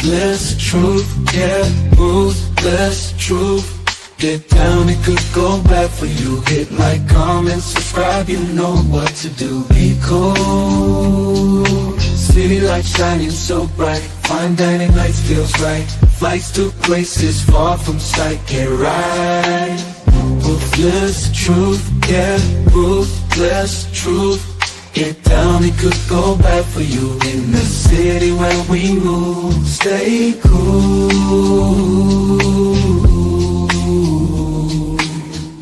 Ruthless truth, yeah, ruthless truth. Get down, it could go bad for you. Hit like, comment, subscribe, you know what to do. Be cool. City lights shining so bright. Fine dining lights feels right. Flights to places far from sight. Get right. Ruthless truth, yeah, ruthless truth. Get down, it could go bad for you. In the city where we move, stay cool.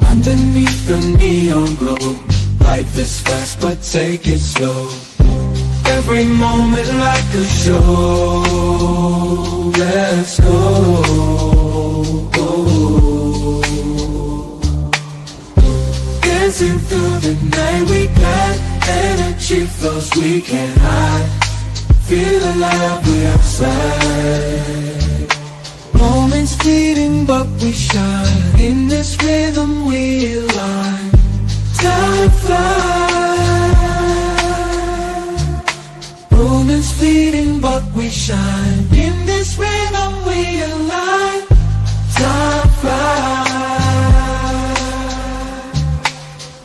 Underneath the neon glow, life is fast but take it slow. Every moment like a show. Let's go. Dancing through the night, we got energy flows we can't hide. Feel alive, we outside. Moments fleeting but we shine. In this rhythm we align. Time flies. Moments fleeting but we shine. In this rhythm we align. Time flies.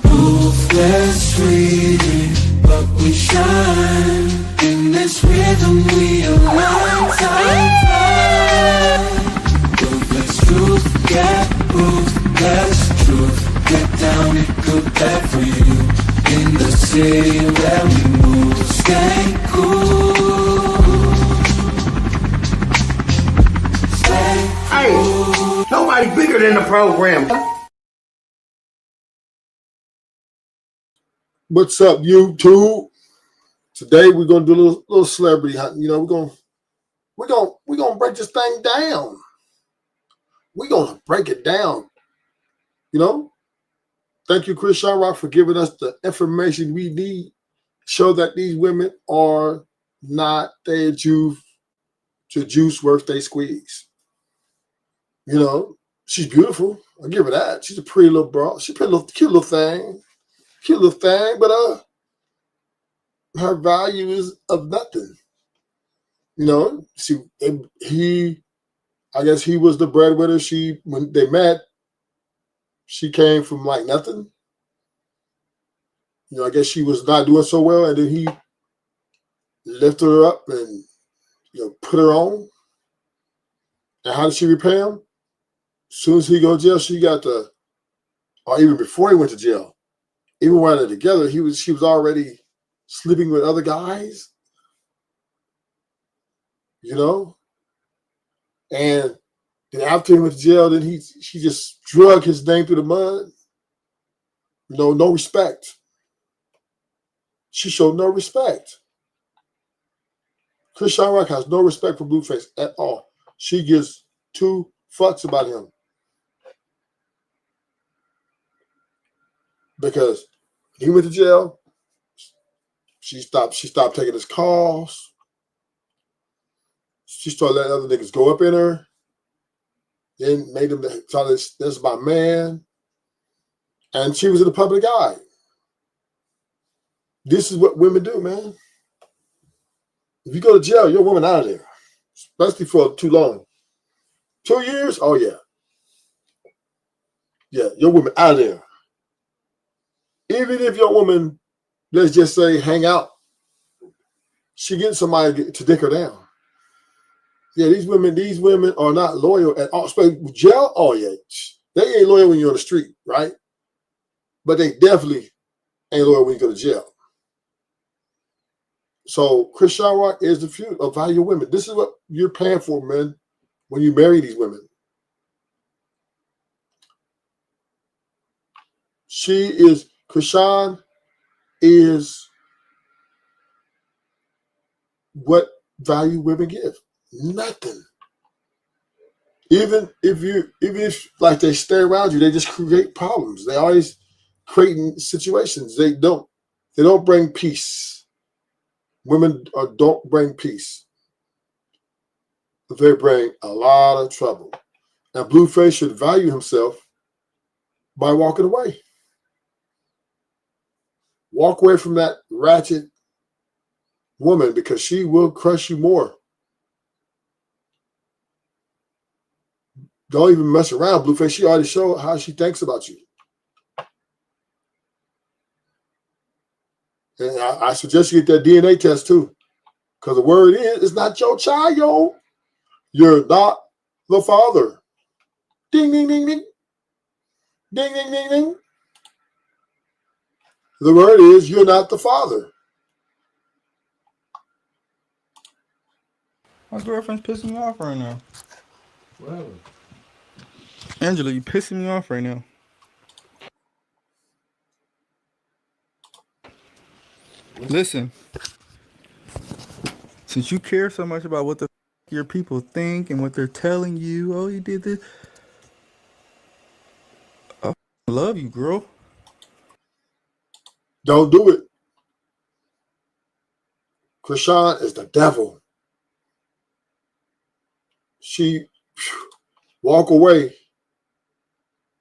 Ruthless fleeting but we shine. In this rhythm we align. Time flies. Truth, yeah, ruthless truth. Get down, it could bad for you. In the city where we move, stay cool. Stay cool. Hey, nobody bigger than the program. What's up, YouTube? Today we're gonna do a little celebrity hunt. You know, we're gonna break this thing down. We're going to break it down, you know. Thank you, Chrisean Rock, for giving us the information we need to show that these women are not their juice worth they squeeze. You know, she's beautiful. I'll give her that. She's a pretty little bra. She's a pretty little, cute little thing. But her value is of nothing. You know, I guess he was the breadwinner. When they met, she came from like nothing. You know, I guess she was not doing so well, and then he lifted her up and, you know, put her on. And how did she repay him? As soon as he go to jail, she got or even before he went to jail, even while they're together, she was already sleeping with other guys. You know. And then after he went to jail, then she just drug his name through the mud. No respect. She showed no respect. Chrisean Rock has no respect for Blueface at all. She gives two fucks about him. Because he went to jail, she stopped taking his calls. She started letting other niggas go up in her. Then made them tell this is my man. And she was in the public eye. This is what women do, man. If you go to jail, you're a woman out of there. Especially for too long. 2 years? Oh, yeah. Yeah, you're a woman out of there. Even if your woman, let's just say, hang out, she gets somebody to dick her down. Yeah, these women are not loyal at all. Especially jail, oh yeah. They ain't loyal when you're on the street, right? But they definitely ain't loyal when you go to jail. So Chrisean Rock is the future of value women. This is what you're paying for, man, when you marry these women. Chrisean is what value women give. Nothing. Even if like they stay around you, they just create problems. They always creating situations. They don't bring peace. Women don't bring peace. They bring a lot of trouble. And Blueface should value himself by walking away. Walk away from that ratchet woman because she will crush you more. Don't even mess around, Blueface. She already showed how she thinks about you. And I suggest you get that DNA test too. Because the word is, it's not your child. You're not the father. Ding, ding, ding, ding. Ding, ding, ding, ding. The word is, you're not the father. My girlfriend's pissing me off right now. Well, Angela, you pissing me off right now. Listen, since you care so much about what the your people think and what they're telling you, oh, you did this. I love you, girl. don't do it. Chrisean is the devil. Walk away.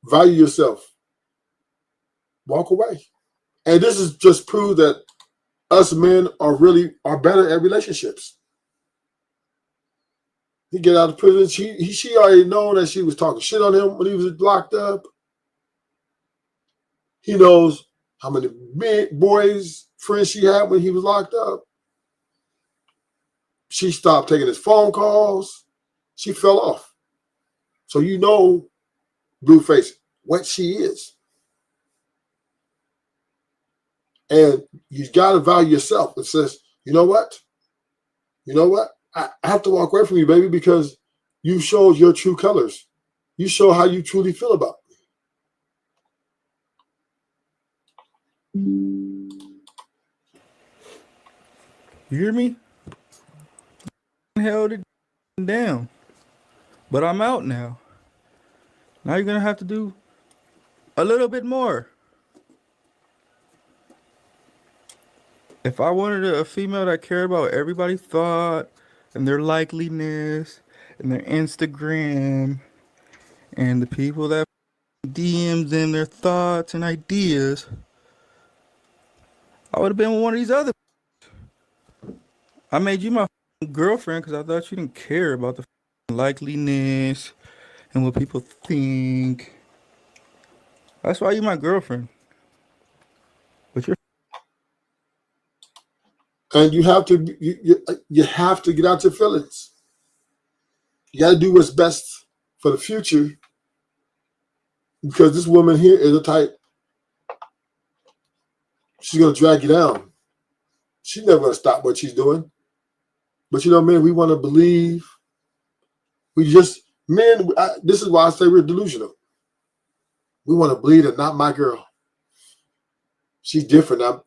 Value yourself. Walk away. And this is just proof that us men are better at relationships. He get out of prison. She already known that she was talking shit on him when he was locked up. He knows how many boys friends she had when he was locked up. She stopped taking his phone calls. She fell off. So you know, Blueface, what she is. And you got to value yourself. It says, you know what? You know what? I have to walk away from you, baby, because you showed your true colors. You show how you truly feel about me. You hear me? Held it down. But I'm out now. Now you're going to have to do a little bit more. If I wanted a female that cared about everybody's thought and their likeliness and their Instagram and the people that DMs them their thoughts and ideas, I would have been with one of these other. I made you my girlfriend because I thought you didn't care about the likeliness and what people think. That's why you're my girlfriend. But you're And you have to get out your feelings. You got to do what's best for the future, because this woman here is a type. She's gonna drag you down. She's never gonna stop what she's doing. But you know, man, we want to believe. This is why I say we're delusional. We want to believe that not my girl. She's different.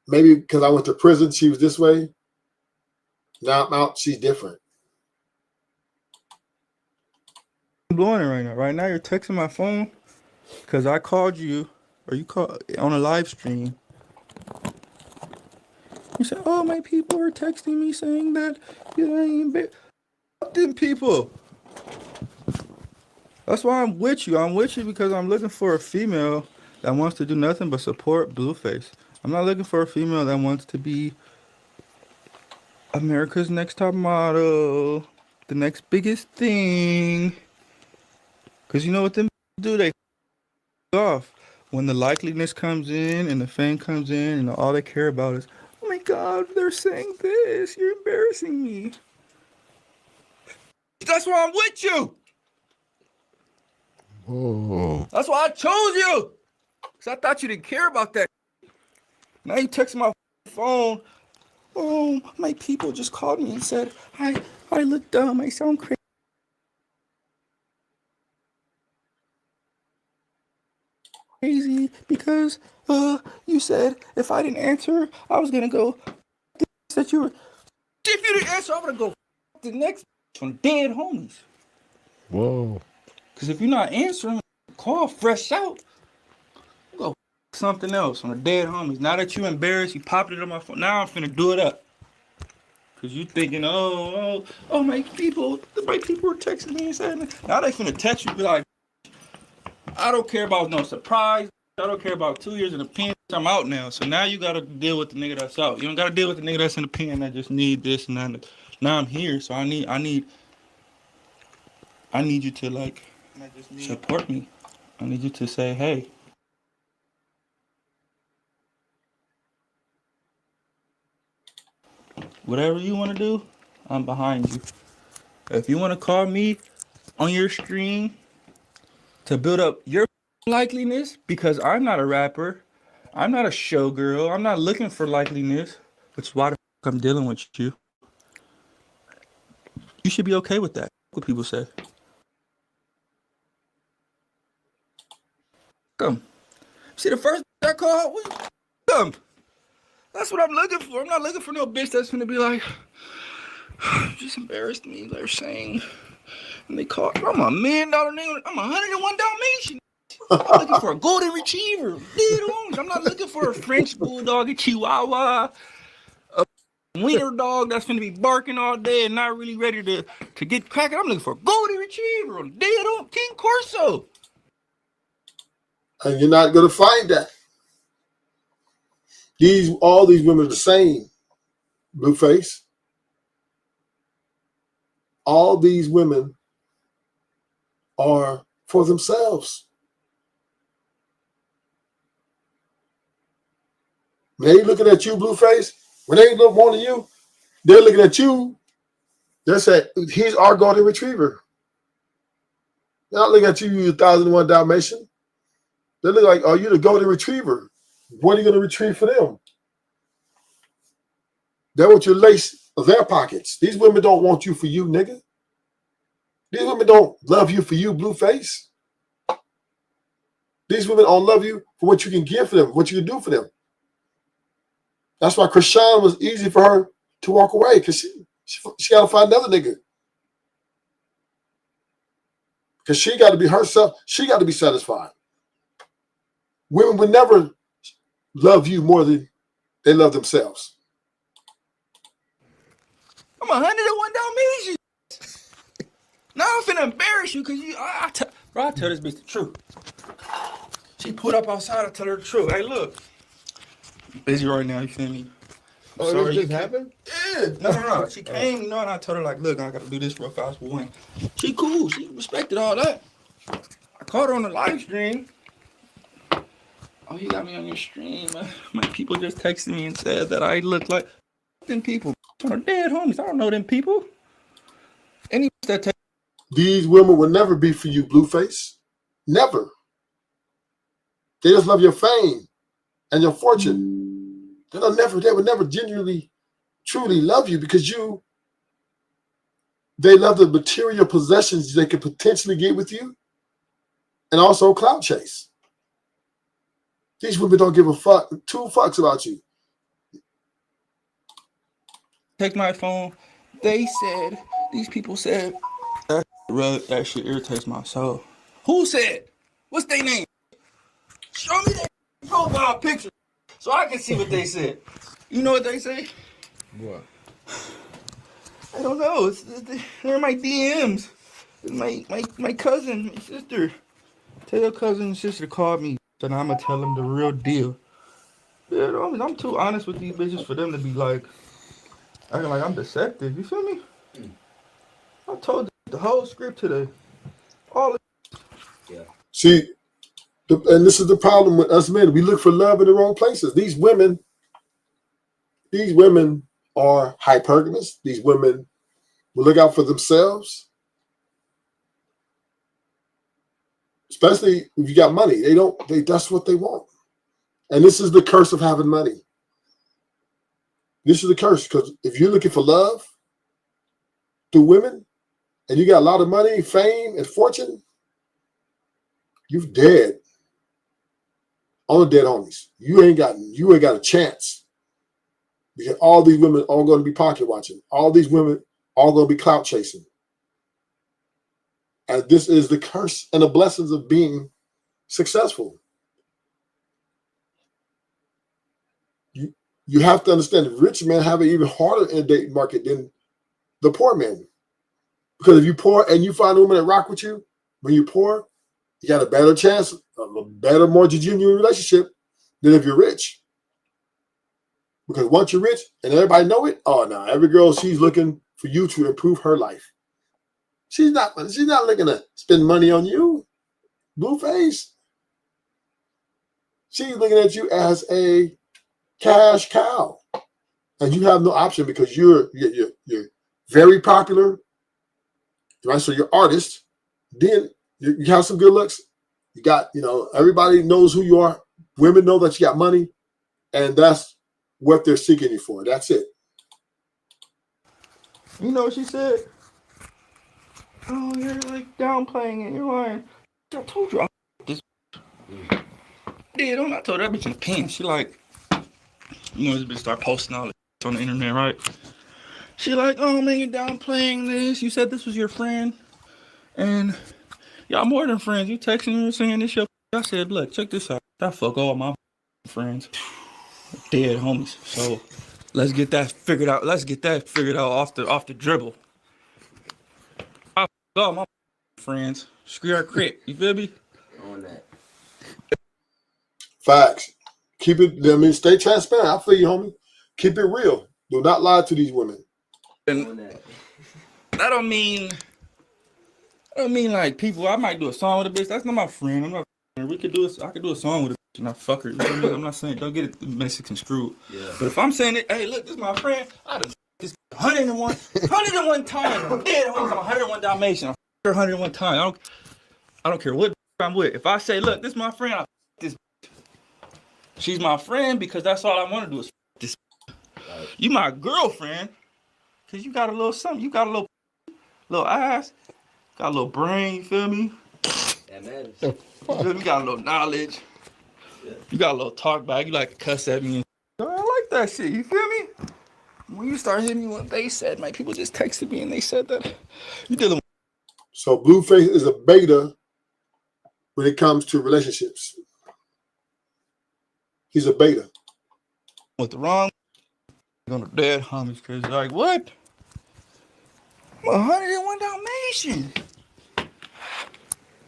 Maybe because I went to prison, she was this way. Now I'm out, she's different. blowing it right now. Right now, you're texting my phone because I called you, or you called on a live stream. You said, "Oh, my people are texting me saying that you ain't fuck them people." That's why I'm with you. I'm with you because I'm looking for a female that wants to do nothing but support Blueface. I'm not looking for a female that wants to be America's Next Top Model, the next biggest thing. Because you know what them do? They off. When the likeliness comes in and the fame comes in and all they care about is, oh my God, they're saying this. You're embarrassing me. That's why I'm with you. Oh. That's why I chose you. Because I thought you didn't care about that. Now you text my phone. Oh, my people just called me and said, I look dumb. I sound crazy because you said if I didn't answer, I was going to go. That you were. If you didn't answer, I'm going to go the next on dead homies. Whoa. Because if you're not answering, call fresh out. Go something else on the dead homies. Now that you embarrassed, you popped it on my phone. Now I'm finna do it up. Because you thinking, oh, my people were texting me and saying, now they finna text you, be like, I don't care about no surprise. I don't care about 2 years in the pen. I'm out now. So now you got to deal with the nigga that's out. You don't got to deal with the nigga that's in the pen that just need this and that. Now I'm here. So I need you to like support me. I need you to say, hey, whatever you want to do, I'm behind you. If you want to call me on your stream to build up your likeliness, because I'm not a rapper, I'm not a showgirl, I'm not looking for likeliness, which is why the I'm dealing with you. You should be okay with that. What people say. Come. See the first I called? Come. That's what I'm looking for. I'm not looking for no bitch that's gonna be like, just embarrassed me. They're saying, and they call. I'm $1 million nigga. I'm 101 Dalmatian. I'm looking for a golden retriever. I'm not looking for a French bulldog, a Chihuahua, a wiener dog that's gonna be barking all day and not really ready to get cracking. I'm looking for a golden retriever on dead on King Corso. And you're not gonna find that. All these women are the same, Blueface. All these women are for themselves. When they looking at you, Blueface, when they look more than you, they're looking at you. They're saying, he's our golden retriever. They're not looking at you, you 1001 Dalmatian. They look like, are you the golden retriever? What are you going to retrieve for them? They want you to lace their pockets. These women don't want you for you, nigga. These women don't love you for you, Blueface. These women don't love you for what you can give for them, what you can do for them. That's why Chrisean was easy for her to walk away, because she got to find another nigga. Because she got to be herself. She got to be satisfied. Women would never love you more than they love themselves. I'm 101 Dalmatian. Now I'm finna embarrass you because I tell this bitch the truth. She put up outside, I tell her the truth. Hey, look. I'm busy right now, you feel me? Oh, sorry, this just happened? Yeah. No. She came, and I told her, like, look, I gotta do this real fast. One. She cool. She respected all that. I caught her on the live stream. Oh, you got me on your stream. My people just texted me and said that I look like them people. Are dead homies. I don't know them people. Any that text. These women will never be for you, Blueface. Never. They just love your fame and your fortune. They would never genuinely, truly love you because they love the material possessions they could potentially get with you and also clout chase. These women don't give a fuck, two fucks about you. Take my phone. These people said, that shit irritates my soul. Who said? What's their name? Show me their profile picture so I can see what they said. You know what they say? What? I don't know. They're my DMs. My cousin, my sister. Tell your cousin and sister to call me, and I'm gonna tell them the real deal. Yeah, I'm too honest with these bitches for them to be like, acting like I'm deceptive. You feel me? I told the whole script today. All. Yeah. See, and this is the problem with us men. We look for love in the wrong places. These women are hypergamous. These women will look out for themselves. Especially if you got money. That's what they want. And this is the curse of having money. This is the curse, because if you're looking for love through women and you got a lot of money, fame, and fortune, you're dead. All the dead homies. You ain't got a chance. Because all these women are going to be pocket watching. All these women are going to be clout chasing. And this is the curse and the blessings of being successful. You have to understand that rich men have it even harder in the dating market than the poor men. Because if you're poor and you find a woman that rock with you, when you're poor, you got a better chance, a better, more genuine relationship than if you're rich. Because once you're rich and everybody know it, oh no, every girl, she's looking for you to improve her life. She's not looking to spend money on you, Blueface. She's looking at you as a cash cow, and you have no option because you're very popular, right? So you're artist. Then you have some good looks. You got, everybody knows who you are. Women know that you got money, and that's what they're seeking you for. That's it. You know what she said? Oh, you're like downplaying it. You're lying. I told you I this. I told that bitch in the pen. She like, this bitch start posting all this on the internet, right? She like, oh man, you're downplaying this. You said this was your friend, and y'all more than friends. You texting her saying this your. I said, look, check this out. I fuck all my friends, dead homies. So let's get that figured out. Off the dribble. I fuck all my friends. Screw our crit. You feel me? On that. Facts. Keep it. Stay transparent. I feel you, homie. Keep it real. Do not lie to these women. On that. I don't mean like people. I might do a song with a bitch. That's not my friend. I'm not. I could do a song with a bitch and I fuck her. You know what I mean? I'm not saying don't get it Mexican screwed. Yeah. But if I'm saying it, hey, look, this is my friend. I done this 101 times. I'm dead. I'm 101 Dalmatian. I fuck her 101 times. I don't care what I'm with. If I say, look, this is my friend. I fuck this. She's my friend because that's all I want to do is fuck this. Right. You my girlfriend because you got a little something. You got a little ass. Got a little brain. You feel me? That matters. You got a little knowledge. Yeah. You got a little talk back. You like to cuss at me. I like that shit. You feel me? When you start hitting me what they said, man, people just texted me and they said that you dealing with. So Blueface is a beta when it comes to relationships. He's a beta. With the wrong on the dead homies, because like what? I'm 101 Dalmatian.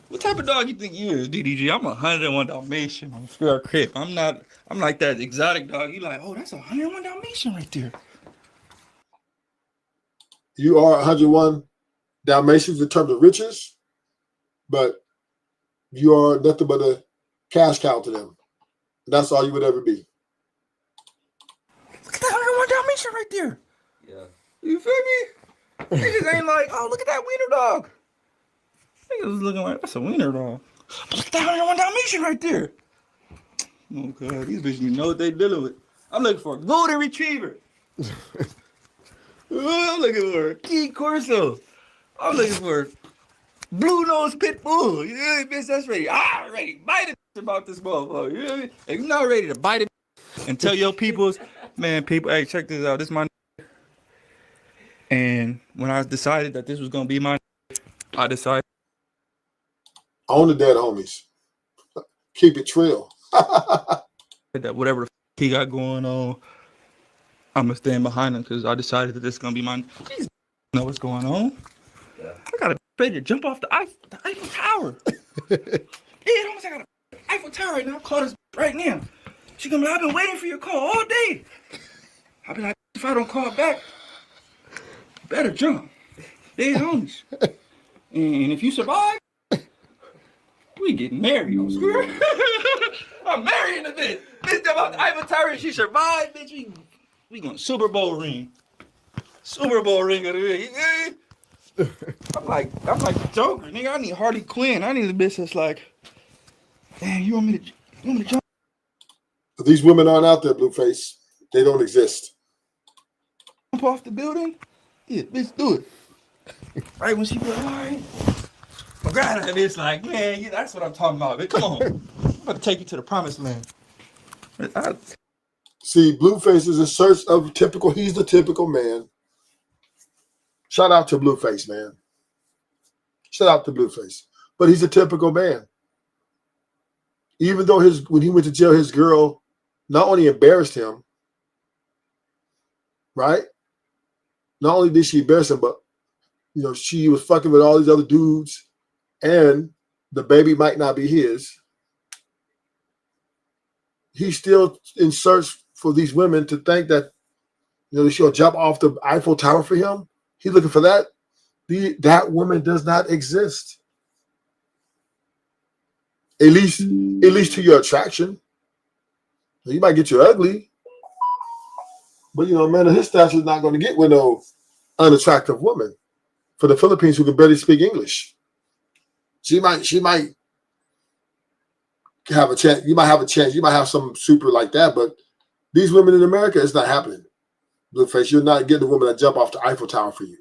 What type of dog you think you is, DDG? I'm 101 Dalmatian. I'm square crip. I'm like that exotic dog. You like, oh, that's 101 Dalmatian right there. You are 101 Dalmatians in terms of riches, but you are nothing but a cash cow to them. That's all you would ever be. Look at that 101 Dalmatian right there. Yeah. You feel me? Niggas ain't like, oh, look at that wiener dog. Niggas was looking like, that's a wiener dog. But look at that 101 Dalmatian right there. Oh, God, these bitches know what they dealing with. I'm looking for a golden retriever. I'm looking for a Key Corso. I'm looking for blue nose pit bull. You know what I mean, bitch? That's ready. Ready. Bite it about this motherfucker. You know what I mean? If you're not ready to bite it and tell your peoples, man, people, hey, check this out. This is my. And when I decided that this was gonna be my, I decided. On the dead homies. Keep it trill. That whatever the he got going on, I'm gonna stand behind him because I decided that this is gonna be mine. Jeez, know what's going on. Yeah. I gotta ready to jump off the Eiffel Tower. Yeah, almost I got an Eiffel Tower right now. Call this right now. She gonna be like, I've been waiting for your call all day. I'll be like, if I don't call back, better jump. They homies. And if you survive, we getting married on square. I'm marrying the bitch. Bitch jump off the Eiffel Tower and she survived, bitch. We going Super Bowl ring. Super Bowl ring of the ring. Yeah. I'm like the Joker, nigga. I need Harley Quinn. I need a bitch that's like, damn, you want me to jump? But these women aren't out there, Blueface. They don't exist. Jump off the building? Yeah, bitch, do it. Right when she be like, all right. My God, it's like, man, yeah, that's what I'm talking about. Man. Come on. I'm about to take you to the promised land. See, Blueface is in search of he's the typical man. Shout out to Blueface, man. Shout out to Blueface. But he's a typical man. Even though when he went to jail, his girl not only embarrassed him, right? Not only did she embarrass him, but she was fucking with all these other dudes, and the baby might not be his. He's still in search for these women to think that she'll jump off the Eiffel Tower for him. He's looking for that. That woman does not exist. At least to your attraction. You might get you ugly, but a man of his stature is not going to get with no unattractive woman. For the Philippines who can barely speak English, she might have a chance. You might have a chance. You might have some super like that, but these women in America, it's not happening. Blueface, you're not getting a woman that jump off the Eiffel Tower for you.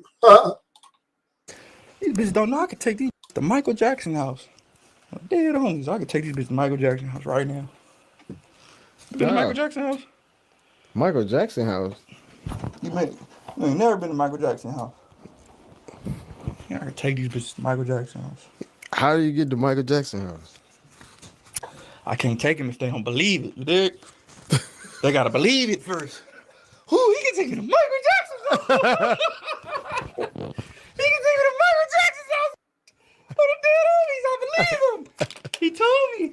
These bitches don't know I could take these to Michael Jackson house. Dead homies. I could take these bitches to Michael Jackson house right now. You been to Michael Jackson house? Michael Jackson house? You ain't never been to Michael Jackson house. Yeah, I could take these bitches to Michael Jackson house. How do you get to Michael Jackson house? I can't take them if they don't believe it. You dig? They gotta believe it first. Who? He can take you to Michael Jackson's house. He can take you to Michael Jackson's house. Oh, the dead homies, I believe him. He told me.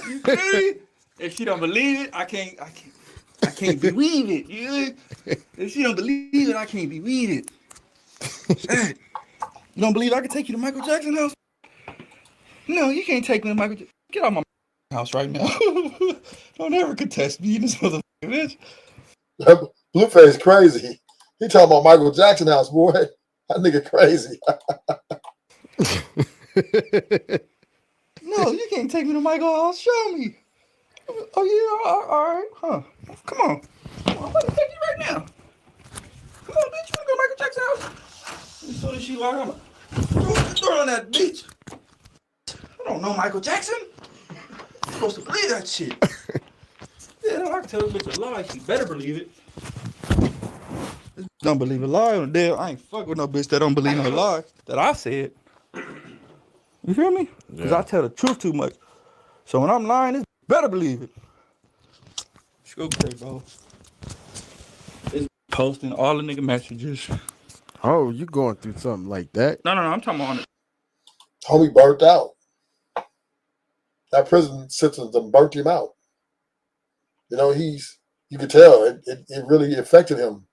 You feel me? If she don't believe it, I can't believe it. You dig? If she don't believe it, I can't believe it. Hey, you don't believe I can take you to Michael Jackson's house? No, you can't take me to Michael Jackson. Get out of my house right now. Don't ever contest me, this motherfucker, bitch. Blueface crazy. He talking about Michael Jackson house, boy. That nigga crazy. No, you can't take me to Michael house. Show me. Oh, yeah, all right, huh? Come on. I'm about to take you right now. Come on, bitch. You want to go to Michael Jackson house? As soon as she walk, I'm going to throw on that bitch. I don't know Michael Jackson. I'm supposed to believe that shit. Yeah, I can tell this bitch a lie. She better believe it. This bitch don't believe a lie on the deal. I ain't fuck with no bitch that don't believe no lie that I said. You feel me? Because I tell the truth too much. So when I'm lying, this bitch better believe it. Let's go crazy, bro. This posting all the nigga messages. Oh, you going through something like that? No, I'm talking on it. Homie burnt out. That prison sentence done burnt him out. You could tell it really affected him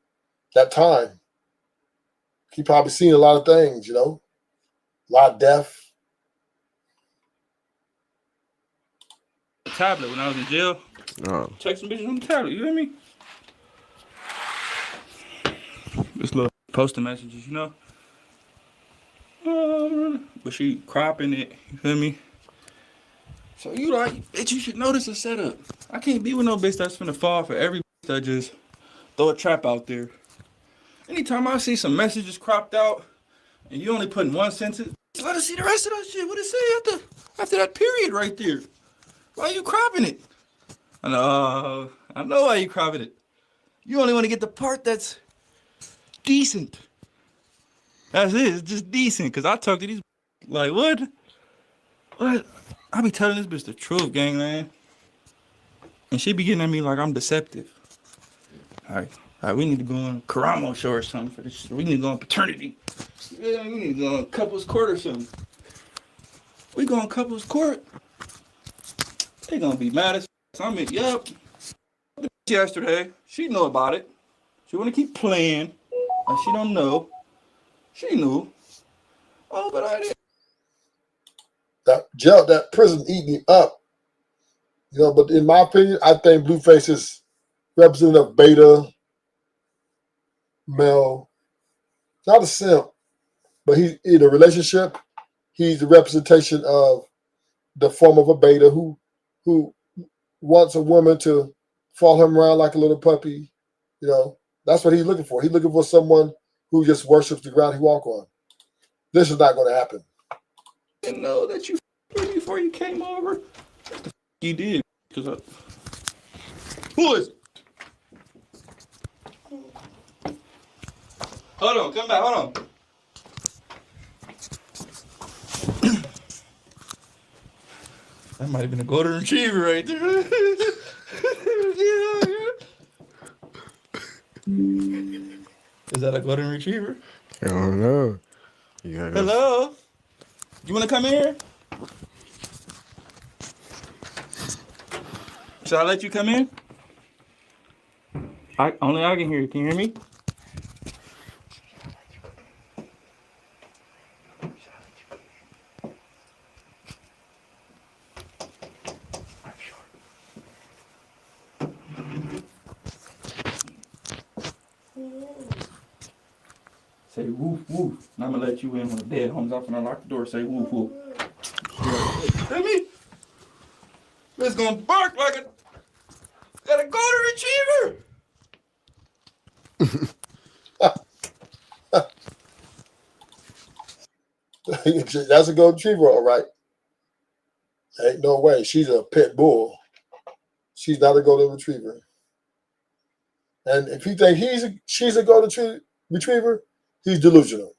that time. He probably seen a lot of things, a lot of death. Tablet when I was in jail. Check some bitches on the tablet, you hear me? This little posting messages, but she cropping it, you feel me? So you like, bitch, you should notice a setup. I can't be with no bitch that's finna fall for every bitch that just throw a trap out there. Anytime I see some messages cropped out and you only putting one sentence, let us see the rest of that shit. What it say after that period right there? Why you cropping it? I know why you cropping it. You only want to get the part that's decent. That's it. It's just decent. Cause I talk to these like what? I be telling this bitch the truth, gangland. And she be getting at me like I'm deceptive. All right, we need to go on Karamo show or something for this shit. We need to go on paternity. Yeah, we need to go on couples court or something. We go on couples court. They gonna be mad as I'm in, yup. Yesterday, she know about it. She wanna keep playing. And she don't know. She knew. Oh, but I didn't. That prison eating him up. But in my opinion, I think Blueface is representative of beta male. Not a simp, but he's in a relationship. He's the representation of the form of a beta who wants a woman to follow him around like a little puppy. That's what he's looking for. He's looking for someone who just worships the ground he walks on. This is not going to happen. Didn't know that you before you came over. What the you did? Who is it? Hold on, come back. Hold on. That might have been a golden retriever right there. Is that a golden retriever? I don't know. Hello? You want to come here? Should I let you come in? Only I can hear you. Can you hear me? Say woof woof. And I'm gonna let you in when the dead homies. I'm gonna lock the door. Say woof woof. Hear me? It's gonna bark like a golden retriever. That's a golden retriever, all right. Ain't no way. She's a pit bull. She's not a golden retriever. And if you think she's a golden retriever, he's delusional.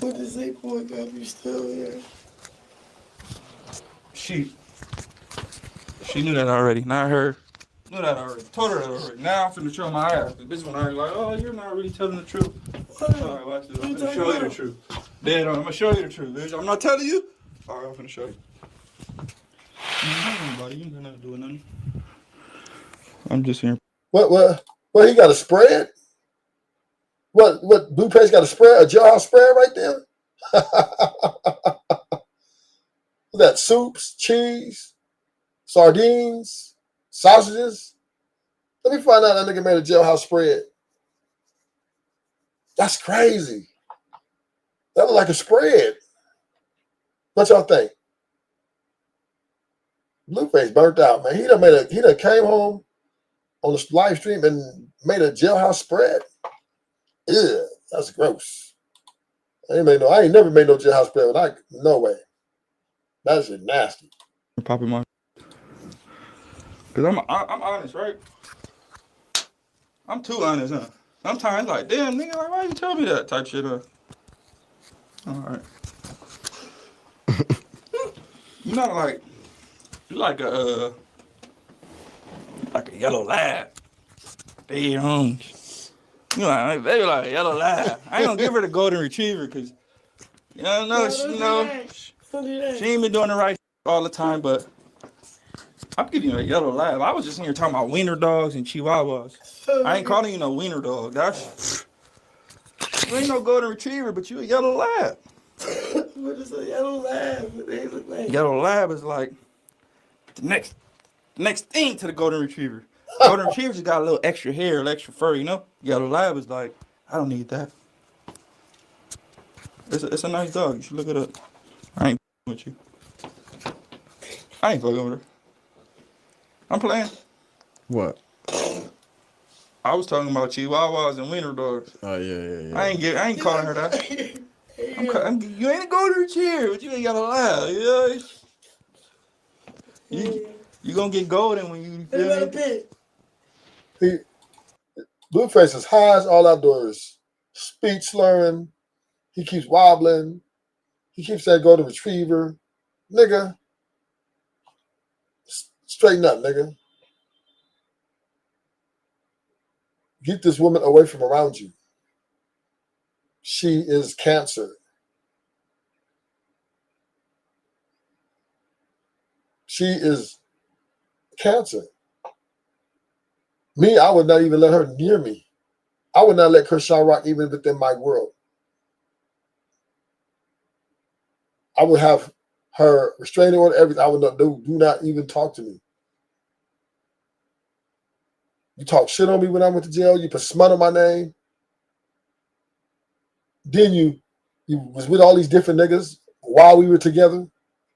What does they boy got me still here? She knew that already. Not her. Knew that already. Told her that already. Now I'm finna show my ass. This one already like, oh, you're not really telling the truth. All right, watch this. I'm finna show you the truth. Dead on. I'm gonna show you the truth. Bitch. I'm not telling you. All right, I'm finna show you. Buddy, you ain't got nothing to do with nothing. I'm just here. What? He got a spread? What? Blueface got a spread? A jailhouse spread right there? That soups, cheese, sardines, sausages. Let me find out that nigga made a jailhouse spread. That's crazy. That look like a spread. What y'all think? Blueface burnt out, man. He done came home on the live stream and made a jailhouse spread. Ew, that's gross. I ain't never made no jailhouse spread. No way. That shit nasty. Popping my. Cause I'm honest, right? I'm too honest, huh? Sometimes like, damn nigga, like why you tell me that type shit, huh? All right. You not like you like a yellow lab. They homes. You like they like a yellow lab. I ain't gonna give her the golden retriever because she ain't been doing the right all the time, but I'm giving you a yellow lab. I was just in here talking about wiener dogs and chihuahuas. I ain't calling you no wiener dog. You ain't no golden retriever, but you a yellow lab. What is a yellow lab? What they look like? Yellow lab is like the next thing to the golden retriever. Golden retriever just got a little extra hair, a little extra fur, you know? Yellow lab is like, I don't need that. It's a nice dog. You should look it up. I ain't with you. I ain't fucking with her. I'm playing. What? I was talking about chihuahuas and wiener dogs. Oh yeah. I ain't calling her that. You ain't a golden retriever, but you ain't got a lab. You know? You gonna get golden when you feel me? Blueface is high as all outdoors. Speech slurring. He keeps wobbling. He keeps saying golden retriever. Nigga. Straighten up, nigga. Get this woman away from around you. She is cancer. She is cancer. Me, I would not even let her near me. I would not let Chrisean Rock even within my world. I would have her restraining order, everything. I would not do not even talk to me. You talk shit on me when I went to jail. You put smut on my name. Then you was with all these different niggas while we were together.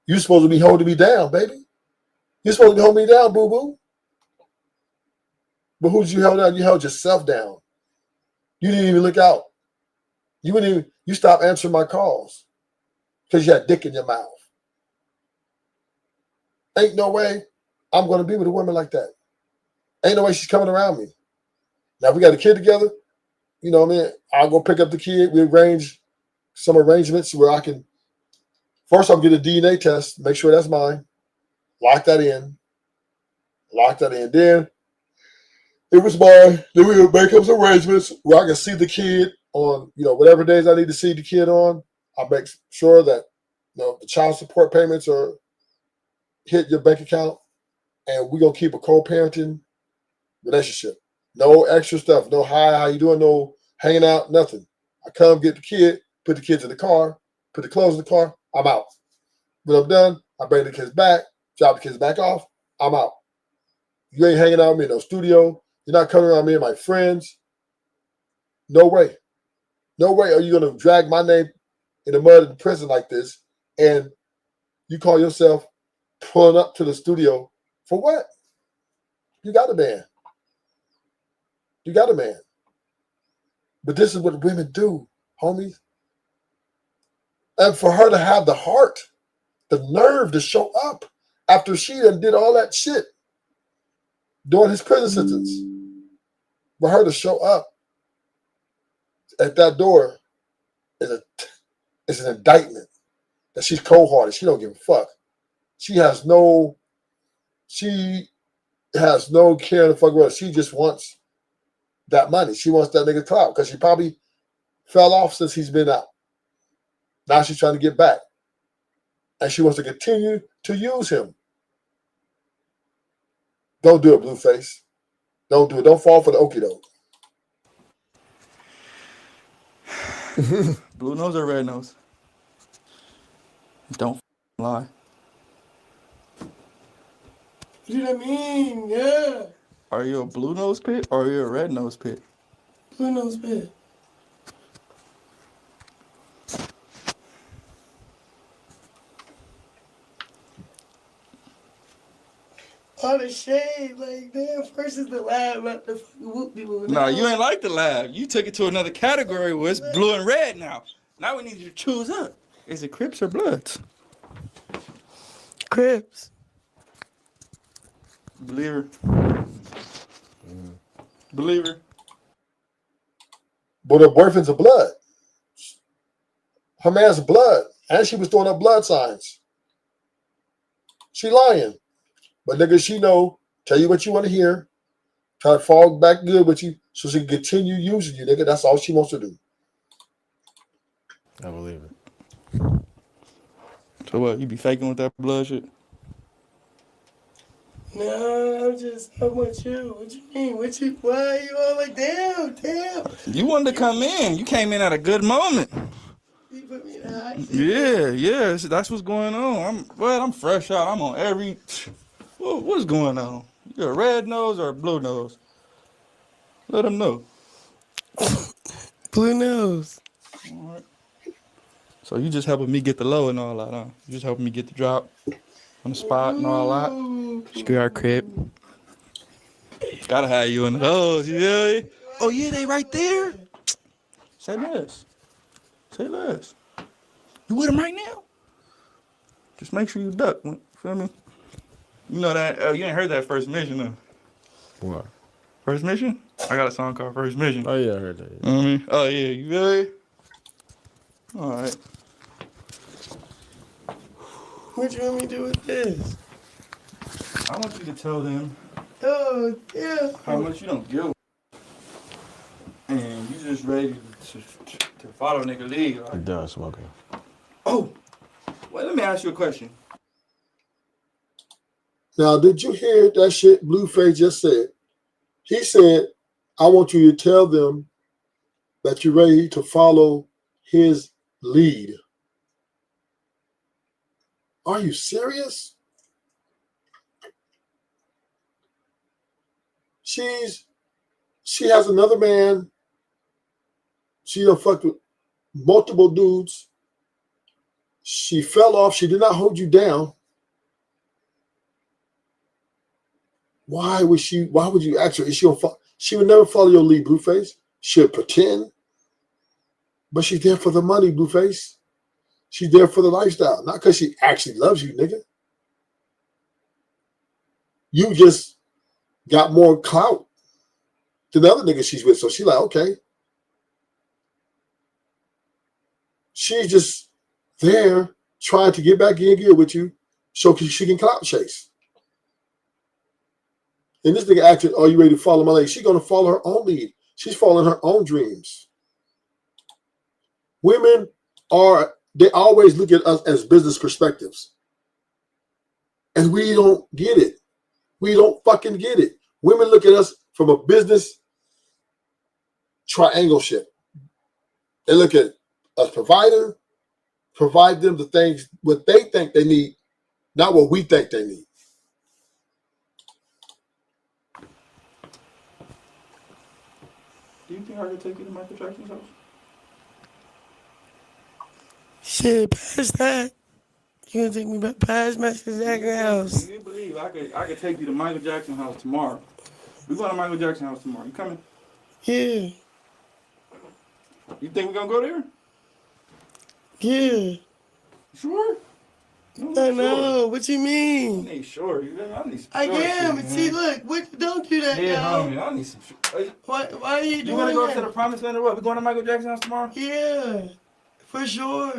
You supposed to be holding me down, baby. You're supposed to be holding me down, boo-boo. But who did you hold down? You held yourself down. You didn't even look out. You stopped answering my calls because you had dick in your mouth. Ain't no way I'm going to be with a woman like that. Ain't no way she's coming around me. Now, if we got a kid together, you know what I mean? I'll go pick up the kid. We arrange some arrangements where I can, first I'll get a DNA test, make sure that's mine. Lock that in. Then it was mine. Then we would make up some arrangements where I can see the kid on, whatever days I need to see the kid on. I'll make sure that, the child support payments are hit your bank account, and we're going to keep a co-parenting relationship. No extra stuff. No hi, how you doing? No hanging out, nothing. I come get the kid, put the kids in the car, put the clothes in the car, I'm out. When I'm done, I bring the kids back, drop the kids back off, I'm out. You ain't hanging out with me in no studio. You're not coming around me and my friends. No way. No way are you going to drag my name in the mud in prison like this, and you call yourself pulling up to the studio for what? You got a man. You got a man. But this is what women do, homies. And for her to have the heart, the nerve to show up after she done did all that shit during his prison sentence, for her to show up at that door is an indictment that she's cold-hearted. She don't give a fuck. She has no care in the fuck world. She just wants that money. She wants that nigga clout because she probably fell off since he's been out. Now she's trying to get back. And she wants to continue to use him. Don't do it, Blueface. Don't do it. Don't fall for the okie doke. Blue nose or red nose? Don't lie. What do that mean? Yeah. Are you a blue nose pit or are you a red nose pit? Blue nose pit. All the shade, like, man, first is the laugh about the fucking whoop people. Nah, you ain't like the laugh. You took it to another category where it's blue and red now. Now we need you to choose up. Is it Crips or Bloods? Crips. Believer. Believer. But her boyfriend's a blood. Her man's blood. And she was throwing up blood signs. She lying. But nigga, she know, tell you what you want to hear, try to fall back good with you so she can continue using you, nigga. That's all she wants to do. I believe it. So what, you be faking with that blood shit? No, I'm with you. What you mean? Why you all like, damn? You wanted to come in. You came in at a good moment. You put me in a hot seat. Yeah, that's what's going on. I'm fresh out. I'm on every... What's going on? You a red nose or a blue nose? Let them know. Blue nose. All right. So you just helping me get the low and all that, huh? You just helping me get the drop on the spot and all that. Screw our crib. Gotta have you in the hose, you feel me? Oh yeah, they right there. Say less. Say less. You with them right now? Just make sure you duck. Feel me? You know that you ain't heard that First Mission, though. What? First Mission? I got a song called First Mission. Oh, yeah, I heard that. Yeah. You know what I mean? Oh, yeah, you feel me? All right. What you want me to do with this? I want you to tell them Oh, yeah. how much you don't give. And you just ready to follow nigga lead. I'm Like, done smoking. oh, well, let me ask you a question. Now, did you hear that shit Blueface just said? He said, I want you to tell them that you're ready to follow his lead. Are you serious? She has another man. She done fucked with multiple dudes. She fell off. She did not hold you down. Why would you ask her? She would never follow your lead, Blueface. She'll pretend. But she's there for the money, Blueface. She's there for the lifestyle. Not because she actually loves you, nigga. You just got more clout than the other niggas she's with. So she's like, okay. She's just there trying to get back in gear with you so she can clout chase. And this nigga asked her, are you ready to follow my lead? She's going to follow her own lead. She's following her own dreams. Women they always look at us as business perspectives. And we don't get it. We don't fucking get it. Women look at us from a business triangle ship. They look at us provider, provide them the things, what they think they need, not what we think they need. Do you think I could take you to Michael Jackson's house? Shit, past that. You gonna take me back past Michael Jackson's house? You believe I could take you to Michael Jackson's house tomorrow? We going to Michael Jackson's house tomorrow. You coming? Yeah. You think we gonna go there? Yeah. Sure. I know. What you I mean? need sure. I need some. I short am. shit, But see, man. look. What? Don't do that, Yeah, now. homie. I need some. Why are you You doing wanna go that? to the promised land or what? We going to Michael Jackson's house tomorrow? Yeah. For sure.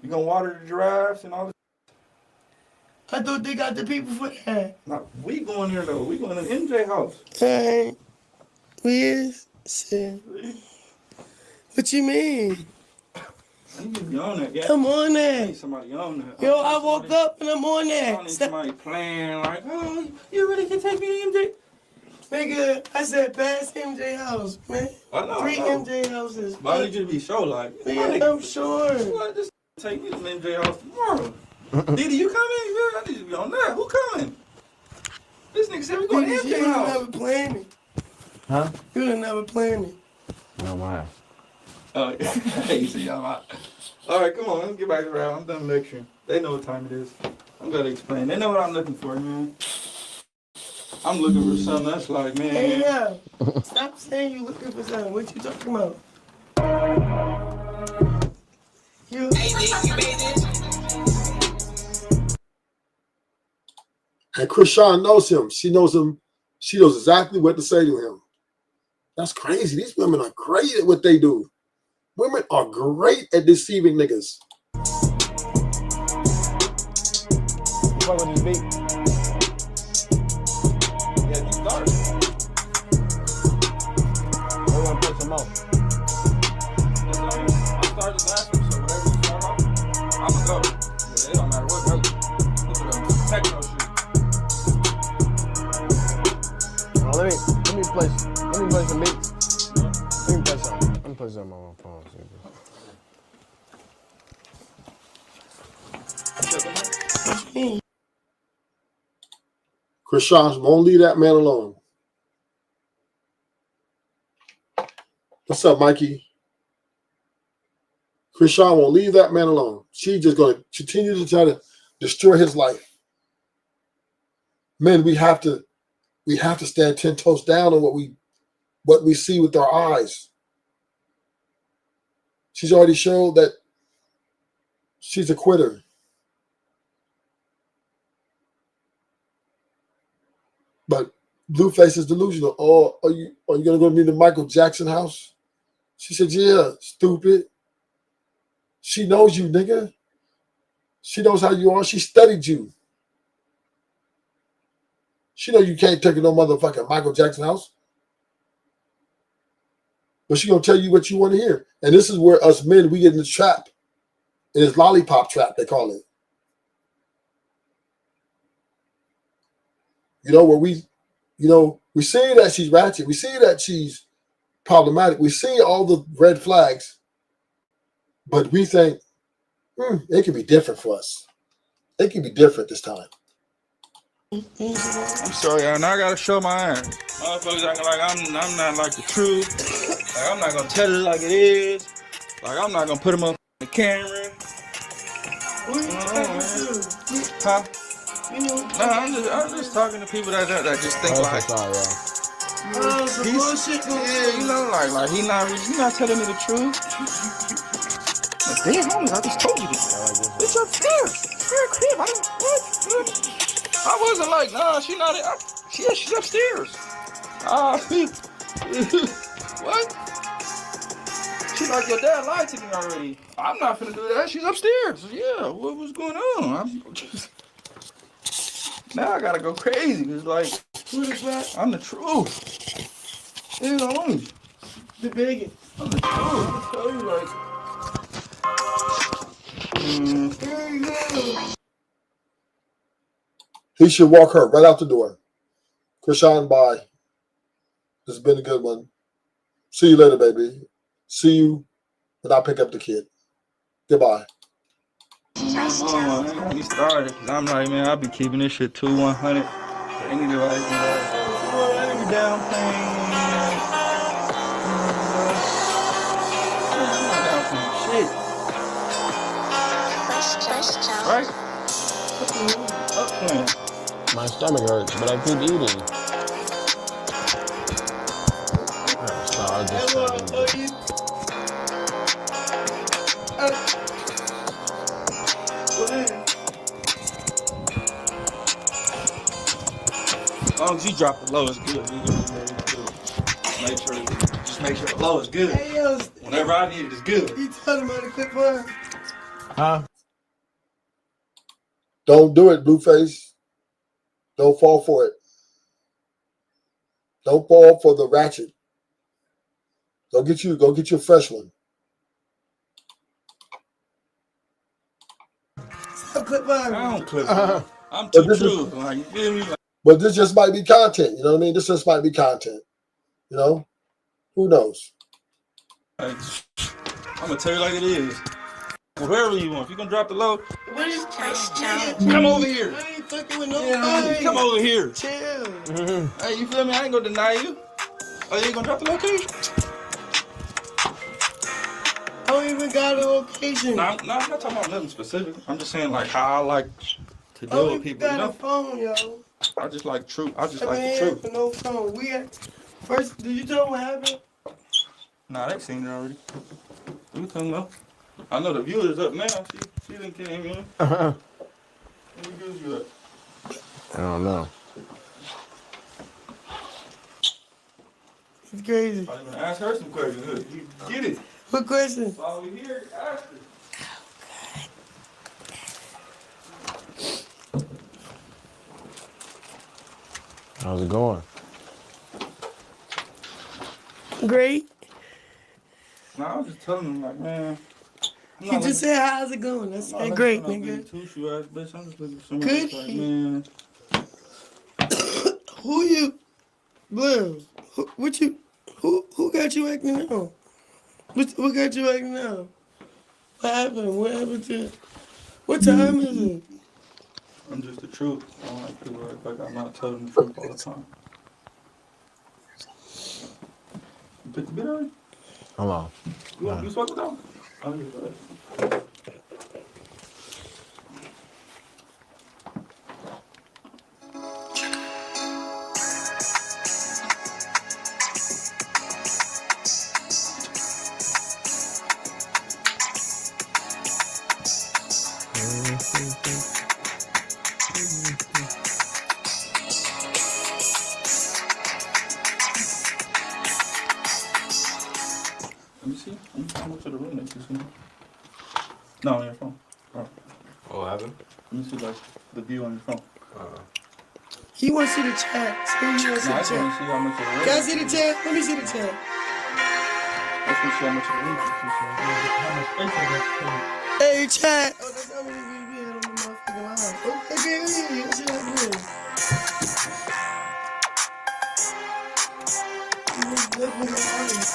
You gonna water the giraffes and all this? I thought they got the people for that. No, we going there though. We going to MJ house. Alright. We is? Shit. What you mean? You need to be on that, yeah. I'm on I that. need somebody on that. Yo, I woke up and I'm on I that. need Stop. somebody playing like, oh, you really can take me to Nigga, I said past MJ house, man. MJ? I know. 3 I know. MJ houses. But I need you to be sure, like, Yeah, I'm sure. What, just take me to MJ house tomorrow. Didi, you coming? Yeah, I need you to be on that. Who coming? This nigga said we going to You MJ done house. never planned it. Huh? You done never planned it. No, my. Oh, yeah. Hey, see, I'm out. All right, come on. Let's get back around. I'm done lecturing. They know what time it is. I'm going to explain. They know what I'm looking for, man. I'm looking for something that's like, man. Hey, yeah. Stop saying you looking for something. What you talking about? You. And Chrisean knows him. She knows him. She knows exactly what to say to him. That's crazy. These women are great at what they do. Women are great at deceiving niggas. Fuck with this beat. Yeah, you started. I want to put some more. I started last one, so whatever you start off, I'm going to go. But it don't matter what goes. Look at them techno shit. Let me play some beats. Let me play something. Let me play something on my phone. Chrisean won't leave that man alone. What's up, Mikey? Chrisean won't leave that man alone. She's just going to continue to try to destroy his life. Men, we have to stand 10 toes down on what we see with our eyes. She's already showed that she's a quitter. But Blueface is delusional. Oh, are you gonna go meet the Michael Jackson house? She said, yeah, stupid. She knows you, nigga. She knows how you are. She studied you. She know you can't take her no motherfucking Michael Jackson house. But she gonna tell you what you want to hear. And this is where us men, we get in this trap. In this lollipop trap, they call it. You know, where we see that she's ratchet. We see that she's problematic. We see all the red flags. But we think, it can be different for us. It can be different this time. I'm sorry, y'all. Now I gotta show my ass. Motherfuckers acting like I'm not like the truth. Like I'm not gonna tell it like it is. Like I'm not gonna put him up on the camera. What are you talking to? Huh? You know, No, I'm just talking to people that just think like Sorry, y'all. some he's, bullshit going yeah, you know, like he not telling me the truth. Like, damn, homie, I just told you this. Bitch upstairs. Her crib. What? I wasn't like, nah, she not. She's upstairs. What? She's like, your dad lied to me already. I'm not finna do that. She's upstairs. Yeah, what was going on? Now I gotta go crazy. Cause like, who the fuck? I'm the truth. You know, The biggest. I'm the truth. I tell you, like. There you go. He should walk her right out the door. Chrisean, bye. This has been a good one. See you later, baby. See you when I pick up the kid. Goodbye. Oh, man, he started. Cause I'm like, man, I'll be keeping this shit 2-100. They need to like, down payment. shit. Right? Up playing. My stomach hurts, but I keep eating. So I'll just That's what I told you. What happened? As long as you drop the low, it's good. Make sure the low is good. Hey, yo, Whenever I need it, it's good. you talking about a quick one? Huh? Don't do it, Blueface. Don't fall for it. Don't fall for the ratchet. Go get you a fresh one. Stop clip on. I don't clip. I'm too true. Like, you feel me? Like, But this just might be content. You know what I mean? This just might be content. You know? Who knows? I'm gonna tell you like it is. Whatever you want. If you gonna drop the low, What is come over here. I ain't fucking with no Yeah, come over here. Chill. Hey, you feel me? I ain't gonna deny you. Oh, you ain't gonna drop the low too? I don't even got a location. No, I'm not talking about nothing specific. I'm just saying like how I like to I deal don't with even people. You got a know, phone, yo. I just like truth. I just I like mean, the truth. for no phone. We had first. Did you tell them what happened? Nah, they seen it already. You tell them though. I know the viewers up now. She didn't care. You know. How many views you up? I don't know. It's crazy. I'm gonna ask her some questions. Look, you get it. What question? While we here, ask her. How's it going? Great. Nah, I was just telling them like, man. He just said, "How's it going?" I said, "Great, nigga." Two shoe ass bitch. I'm just looking for somebody Good. that's like, man. Who you? Blue. What you? Who got you acting now? What got you acting now? What happened? What happened to? What time is it? I'm just the truth. I don't like people act like I'm not telling the truth all the time. You put the bit on? Hold on. You want you smoke it down? I'll give it back. Let me see. Let me see how much of the room next to you. No, on your phone. Oh. What happened? Let me see like the view on your phone. He wants to see the chat. He wants to see No, I the just want to chat. see how much of the room. Can I see the chat? Let me see the chat. I just want to see how much of the room. How much space I got. Hey, chat. Oh, that's how many views we had on the motherfucking line. Okay, yeah. That shit like this. You definitely got an audience.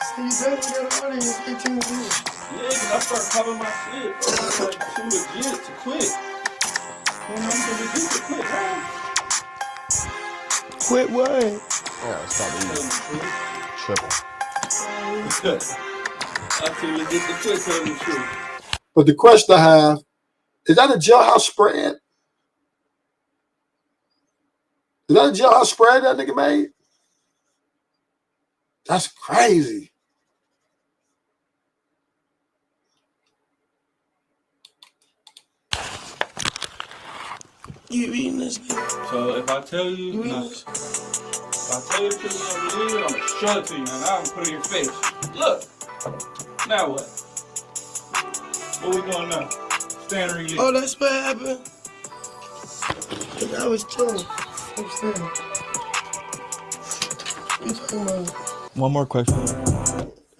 So you definitely got an audience. 18 views. Yeah, because I started popping my shit. Bro. I'm like too legit to quit. Man, I'm too legit to quit, man. Quit what? Yeah, stop eating. Triple. I'm too legit to quit telling the truth. But the question I have, is that a jailhouse spread? Is that a jailhouse spread that nigga made? That's crazy. You eating this bitch? So if I tell you, You nah, eating if I tell you the truth, you don't believe it, I'm gonna show it to you, man. I'm gonna put it in your face. Look. Now what? What we doing now? Stand release. Oh, that's what happened? I was chilling. Upstairs. You talking about? One more question.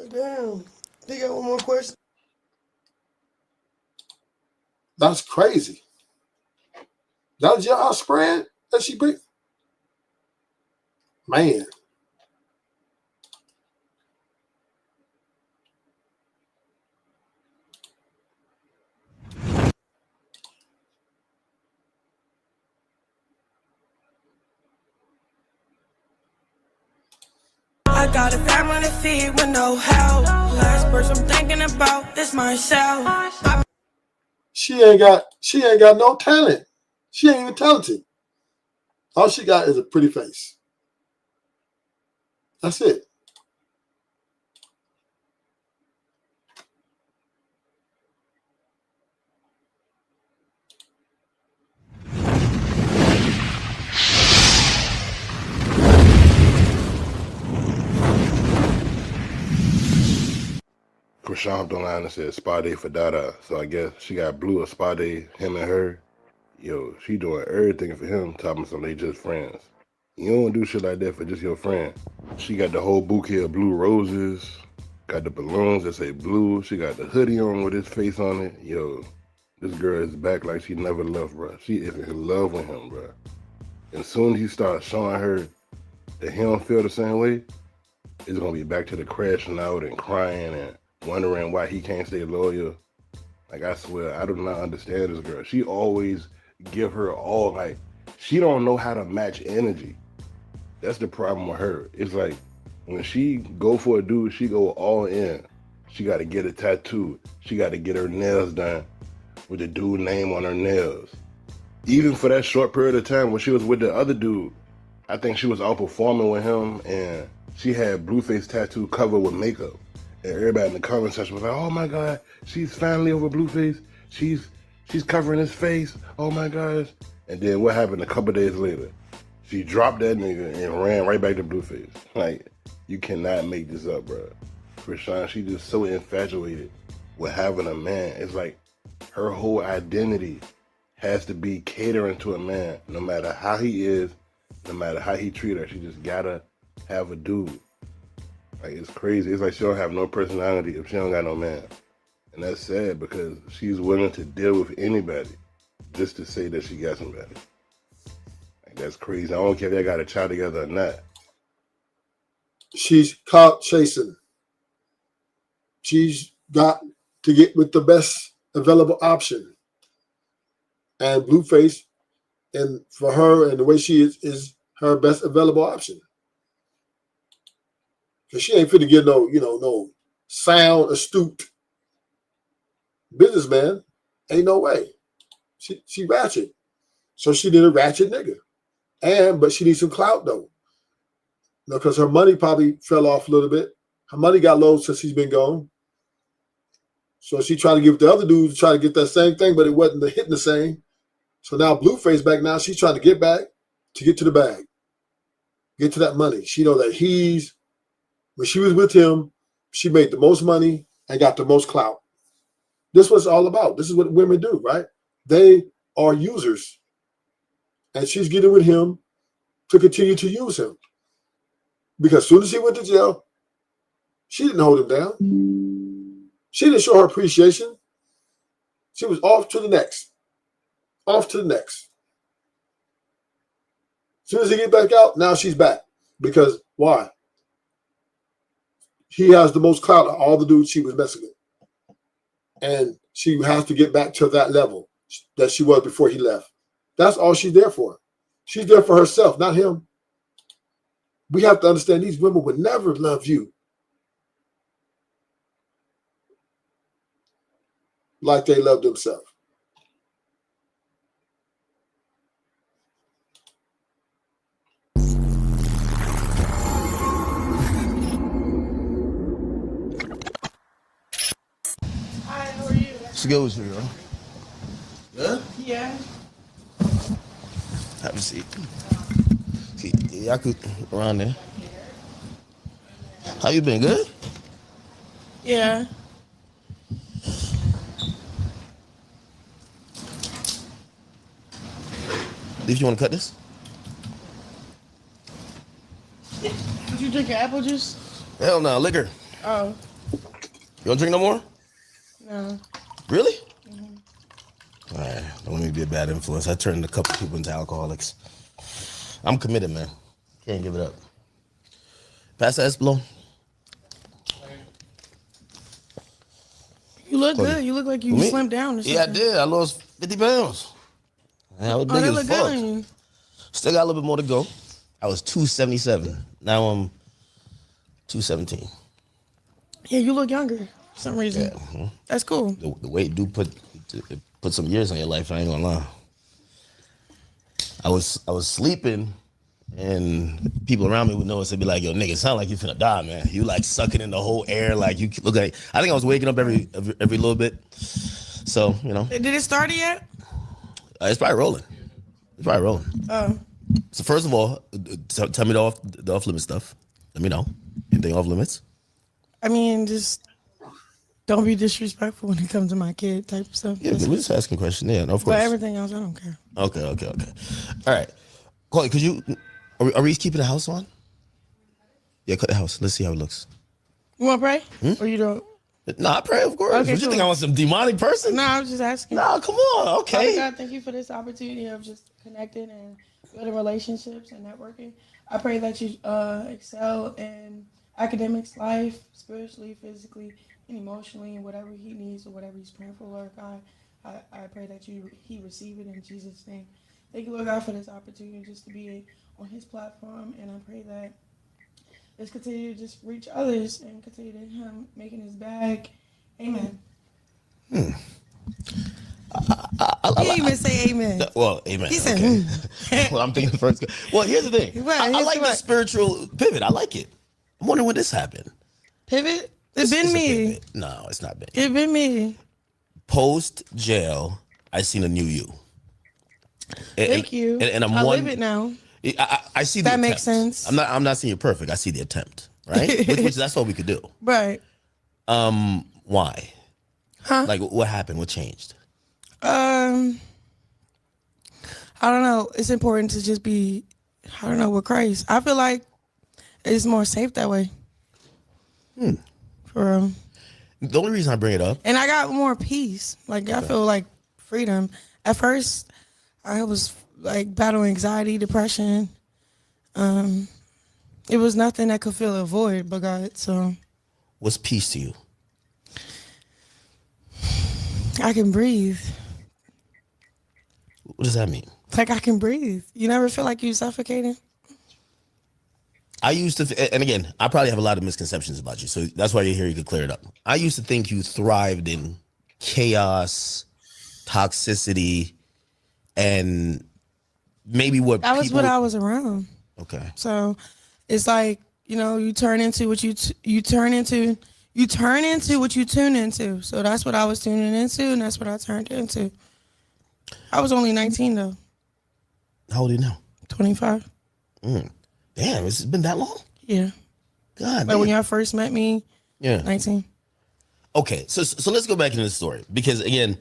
Damn. They got one more question? That's crazy. That a jailhouse spread that she beat? Man. I Got a family to feed with no help. Last person I'm thinking about is myself. She ain't got no talent. She ain't even talented. All she got is a pretty face. That's it. Chrisean hopped online and said spa day for Dada. So I guess she got Blue a spa day, him and her. Yo, she doing everything for him, talking some they just friends. You don't do shit like that for just your friend. She got the whole bouquet of blue roses, got the balloons that say blue. She got the hoodie on with his face on it. Yo, this girl is back like she never left, bro. She is in love with him, bro. And soon as he starts showing her that he don't feel the same way, it's gonna be back to the crashing out and crying and wondering why he can't stay loyal. Like, I swear, I do not understand this girl. She always give her all, like, she don't know how to match energy. That's the problem with her. It's like, when she go for a dude, she go all in. She got to get a tattoo. She got to get her nails done with the dude name on her nails. Even for that short period of time when she was with the other dude, I think she was out performing with him, and she had Blueface tattoo covered with makeup. And everybody in the comment section was like, oh my God, she's finally over Blueface. She's covering his face. Oh my gosh. And then what happened a couple days later? She dropped that nigga and ran right back to Blueface. Like, you cannot make this up, bro. Chrisean, she just so infatuated with having a man. It's like her whole identity has to be catering to a man, no matter how he is, no matter how he treat her. She just gotta have a dude. Like, it's crazy. It's like she don't have no personality if she don't got no man. And that's sad because she's willing to deal with anybody just to say that she got somebody. Like, that's crazy. I don't care if they got a child together or not. She's clout chasing. She's got to get with the best available option. And Blueface, and for her and the way she is her best available option. Because she ain't fit to get no sound astute businessman. Ain't no way. She ratchet. So she did a ratchet nigga. But she needs some clout though. Because her money probably fell off a little bit. Her money got low since he's been gone. So she tried to give the other dudes to try to get that same thing, but it wasn't hitting the same. So now Blueface back now, she's trying to get back to get to the bag. Get to that money. She know that when she was with him, she made the most money and got the most clout. This was all about. This is what women do, right? They are users. And she's getting with him to continue to use him. Because as soon as he went to jail, she didn't hold him down. She didn't show her appreciation. She was off to the next. Off to the next. As soon as he get back out, now she's back. Because why? He has the most clout of all the dudes she was messing with. And she has to get back to that level that she was before he left. That's all she's there for. She's there for herself, not him. We have to understand these women would never love you like they love themselves. Hi, how are you? What's good with you, bro? Good? Yeah. Have a seat. Yeah, I could around there. How you been? Good? Yeah. If you want to cut this? Did you drink your apple juice? Hell no, liquor. Oh. You don't drink no more? No. Really? Mm-hmm. All right, don't let me be a bad influence. I turned a couple people into alcoholics. I'm committed, man. Can't give it up. Pass that Espelon. You look good. You look like you slimmed down or something. Yeah, I did. I lost 50 pounds. I was big that as look fuck. good on you. Still got a little bit more to go. I was 277. Now I'm 217. Yeah, you look younger for some reason. Yeah. That's cool. The weight do put some years on your life. I ain't gonna lie. I was sleeping, and people around me would notice. They'd be like, "Yo, nigga, sound like you finna die, man. You like sucking in the whole air, like you look like." I think I was waking up every little bit. So you know, Did it start yet? it's probably rolling. It's probably rolling. So first of all, tell me the off limit stuff. Let me know anything off limits. I mean, just don't be disrespectful when it comes to my kid type of stuff. Yeah, we're just asking questions. Yeah, no, of course. But everything else, I don't care. Okay. All right, Chloe, could you? Are we keeping the house on? Yeah, cut the house. Let's see how it looks. You want to pray? Or you don't? No, I pray, of course. Okay, What you cool. think I was some demonic person? No, I was just asking. No, come on. Father Okay. God, thank you for this opportunity of just connecting and building relationships and networking. I pray that you excel in academics, life, spiritually, physically, and emotionally, and whatever he needs or whatever he's praying for, Lord God. I pray that he receive it in Jesus' name. Thank you, Lord God, for this opportunity just to be on his platform, and I pray that let's continue to just reach others and continue to him making his bag. Amen. I He didn't even say amen. Well, amen. He said, okay. Well, I'm thinking first. Well, here's the thing. Right, I here's like the what- spiritual pivot. I like it. I'm wondering when this happened. Pivot? It's been It's a me. pivot. No, it's not been. It's been me. Post jail, I seen a new you. Thank you. And I'm I one. live it now. I see the That attempt. makes sense. I'm not saying you're perfect. I see the attempt, right? which that's what we could do. Right. Why? Huh? Like, what happened? What changed? I don't know. It's important to just be, I don't know, with Christ. I feel like it's more safe that way. For real. The only reason I bring it up, And I got more peace. Like, I feel like freedom. At first, I was like battling anxiety, depression. It was nothing that could fill a void but God. So what's peace to you? I can breathe. What does that mean? Like I can breathe. You never feel like you suffocating? I used to, and again, I probably have a lot of misconceptions about you, so that's why you're here. You could clear it up. I used to think you thrived in chaos, toxicity, and maybe what That was people, what I was around. Okay. So it's like, you know, you turn into what you turn into what you tune into. So that's what I was tuning into, and that's what I turned into. I was only 19 though. How old are you now? 25. Damn, it's been that long? Yeah. God. Like when damn. y'all first met me, Yeah. 19. Okay, so let's go back into the story, because again,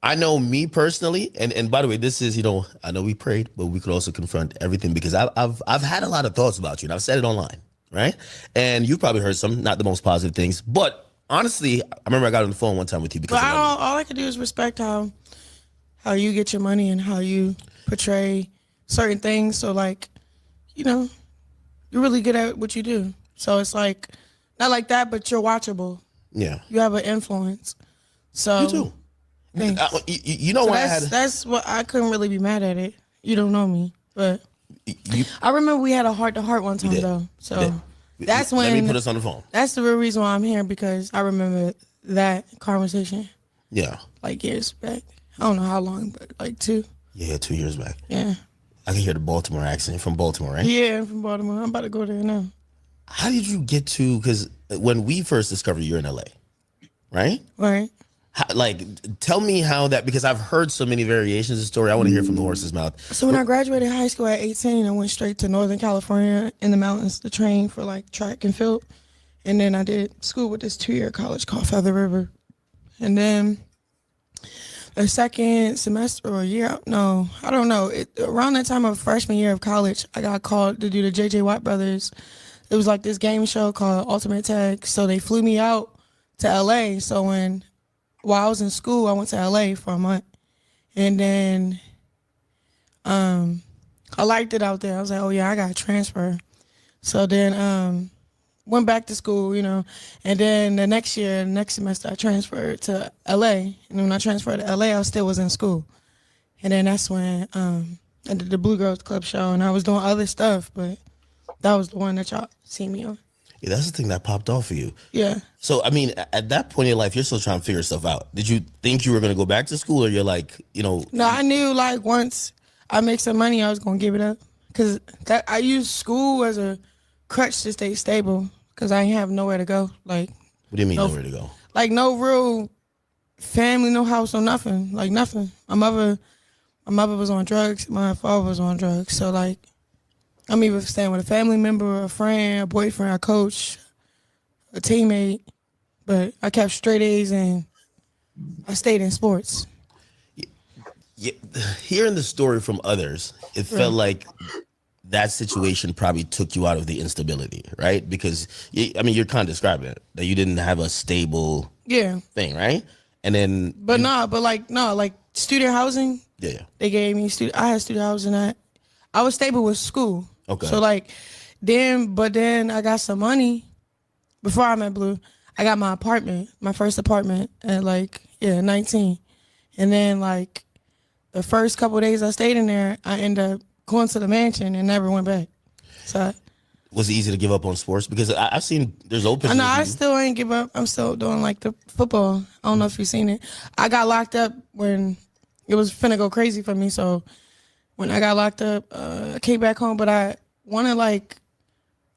I know me personally, and by the way, this is, you know, I know we prayed, but we could also confront everything, because I've had a lot of thoughts about you, and I've said it online, right? And you've probably heard some, not the most positive things, but honestly, I remember I got on the phone one time with you because But of that. all I can do is respect how you get your money and how you portray certain things. So like, you know, you're really good at what you do. So it's like, not like that, but you're watchable. Yeah, You have an influence. So you do. thanks. You know So why I had that's what I couldn't really be mad at it. You don't know me, but you. I remember we had a heart to heart one time did. though. You So did. that's Let me when put us on the phone. that's the real reason why I'm here, because I remember that conversation Yeah, like years back. I don't know how long, but like 2. yeah, 2 years back. Yeah. I can hear the Baltimore accent. From Baltimore, right? Yeah, I'm from Baltimore. I'm about to go there now. How did you get to? Because when we first discovered you're in LA, right? Right. Like, tell me how that, because I've heard so many variations of the story. I want to hear from the horse's mouth. So when I graduated high school at 18, I went straight to Northern California in the mountains to train for like track and field. And then I did school with this 2-year college called Feather River. And then the second semester or year, no, I don't know. Around that time of freshman year of college, I got called to do the J.J. Watt Brothers. It was like this game show called Ultimate Tag. So they flew me out to L.A. So while I was in school, I went to L.A. for a month. And then I liked it out there. I was like, oh, yeah, I got to transfer. So then went back to school, you know. And then the next semester, I transferred to L.A. And when I transferred to L.A., I still was in school. And then that's when I did the Blue Girls Club show, and I was doing other stuff, but that was the one that y'all see me on. Yeah, that's the thing that popped off for you. Yeah. So, I mean, at that point in your life, you're still trying to figure stuff out. Did you think you were going to go back to school, or you're like, you know? No, I knew like once I make some money, I was gonna give it up because that I used school as a crutch to stay stable because I ain't have nowhere to go. Like, What do you mean no, nowhere to go? like no real family, no house, no nothing. Like nothing. My mother was on drugs. My father was on drugs. So like, I'm either staying with a family member, a friend, a boyfriend, a coach, a teammate. But I kept straight A's and I stayed in sports. Yeah, hearing the story from others, it felt like that situation probably took you out of the instability, right? Because I mean, you're kind of describing it, that you didn't have a stable thing, right? And then, but like student housing. Yeah, they gave me I had student housing. I was stable with school. Okay. So like, then I got some money before I met Blue. I got my apartment, my first apartment at 19, and then like. The first couple of days I stayed in there, I ended up going to the mansion and never went back. So was it easy to give up on sports? Because I've seen there's open. I know I still ain't give up. I'm still doing like the football. I don't know if you've seen it. I got locked up when it was finna go crazy for me. So when I got locked up, I came back home, but I want to like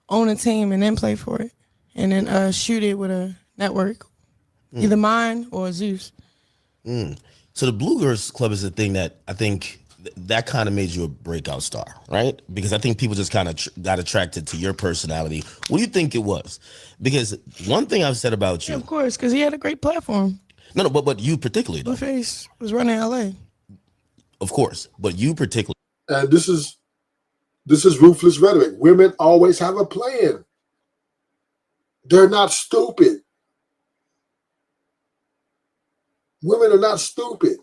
own a team and then play for it, and then shoot it with a network, either mine or Zeus. So the Blue Girls Club is a thing that I think that kind of made you a breakout star, right? Because I think people just kind of got attracted to your personality. What do you think it was? Because one thing I've said about you, Yeah, of course, because he had a great platform. No, but you particularly, though. Blueface was running LA. Of course, but you particularly. And this is ruthless rhetoric. Women always have a plan. They're not stupid. Women are not stupid.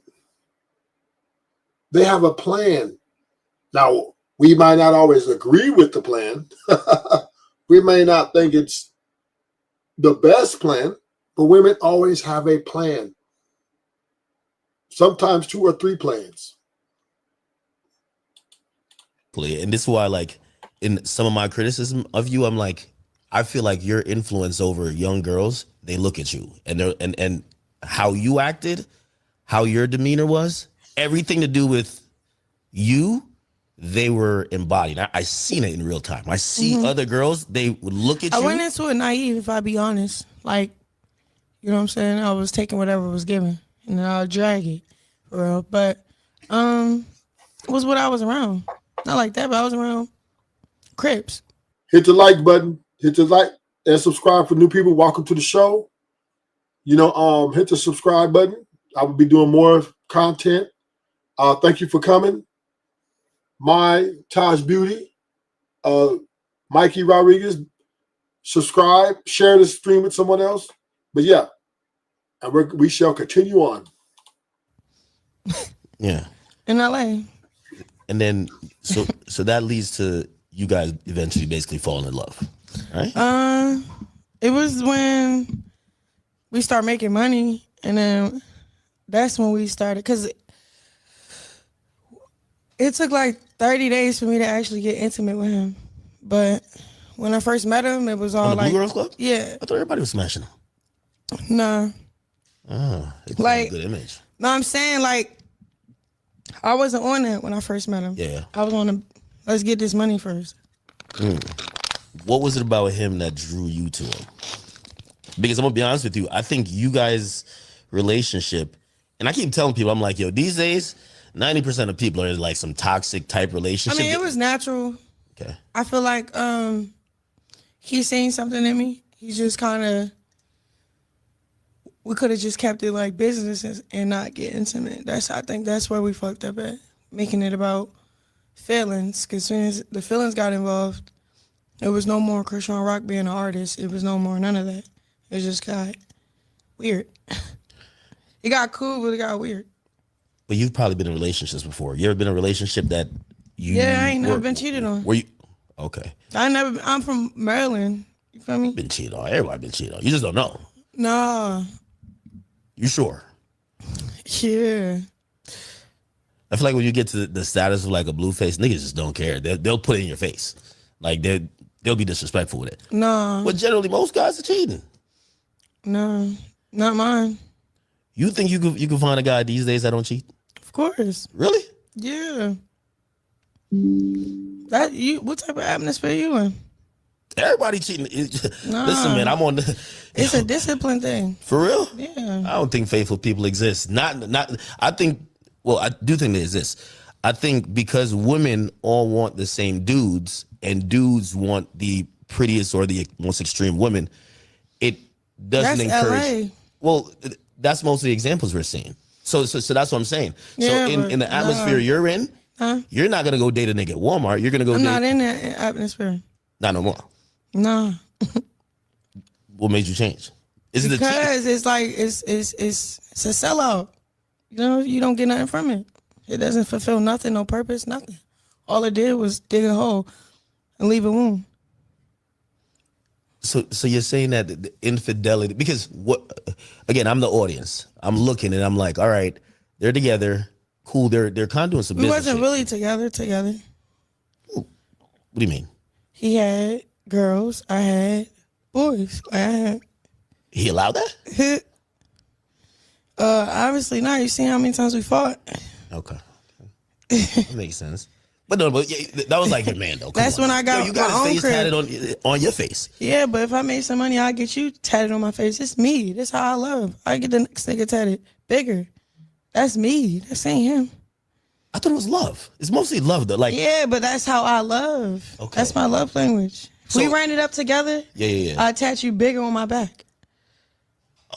They have a plan. Now, we might not always agree with the plan. We may not think it's the best plan, but women always have a plan. Sometimes 2 or 3 plans. And this is why, like, in some of my criticism of you, I'm like, I feel like your influence over young girls, they look at you and how you acted, how your demeanor was, everything to do with you, they were embodied. I seen it in real time. I see other girls, they would look at you. I went into it naive, if I be honest. Like, you know what I'm saying? I was taking whatever was given, and then I'll drag it, for real. But it was what I was around. Not like that, but I was around Crips. Hit the like button. Hit the like and subscribe for new people. Welcome to the show. You know, hit the subscribe button. I will be doing more content. Thank you for coming. My Taj Beauty, Mikey Rodriguez. Subscribe, share this stream with someone else. But yeah, and we shall continue on. Yeah. In LA. And then, so that leads to you guys eventually basically falling in love, right? It was when we started making money, and then that's when we started, because it took like 30 days for me to actually get intimate with him. But when I first met him, it was all On the like, Blue Girls Club? Yeah. I thought everybody was smashing him. Nah. Oh, it's Like, a good image. No, I'm saying, like, I wasn't on that when I first met him. Yeah. I was on the, let's get this money first. What was it about him that drew you to him? Because I'm gonna be honest with you, I think you guys' relationship, and I keep telling people, I'm like, yo, these days, 90% of people are in like some toxic type relationship. I mean, it was natural. Okay. I feel like he's seen something in me. He's just kind of, we could have just kept it like business and not get intimate. I think that's where we fucked up at, making it about feelings. Because as soon as the feelings got involved, it was no more Chrisean Rock being an artist. It was no more none of that. It just got weird. It got cool, but it got weird. But you've probably been in relationships before. You ever been in a relationship that you? Yeah, I ain't never been cheated on. Were you? Okay. I'm from Maryland. You feel me? Been cheated on. Everybody been cheated on. You just don't know. Nah. You sure? Yeah. I feel like when you get to the status of like a Blueface, niggas just don't care. They'll put it in your face. Like they'll be disrespectful with it. No, But generally, most guys are cheating. no, not mine. You think you can find a guy these days that don't cheat? Of course. Really? Yeah. What type of atmosphere you in? Everybody cheating. Nah. Listen, man, I'm on the. It's a discipline thing. For real? Yeah. I don't think faithful people exist. Not. I think. Well, I do think they exist. I think because women all want the same dudes, and dudes want the prettiest or the most extreme women, it doesn't That's encourage. LA. Well, that's most of the examples we're seeing. So that's what I'm saying. Yeah, so but in the atmosphere you're in, you're not gonna go date a nigga at Walmart. You're gonna go. I'm date, not in that atmosphere. Not no more. Nah. What made you change? Is it the Because it's like it's a sellout. You know, you don't get nothing from it. It doesn't fulfill nothing, no purpose, nothing. All it did was dig a hole and leave a wound. So you're saying that the infidelity, because what? Again, I'm the audience. I'm looking and I'm like, all right, they're together, cool. They're kind of doing some We business. wasn't shit. really together. What do you mean? He had girls, I had boys. He allowed that? Obviously not. You see how many times we fought? Okay, that makes sense. But no, that was like your man though. Come That's on. when I got Yo, you got my own his face crib. tatted on your face. Yeah, but if I made some money, I'll get you tatted on my face. It's me. That's how I love. I get the next nigga tatted bigger. That's me. That ain't him. I thought it was love. It's mostly love though. Like Yeah, but that's how I love. Okay. That's my love language. If we So- ran it up together, yeah. I attach you bigger on my back.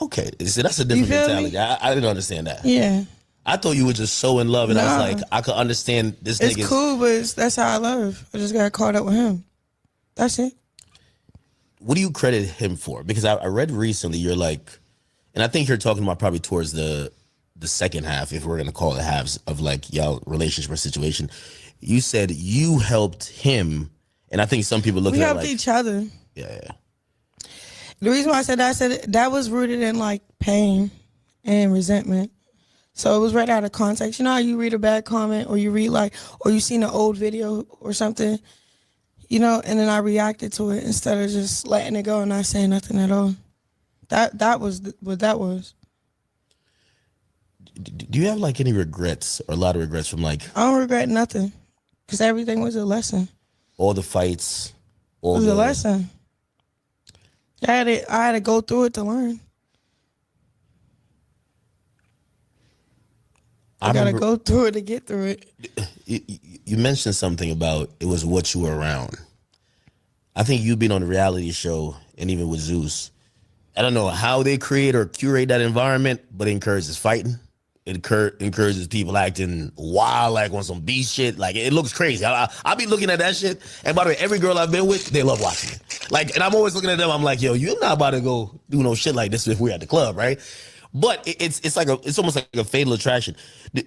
Okay, see, that's a different feel me? mentality. I didn't understand that. Yeah. I thought you were just so in love, and I Nah. was like, I could understand this It's nigga's. cool, but that's how I love. I just got caught up with him. That's it. What do you credit him for? Because I read recently you're like, and I think you're talking about probably towards the second half, if we're gonna call it halves of like y'all relationship or situation. You said you helped him, and I think some people look We at it helped like, each other. yeah. The reason why I said that was rooted in like pain and resentment. So it was right out of context. You know how you read a bad comment or you read or you seen an old video or something, you know, and then I reacted to it instead of just letting it go and not saying nothing at all. That was what that was. Do you have like any regrets or a lot of regrets from like I don't regret nothing because everything was a lesson. all the fights, It all was the a lesson. I had to go through it to learn. I gotta remember- go through it to get through it. You mentioned something about it was what you were around. I think you being on the reality show and even with Zeus, I don't know how they create or curate that environment, but it encourages fighting. It encourages people acting wild, like on some beast shit. Like it looks crazy. I be looking at that shit. And by the way, every girl I've been with, they love watching it. Like, and I'm always looking at them. I'm like, yo, you're not about to go do no shit like this if we're at the club, right? But it's almost like a fatal attraction. Do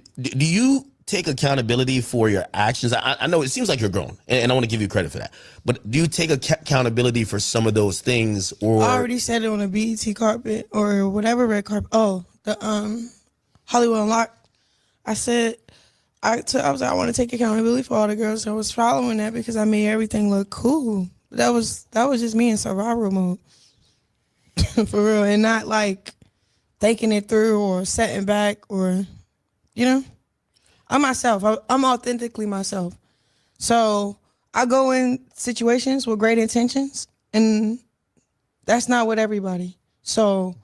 you take accountability for your actions? I know it seems like you're grown, and I want to give you credit for that. But do you take accountability for some of those things, or I already said it on the BET carpet or whatever red carpet. Oh, the Hollywood Unlocked. I said I was like, I want to take accountability for all the girls that was following that because I made everything look cool. That was just me in survival mode, for real, and not like thinking it through or setting back or, you know. I'm myself. I'm authentically myself. So I go in situations with great intentions, and that's not with everybody. So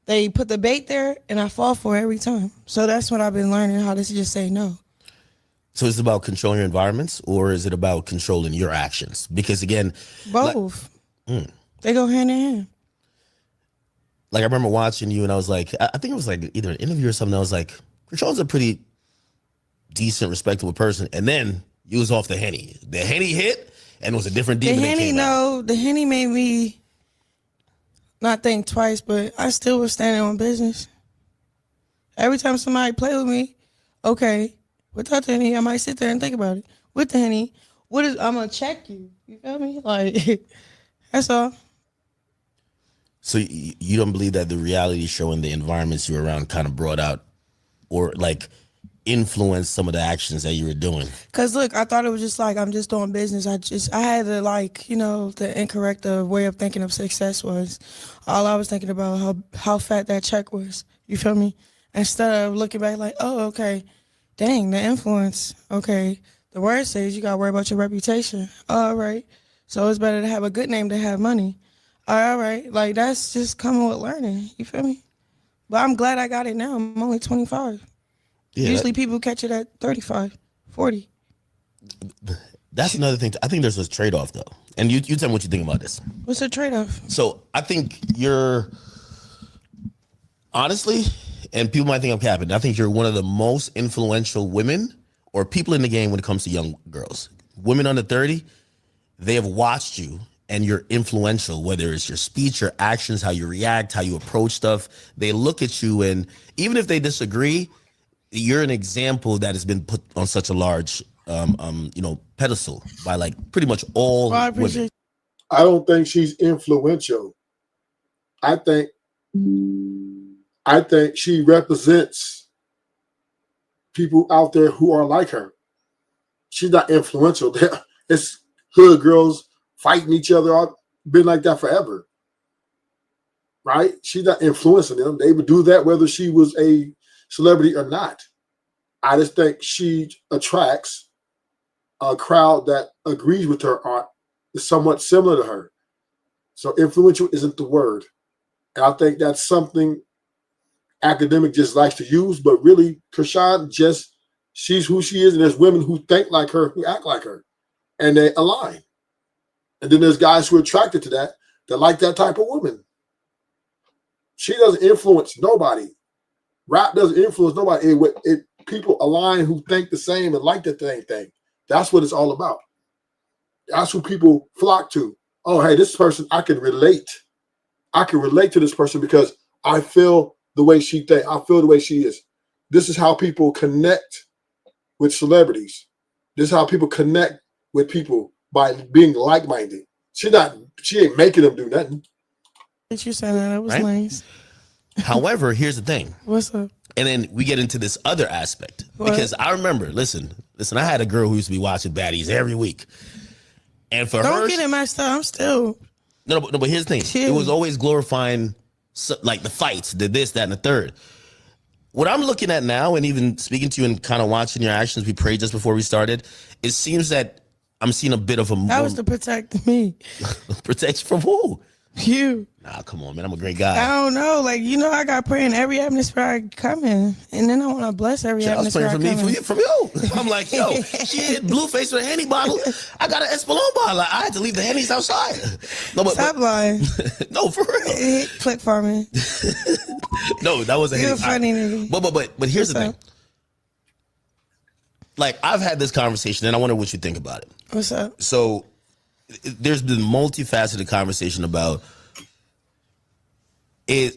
they put the bait there, and I fall for it every time. So that's what I've been learning, how to just say no. so is it about controlling your environments, or is it about controlling your actions? Because again, Both. They go hand in hand. like I remember watching you, and I was like, I think it was like either an interview or something. I was like, Chrisean's a pretty decent, respectable person, and then you was off the Henny. The Henny hit, and it was a different The demon. that Henny, came out. the Henny made me not think twice, but I still was standing on business. Every time somebody play with me, okay, without the Henny, I might sit there and think about it. With the Henny, I'm gonna check you. You feel me? Like, that's all. So you don't believe that the reality show and the environments you're around kind of brought out, or like influenced some of the actions that you were doing? Cause look, I thought it was just like I'm just doing business. I had to like, the incorrect way of thinking of success was. All I was thinking about how fat that check was. You feel me? Instead of looking back like, oh, okay, dang, the influence. Okay, the word says you gotta worry about your reputation. All right, so it's better to have a good name than have money. All right, like that's just coming with learning. You feel me? But I'm glad I got it now. I'm only 25. Yeah, Usually people catch it at 35, 40. that's another thing. I think there's a trade-off though, and you tell me what you think about this. What's the trade-off? So I think you're honestly, and people might think I'm capping, I think you're one of the most influential women or people in the game when it comes to young girls. Women under 30, they have watched you and you're influential, whether it's your speech, your actions, how you react, how you approach stuff. They look at you, and even if they disagree, you're an example that has been put on such a large pedestal by like pretty much all Well, I women. appreciate I don't think she's influential. I think she represents people out there who are like her. She's not influential. It's hood girls fighting each other. I've been like that forever. Right? She's not influencing them. They would do that whether she was a celebrity or not. I just think she attracts a crowd that agrees with her art, is somewhat similar to her. So influential isn't the word. And I think that's something academic just likes to use, but really Chrisean she's who she is, and there's women who think like her, who act like her, and they align. And then there's guys who are attracted to that like that type of woman. She doesn't influence nobody. Rap doesn't influence nobody. People align who think the same and like the same thing. That's what it's all about. That's who people flock to. Oh, hey, this person, I can relate. I can relate to this person because I feel the way she thinks. I feel the way she is. This is how people connect with celebrities. This is how people connect with people, by being like-minded. She ain't making them do nothing. you saying that was Right? nice. However, here's the thing. What's up? And then we get into this other aspect. What? Because I remember, listen, I had a girl who used to be watching Baddies every week. And for her, Don't get it messed up. I'm still. no, but here's the thing. Chill. It was always glorifying like the fights, the this, that, and the third. What I'm looking at now, and even speaking to you and kind of watching your actions, we prayed just before we started, it seems that I'm seeing a bit of a That was to protect me. protection from who? You. Nah, come on, man. I'm a great guy. I don't know. Like, I got prayer in every atmosphere I come in. And then I want to bless every I was atmosphere I praying come in. from you. I'm like, yo, she hit Blueface with a Henny bottle. I got an Espolón bottle. Like, I had to leave the Hennies outside. No, Stop lying. no, for real. Click farming. No, that was a You're Henny. a funny nigga. But here's the What's thing. Like, I've had this conversation, and I wonder what you think about it. What's up? So, there's been multifaceted conversation about it.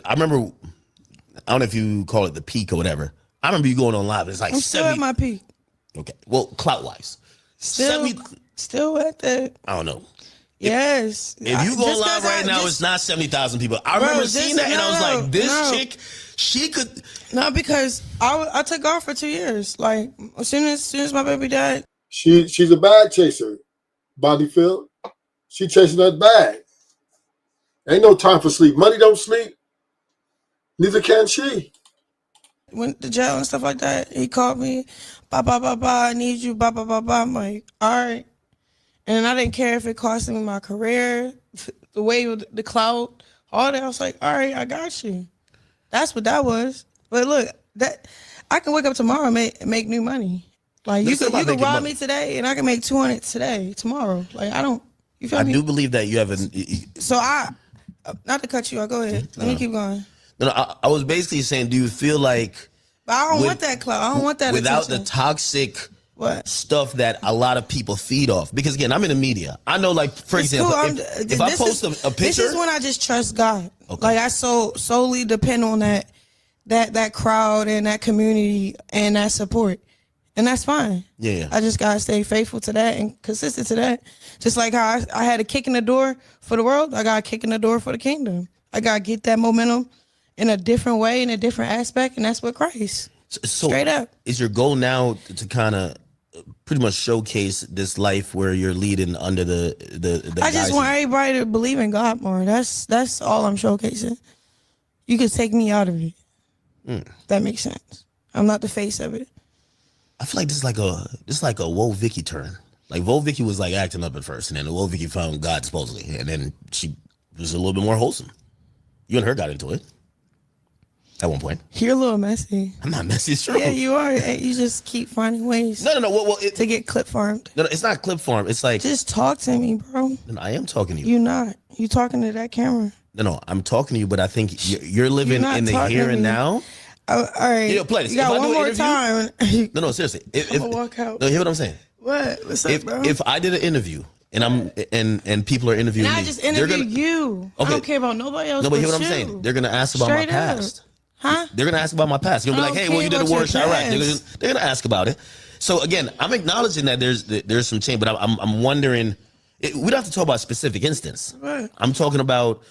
I remember, I don't know if you call it the peak or whatever. I remember you going on live. It's like I'm still 70. at my peak. Okay. Well, clout wise. Still at the. I don't know. Yes. If you go Just live 'cause right now, it's not 70,000 people. I remember seeing that, and I was like, this chick, she could. No, because I took off for 2 years. Like, as soon as my baby died. She's a bag chaser, Bodyfield. She chasing that bag. Ain't no time for sleep. Money don't sleep. Neither can she. Went to jail and stuff like that. He called me, ba ba ba ba, I need you, ba ba ba ba. I'm like, all right. And I didn't care if it cost me my career, the way the clout, all that. I was like, all right, I got you. That's what that was. But look, that I can wake up tomorrow and make new money. Like you can rob me today, and I can make 200 today, tomorrow. Like I don't. You feel me? I do believe that you have an. So not to cut you off. Go ahead. Let me keep going. No, I was basically saying, do you feel like? But I don't want that clout. I don't want that without attention. the toxic What? stuff that a lot of people feed off. Because again, I'm in the media. I know, like for It's example, cool. if I post a picture, this is when I just trust God. Okay. Like I solely depend on that crowd and that community and that support, and that's fine. Yeah. I just gotta stay faithful to that and consistent to that. Just like how I had a kick in the door for the world, I got a kick in the door for the kingdom. I gotta get that momentum in a different way, in a different aspect, and that's with Christ. So Straight up. is your goal now to kind of pretty much showcase this life where you're leading under the I just guise want of- everybody to believe in God more. That's all I'm showcasing. You could take me out of it. That makes sense. I'm not the face of it. I feel like this is like a Woe Vicky turn. Like Woe Vicky was like acting up at first, and then Woe Vicky found God supposedly, and then she was a little bit more wholesome. You and her got into it at one point. You're a little messy. I'm not messy, it's true. Yeah, you are. You just keep finding ways No. Well, to get clip farmed. no, it's not clip farm. It's like Just talk to me, bro. no, I am talking to you. You not. You talking to that camera. No, I'm talking to you, but I think you're living You're not in the talking here to and me. now. All right. Yo, play this. You If got I one do an more interview- time. No, seriously. I'ma walk out. No, hear what I'm saying. What? What's up, bro? If I did an interview and and people are interviewing and I me, just they're interview gonna- you. I Okay. don't care about nobody else. No, but hear but what I'm you. saying. They're gonna ask about Straight my up. past. Huh? They're gonna ask about my past. You're gonna be I like, don't hey, well, you care did a about war your in Iraq. past. They're gonna ask about it. So again, I'm acknowledging that there's some change, but I'm wondering. We don't have to talk about specific instance. Right. I'm talking about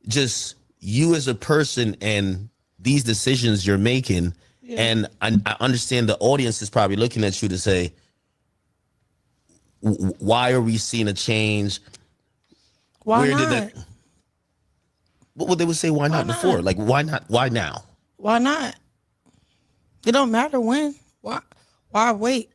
just you as a person and these decisions you're making. Yeah. And I understand the audience is probably looking at you to say, why are we seeing a change? Why Where not? did that? What would they would say? Why not not? before? Like why not? Why now? Why not? It don't matter when. Why wait?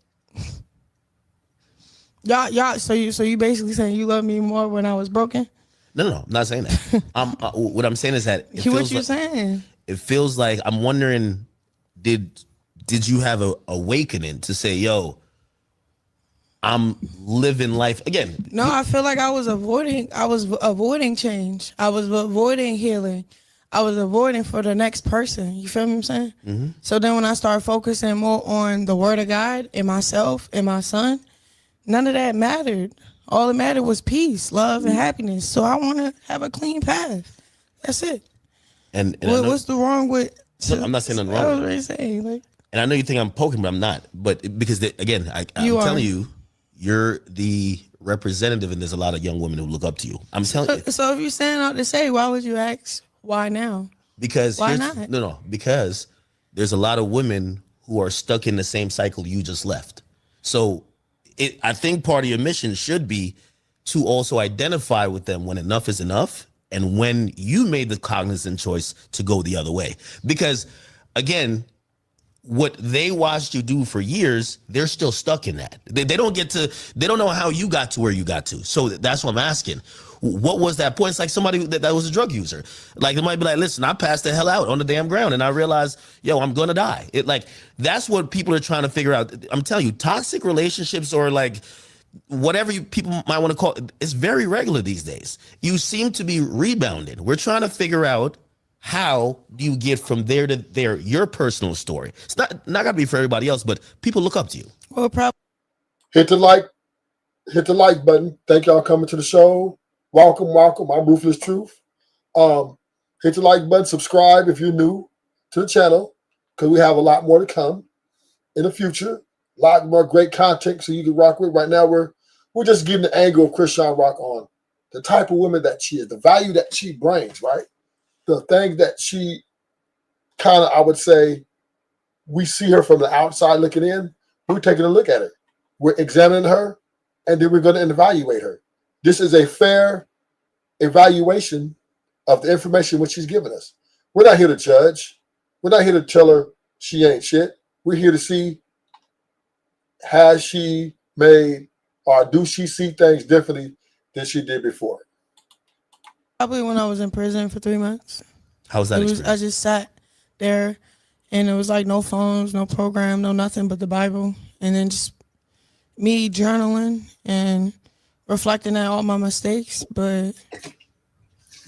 Y'all. So you basically saying you love me more when I was broken? No, I'm not saying that. What I'm saying is that it What feels you like, saying? it feels like I'm wondering, did you have a awakening to say, yo, I'm living life again? No, I feel like I was avoiding change. I was avoiding healing. I was avoiding for the next person. You feel me? I'm saying? Mm-hmm. So then when I started focusing more on the word of God and myself and my son, none of that mattered. All that mattered was peace, love, and happiness. So I want to have a clean path. That's it. And I know, What's the wrong with? I'm not saying nothing I was wrong. really saying like And I know you think I'm poking, but I'm not. But because again, I'm You are. telling you, you're the representative, and there's a lot of young women who look up to you. I'm telling you. So if you're saying out to say, why would you ask why now? Because Why here's- not? No, because there's a lot of women who are stuck in the same cycle you just left. So I think part of your mission should be to also identify with them when enough is enough and when you made the cognizant choice to go the other way. Because again, what they watched you do for years, they're still stuck in that. They don't know how you got to where you got to. So that's what I'm asking. What was that point? It's like somebody that was a drug user. Like it might be like, listen, I passed the hell out on the damn ground and I realized, yo, I'm gonna die. That's what people are trying to figure out. I'm telling you, toxic relationships or like whatever people might want to call it, it's very regular these days. You seem to be rebounding. We're trying to figure out how do you get from there to there, your personal story. It's not gotta be for everybody else, but people look up to you. Well, probably. Hit the like button. Thank y'all coming to the show. Welcome. I'm Ruthless Truth. Hit the like button, subscribe if you're new to the channel, because we have a lot more to come in the future. A lot more great content so you can rock with. Right now, we're just getting the angle of Chrisean Rock on the type of woman that she is, the value that she brings, right? The things that she kind of, I would say, we see her from the outside looking in. We're taking a look at her. We're examining her, and then we're going to evaluate her. This is a fair evaluation of the information which she's given us. We're not here to judge. We're not here to tell her she ain't shit. We're here to see, has she made or do she see things differently than she did before? Probably when I was in prison for 3 months. How was that I experience? just sat there and it was like no phones, no program, no nothing but the Bible. And then just me journaling and reflecting on all my mistakes, but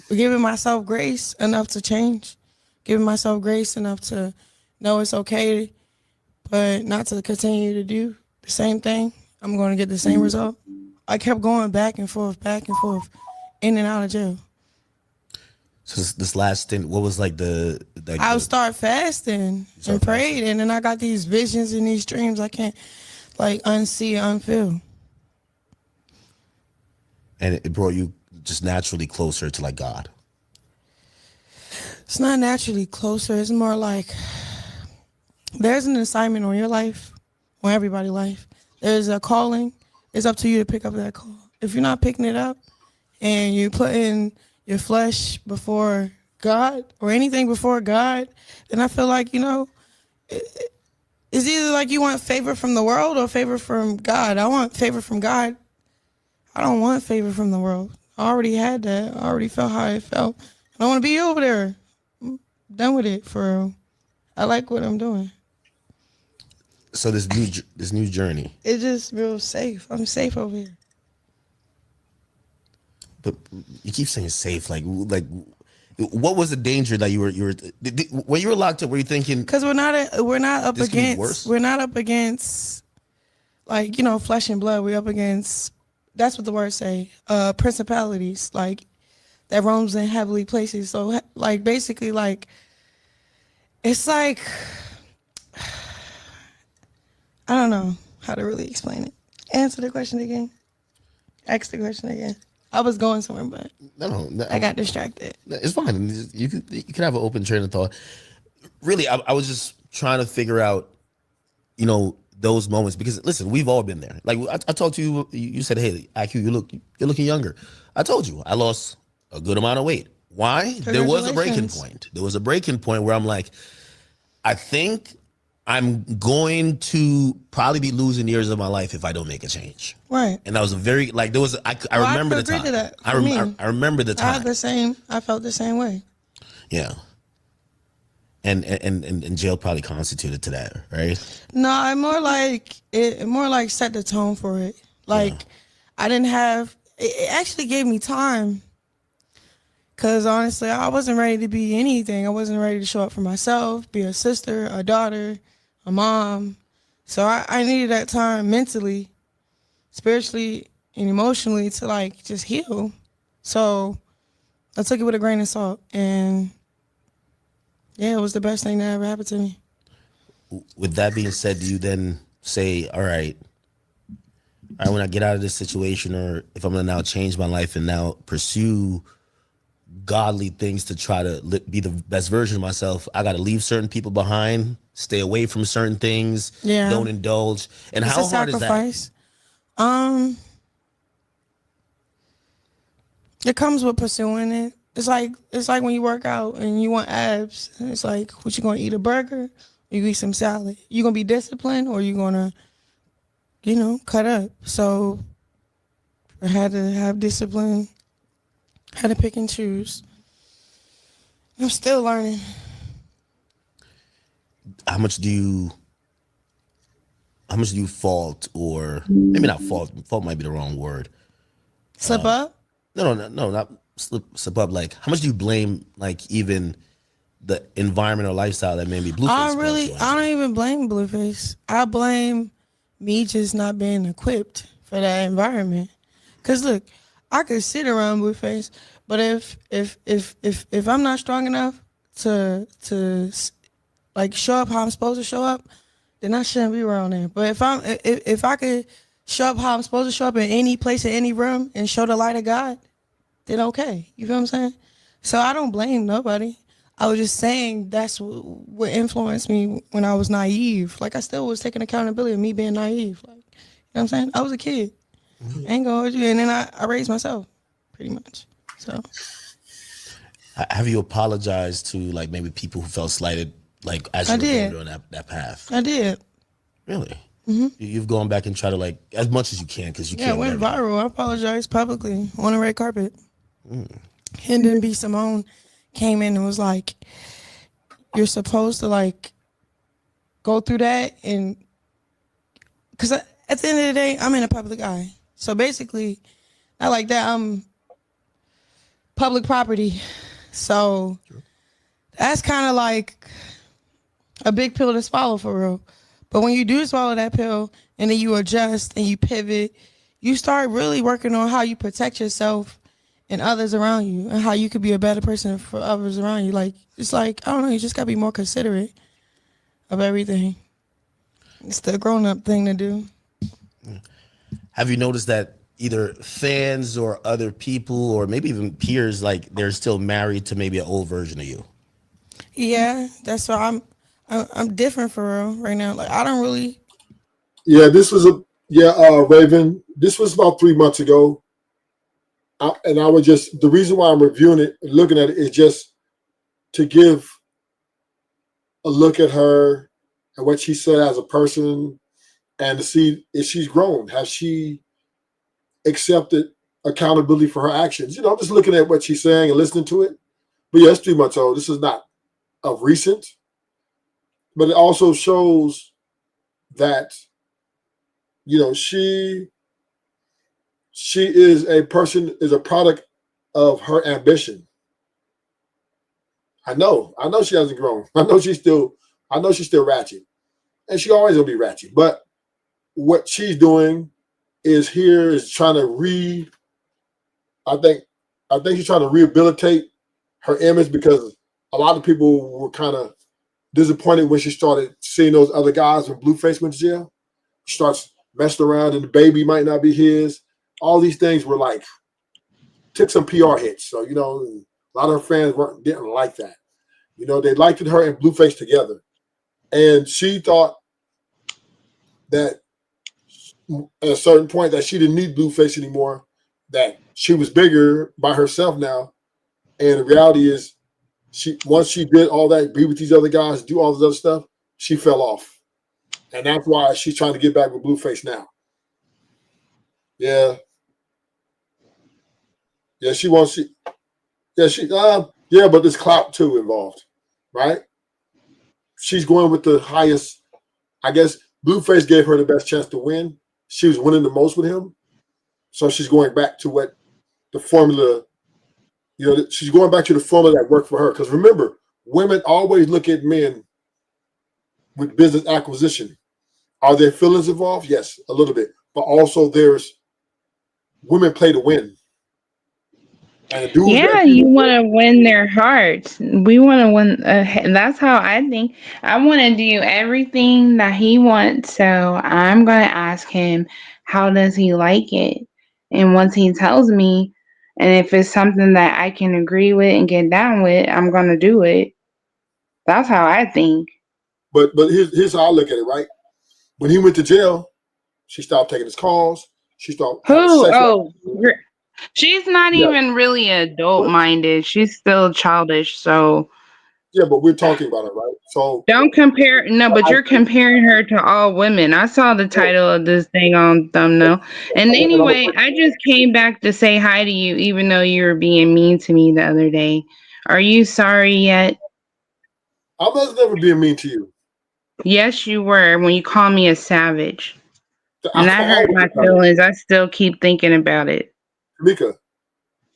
giving myself grace enough to change, giving myself grace enough to know it's okay, but not to continue to do the same thing. I'm going to get the same result. I kept going back and forth, in and out of jail. So this last stint, what was like I would start fasting and prayed, and then I got these visions and these dreams I can't like unsee, unfeel. and it brought you just naturally closer to like God? It's not naturally closer. It's more like there's an assignment on your life, on everybody's life. There's a calling. It's up to you to pick up that call. If you're not picking it up and you putting your flesh before God or anything before God, then I feel like, it's either like you want favor from the world or favor from God. I want favor from God. I don't want favor from the world. I already had that. I already felt how it felt. I don't want to be over there. I'm done with it for real. I like what I'm doing. So this new journey. It's just real safe. I'm safe over here. But you keep saying safe. Like, what was the danger that you were when you were locked up? Were you thinking? Because we're not up This could be worse? against like flesh and blood. We're up against, that's what the words say, principalities like that roams in heavenly places. So like basically like it's like I don't know how to really explain it. Answer the question again. Ask the question again. I was going somewhere, but No, I got distracted. it's fine. You could have an open train of thought. Really, I was just trying to figure out, those moments, because listen, we've all been there. Like I talked to you, you said, "Hey, IQ, you're looking younger." I told you I lost a good amount of weight. Why? There was a breaking point. There was a breaking point where I'm like, I think I'm going to probably be losing years of my life if I don't make a change. Right. And that was a very I remember the time. I remember the time. I felt the same way. Yeah. And jail probably constituted to that, right? No, I more like set the tone for it. Like I didn't have it actually gave me time. Cause honestly, I wasn't ready to be anything. I wasn't ready to show up for myself, be a sister, a daughter, a mom. So I needed that time mentally, spiritually, and emotionally to like just heal. So I took it with a grain of salt, and yeah, it was the best thing that ever happened to me. With that being said, do you then say, all right, when I get out of this situation, or if I'm gonna now change my life and now pursue godly things to try to be the best version of myself, I got to leave certain people behind, stay away from certain things, don't indulge. And It's how a hard sacrifice. is that? It comes with pursuing it. It's like when you work out and you want abs. It's like, what, you gonna eat a burger or you eat some salad? You gonna be disciplined or you gonna, cut up? So I had to have discipline. Had to pick and choose. I'm still learning. How much do you fault, or maybe not fault? Fault might be the wrong word. Slip up? No, not slip up. Like, how much do you blame, like, even the environment or lifestyle that maybe Blueface? I don't even blame Blueface. I blame me just not being equipped for that environment. Cause look, I could sit around Blueface, but if I'm not strong enough to like show up how I'm supposed to show up, then I shouldn't be around there. But if I could show up how I'm supposed to show up in any place, in any room, and show the light of God, then okay. You feel what I'm saying? So I don't blame nobody. I was just saying that's what influenced me when I was naive. Like I still was taking accountability of me being naive. Like, you know what I'm saying? I was a kid. I ain't gonna hold you. And then I raised myself, pretty much. So, have you apologized to, like, maybe people who felt slighted, like, as you were going down that path? I did. Really? Mm-hmm. You've gone back and tried to, like, as much as you can, because you can't. Yeah, it went viral. I apologized publicly on the red carpet. And then B. Simone came in and was like, "You're supposed to like go through that," and because at the end of the day, I'm in a public eye. So basically, not like that. I'm public property. So that's kind of like a big pill to swallow for real. But when you do swallow that pill and then you adjust and you pivot, you start really working on how you protect yourself and others around you and how you could be a better person for others around you. Like, it's like, I don't know, you just got to be more considerate of everything. It's the grown-up thing to do. Have you noticed that either fans or other people or maybe even peers, like, they're still married to maybe an old version of you? Yeah, that's why I'm different for real right now. Like I don't really. Yeah, this was Raven. This was about 3 months ago. And I was just the reason why I'm reviewing it, looking at it, is just to give a look at her and what she said as a person, and to see if she's grown. Has she accepted accountability for her actions? I'm just looking at what she's saying and listening to it. But yeah, it's 3 months old. This is not of recent, but it also shows that she is a product of her ambition. I know she hasn't grown. I know she's still ratchet, and she always gonna be ratchet. But what she's doing is trying to I think she's trying to rehabilitate her image, because a lot of people were kind of disappointed when she started seeing those other guys when Blueface went to jail. She starts messing around, and the baby might not be his. All these things were like took some PR hits. So a lot of her fans didn't like that. They liked her and Blueface together, and she thought that at a certain point that she didn't need Blueface anymore. That she was bigger by herself now, and the reality is, once she did all that, be with these other guys, do all this other stuff, she fell off, and that's why she's trying to get back with Blueface now. Yeah, yeah, she wants. But there's clout too involved, right? She's going with the highest. I guess Blueface gave her the best chance to win. She was winning the most with him, so she's going back to what the formula. She's going back to the formula that worked for her. Because remember, women always look at men with business acquisition. Are there feelings involved? Yes, a little bit. But also there's women play to win. And the dudes Yeah, that you want to win their hearts. We want to win. That's how I think. I want to do everything that he wants. So I'm going to ask him, how does he like it? And once he tells me, and if it's something that I can agree with and get down with, I'm going to do it. That's how I think. but here's how I look at it, right? When he went to jail, she stopped taking his calls. She stopped having Who? sex Oh, with him. she's not Yeah. even really adult But, minded. She's still childish. So yeah, but we're talking about it, right? So don't compare. No, but I you're think comparing her to all women. I saw the title of this thing on thumbnail. And anyway, I just came back to say hi to you, even though you were being mean to me the other day. Are you sorry yet? I was never being mean to you. Yes, you were when you called me a savage. I And that call hurt all my women savage. feelings. I still keep thinking about it. Tamika, I call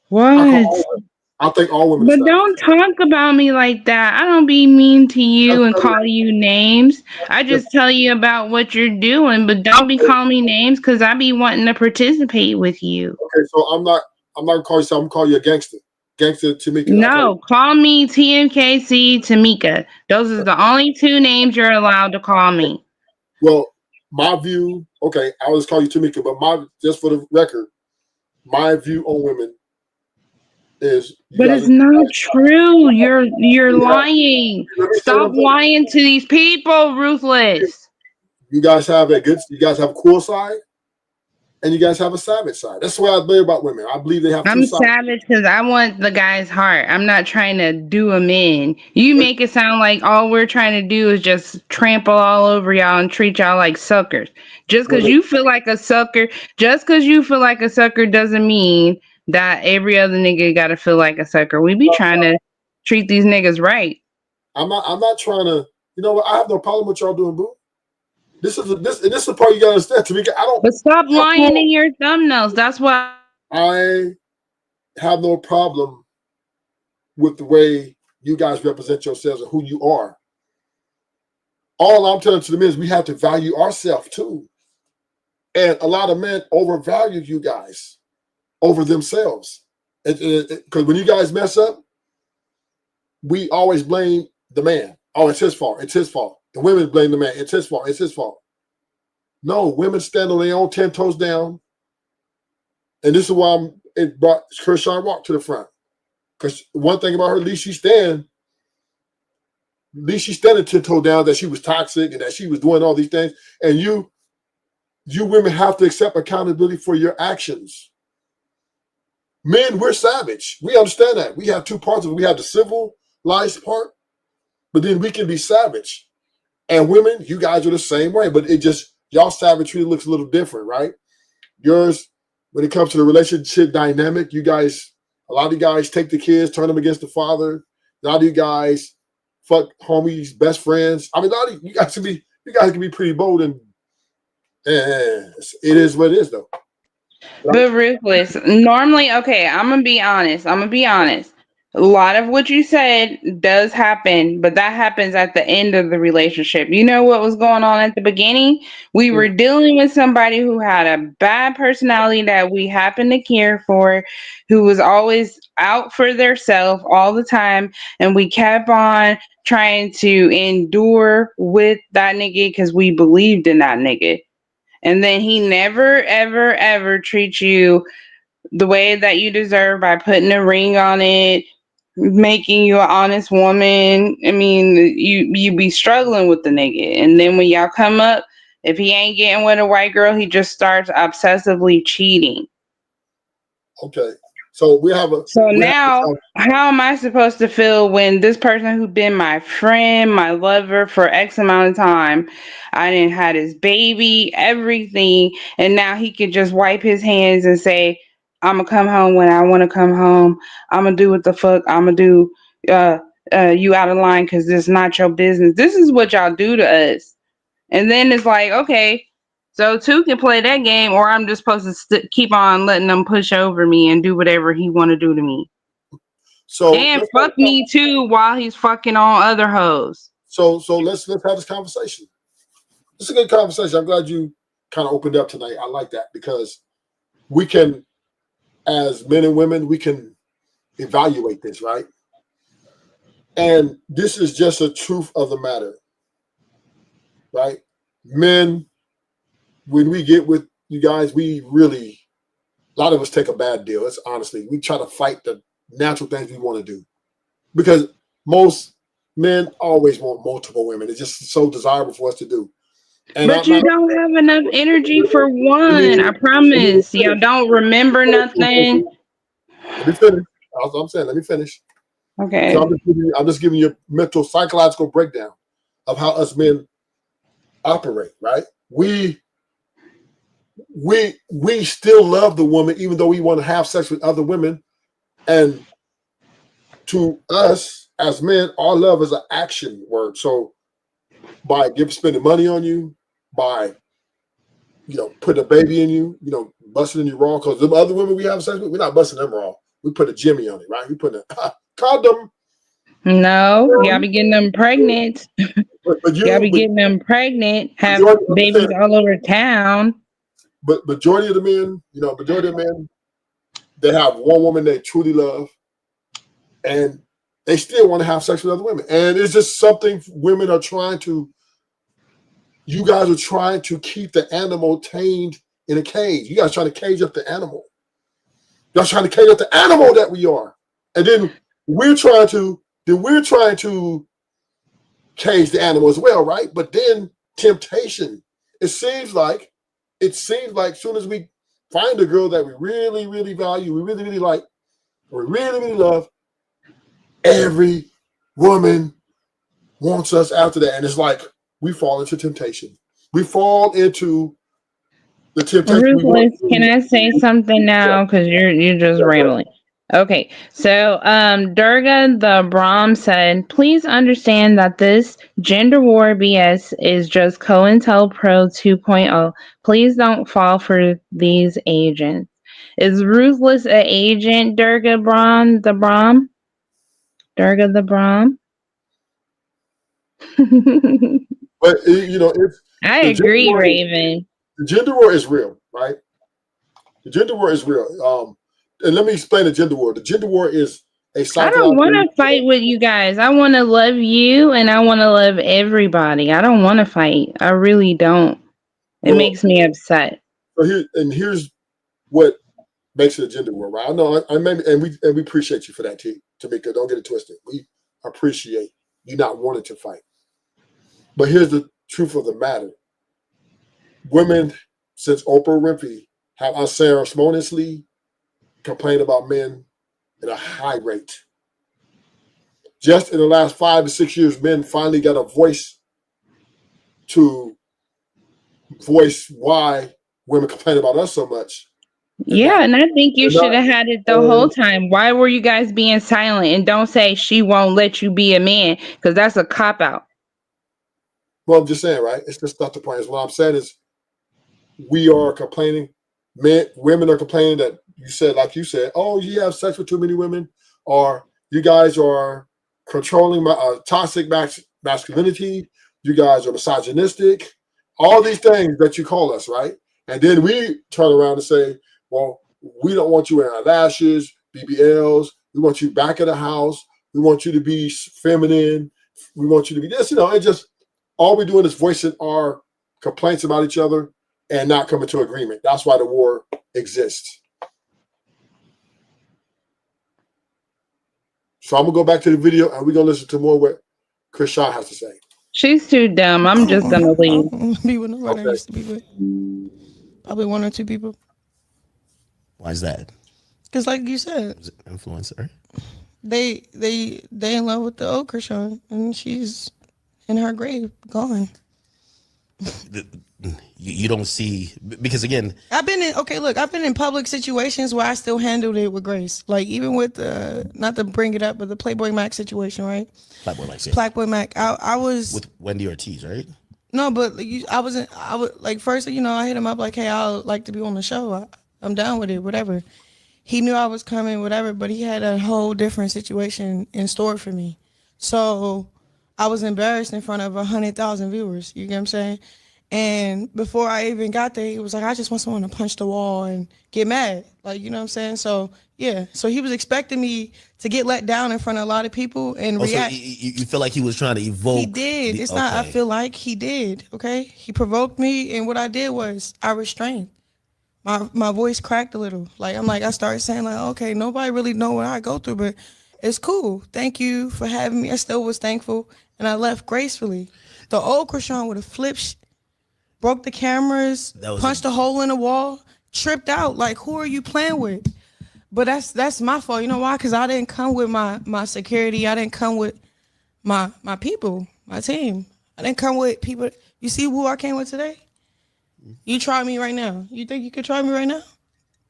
What? all women. I think all women are But savage. don't talk about me like that. I don't be mean to That's you and very call you names. I different. just tell you about what you're doing, but don't be calling me names because I be wanting to participate with you. Okay, so I'm not gonna call you something. I'm gonna call you a gangster. Gangster Tamika. I call you. No, call me TMKC Tamika. Those are the only two names you're allowed to call me. Well, my view, okay, I always call you Tamika, but just for the record, my view on women is But it's not true. You're lying. let me say Stop one thing. lying to these people, Ruthless. You guys have a cool side, and you guys have a savage side. That's the way I believe about women. I believe they have two I'm sides. savage because I want the guy's heart. I'm not trying to do him in. You make it sound like all we're trying to do is just trample all over y'all and treat y'all like suckers. Just because you feel like a sucker, doesn't mean that every other nigga got to feel like a sucker. We be trying to treat these niggas right. I'm not trying to, you know what, I have no problem with y'all doing, boo. This is the part you gotta understand, Tamika. But stop lying in your thumbnails. That's why. I have no problem with the way you guys represent yourselves and who you are. All I'm telling to them is we have to value ourselves too. And a lot of men overvalue you guys over themselves. Because when you guys mess up, we always blame the man. Oh, it's his fault. It's his fault. The women blame the man. It's his fault. It's his fault. No, women stand on their own 10 toes down. And this is why it brought Chrisean Rock to the front. Because one thing about her, at least she stand. least she's standing 10-toe down that she was toxic and that she was doing all these things. And you women have to accept accountability for your actions. Men, we're savage. We understand that. We have two parts of it. We have the civilized part, but then we can be savage. And women, you guys are the same way, but it just, y'all savagery looks a little different, right? Yours, when it comes to the relationship dynamic, you guys, a lot of you guys take the kids, turn them against the father. A lot of you guys fuck homies, best friends. I mean, a lot of you guys can be pretty bold, and it is what it is, though. But Ruthless, normally, okay, I'm gonna be honest. A lot of what you said does happen, but that happens at the end of the relationship. You know what was going on at the beginning? We were dealing with somebody who had a bad personality that we happened to care for, who was always out for their self all the time, and we kept on trying to endure with that nigga because we believed in that nigga. And then he never, ever, ever treats you the way that you deserve by putting a ring on it, making you an honest woman. I mean, you be struggling with the nigga. And then when y'all come up, if he ain't getting with a white girl, he just starts obsessively cheating. Okay. So we have a now, how am I supposed to feel when this person who been my friend, my lover for X amount of time, I didn't had his baby, everything, and now he could just wipe his hands and say, "I'm gonna come home when I want to come home. I'm gonna do what the fuck I'm gonna do. You out of line because this is not your business." This is what y'all do to us, and then it's like, okay. So two can play that game, or I'm just supposed to keep on letting them push over me and do whatever he want to do to me. So and fuck me too while he's fucking on other hoes. So let's have this conversation. It's a good conversation. I'm glad you kind of opened up tonight. I like that because we can, as men and women, we can evaluate this, right? And this is just a truth of the matter, right? Men, when we get with you guys, we really, a lot of us take a bad deal. It's honestly, we try to fight the natural things we want to do because most men always want multiple women. It's just so desirable for us to do. And but you don't have enough energy for one. I promise. Y'all don't remember nothing. Let me finish. I'm saying, let me finish. Okay. So I'm just giving you a mental, psychological breakdown of how us men operate, right? We still love the woman, even though we want to have sex with other women. And to us as men, our love is an action word. So by spending money on you, by putting a baby in you, busting in you raw, because the other women we have sex with, we're not busting them raw. We put a Jimmy on it, right? We put a condom. No, y'all be getting them pregnant. Y'all be getting them pregnant, have babies all over town. But majority of the men, they have one woman they truly love, and they still want to have sex with other women. And it's just something women are trying to, you guys are trying to keep the animal tamed in a cage. You guys are trying to cage up the animal. Y'all trying to cage up the animal that we are. And then we're trying to cage the animal as well, right? But then temptation. It seems like as soon as we find a girl that we really, really value, we really, really like, or we really, really love, every woman wants us after that. And it's like we fall into temptation. We fall into the temptation. Ruthless, can I say something now? Because you're just rambling. Okay, so Durga the Brahm said, please understand that this gender war BS is just COINTELPRO 2.0. Please don't fall for these agents. Is Ruthless an agent, Durga the Brahm? Durga the Brahm? But it's I agree, Raven. The gender war is real, right? The gender war is real. And let me explain the gender war. The gender war is a psychological. I don't want to fight with you guys. I want to love you and I want to love everybody. I don't want to fight. I really don't. It makes me upset. So here's what makes it a gender war, right? I know, and we appreciate you for that, Tamika. Don't get it twisted. We appreciate you not wanting to fight. But here's the truth of the matter. Women, since Oprah Winfrey, have unceremoniously complained about men at a high rate. Just in the last 5 to 6 years, men finally got a voice to voice why women complain about us so much. Yeah, and I think you They're should not, have had it the whole time. Why were you guys being silent? And don't say she won't let you be a man, because that's a cop out. well, I'm just saying, right? It's just not the point. What I'm saying is we are complaining. Women are complaining that like you said, oh, you have sex with too many women, or you guys are controlling my toxic masculinity. You guys are misogynistic. All these things that you call us, right? And then we turn around and say, well, we don't want you wearing lashes, BBLs. We want you back at the house. We want you to be feminine. We want you to be this. It just all we're doing is voicing our complaints about each other and not coming to agreement. That's why the war exists. So I'm gonna go back to the video and we're gonna listen to more what Chrisean has to say. She's too dumb. I'm just gonna leave. I don't be with nobody I Okay. used to be with. Probably 1 or 2 people. Why is that? Because like you said, Was it influencer? they in love with the old Chrisean, and she's in her grave, gone. You don't see, because again, I've been in public situations where I still handled it with grace. Like even with not to bring it up, but the Playboy Mac situation, right? Playboy Mac. I was with Wendy Ortiz, right? No, but I was like first, I hit him up like, hey, I'd like to be on the show. I'm down with it, whatever. He knew I was coming, whatever, but he had a whole different situation in store for me. So I was embarrassed in front of 100,000 viewers. You get what I'm saying? And before I even got there, he was like, I just want someone to punch the wall and get mad. Like, you know what I'm saying? So, yeah. So he was expecting me to get let down in front of a lot of people and react. So you feel like he was trying to evoke. He did. It's not, I feel like he did. Okay. He provoked me. And what I did was I restrained. My voice cracked a little. I started saying like, okay, nobody really know what I go through, but it's cool. Thank you for having me. I still was thankful. And I left gracefully. The old Chrisean would have flipped, broke the cameras, punched a hole in the wall, tripped out. Like, who are you playing with? But that's my fault. You know why? Because I didn't come with my security. I didn't come with my people, my team. I didn't come with people. You see who I came with today? You try me right now. You think you could try me right now?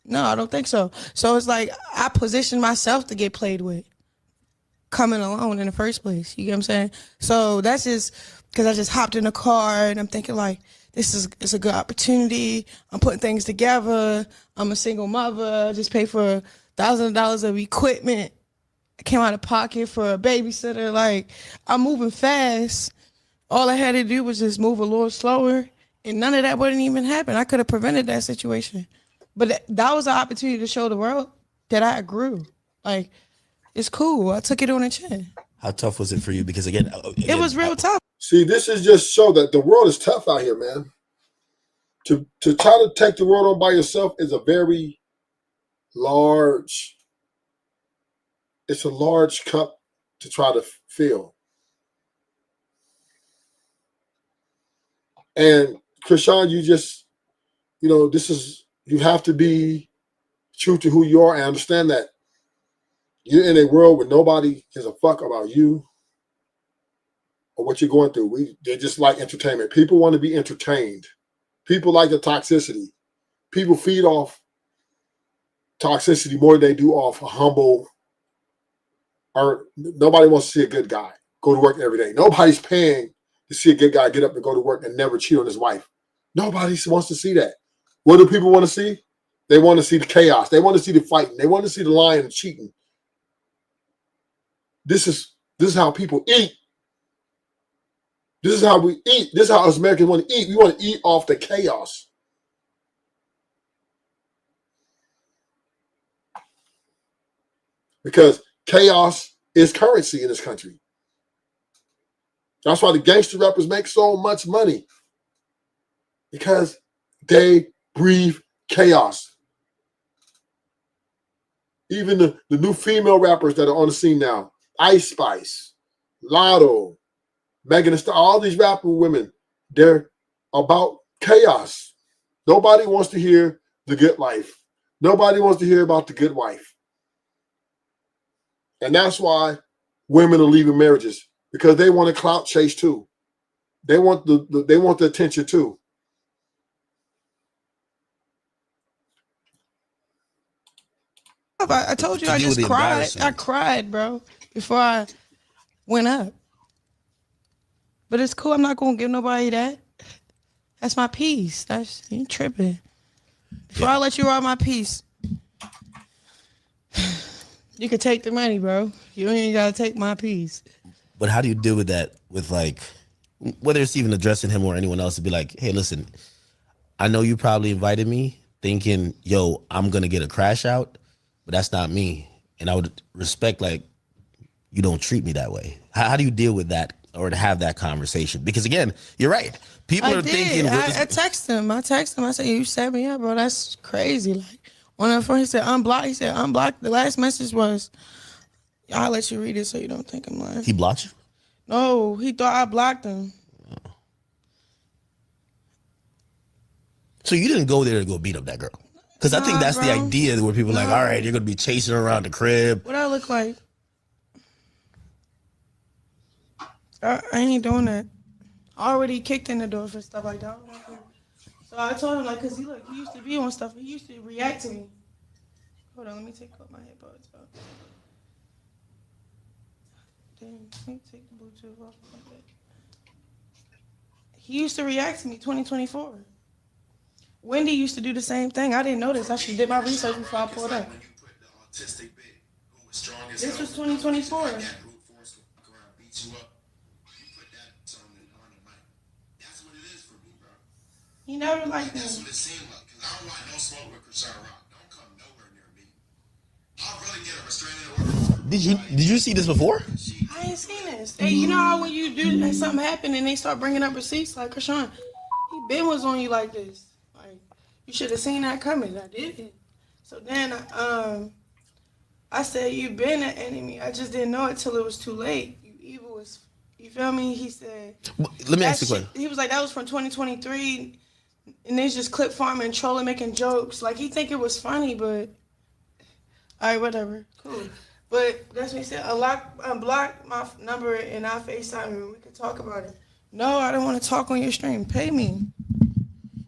No, I don't think so. So it's like I positioned myself to get played with coming alone in the first place. You get what I'm saying? So that's just because I just hopped in the car and I'm thinking like, it's a good opportunity. I'm putting things together. I'm a single mother. I just paid for $1,000 of equipment. I came out of pocket for a babysitter. Like, I'm moving fast. All I had to do was just move a little slower, and none of that wouldn't even happen. I could have prevented that situation. But that was an opportunity to show the world that I grew. Like, it's cool. I took it on the chin. How tough was it for you? Because again it was real tough. See, this is just show that the world is tough out here, man. To try to take the world on by yourself is a very large, it's a large cup to try to fill. And Chrisean, you have to be true to who you are and understand that you're in a world where nobody gives a fuck about you or what you're going through. They just like entertainment. People want to be entertained. People like the toxicity. People feed off toxicity more than they do off a humble. Or nobody wants to see a good guy go to work every day. Nobody's paying to see a good guy get up and go to work and never cheat on his wife. Nobody wants to see that. What do people want to see? They want to see the chaos. They want to see the fighting. They want to see the lying and cheating. This is how people eat. This is how we eat. This is how us Americans want to eat. We want to eat off the chaos. Because chaos is currency in this country. That's why the gangster rappers make so much money. Because they breathe chaos. Even the new female rappers that are on the scene now, Ice Spice, Lotto, Megan Thee Stallion, all these rapper women, they're about chaos. Nobody wants to hear the good life. Nobody wants to hear about the good wife. And that's why women are leaving marriages, because they want to clout chase too. They want the attention too. I told you I just cried. I cried, bro, before I went up. But it's cool. I'm not gonna give nobody that. That's my piece. That's you tripping. Before I let you rob my piece, you could take the money, bro. You ain't gotta take my piece. But how do you deal with that? With like, whether it's even addressing him or anyone else, to be like, hey, listen, I know you probably invited me thinking, yo, I'm gonna get a crash out, but that's not me. And I would respect, like, you don't treat me that way. How do you deal with that, or to have that conversation? Because again, you're right. People are thinking. I text him. I said, you set me up, bro. That's crazy. Like, when I first, he said unblock. He said unblock. The last message was, I'll let you read it so you don't think I'm lying. He blocked you? No, he thought I blocked him. So you didn't go there to go beat up that girl? Because I think that's the idea, where people are like, all right, you're going to be chasing her around the crib. What I look like? I ain't doing that. I already kicked in the door for stuff like that. So I told him, like, because he used to be on stuff. He used to react to me. Hold on, let me take off my headphones. Damn, let me take the Bluetooth off. He used to react to me 2024. Wendy used to do the same thing. I didn't know this. I should did my research before I pulled up. This was 2024. He never liked me. That's what it seemed like. Because I don't want no smoke with Chrisean Rock. Don't come nowhere near me. I'll really get a restraining order. Did you see this before? I ain't seen this. Hey, you know how when you do that, something happen and they start bringing up receipts, like Chrisean, he been was on you like this. Like, you should have seen that coming. I didn't. So then I said, you been an enemy. I just didn't know it till it was too late. You evil as, you feel me? He said. Let me ask you a question. He was like, that was from 2023. And it's just clip farming, trolling, making jokes. Like, he think it was funny, but all right, whatever, cool. But that's what he said. Unblock my number and I'll FaceTime and we can talk about it. No, I don't want to talk on your stream. Pay me.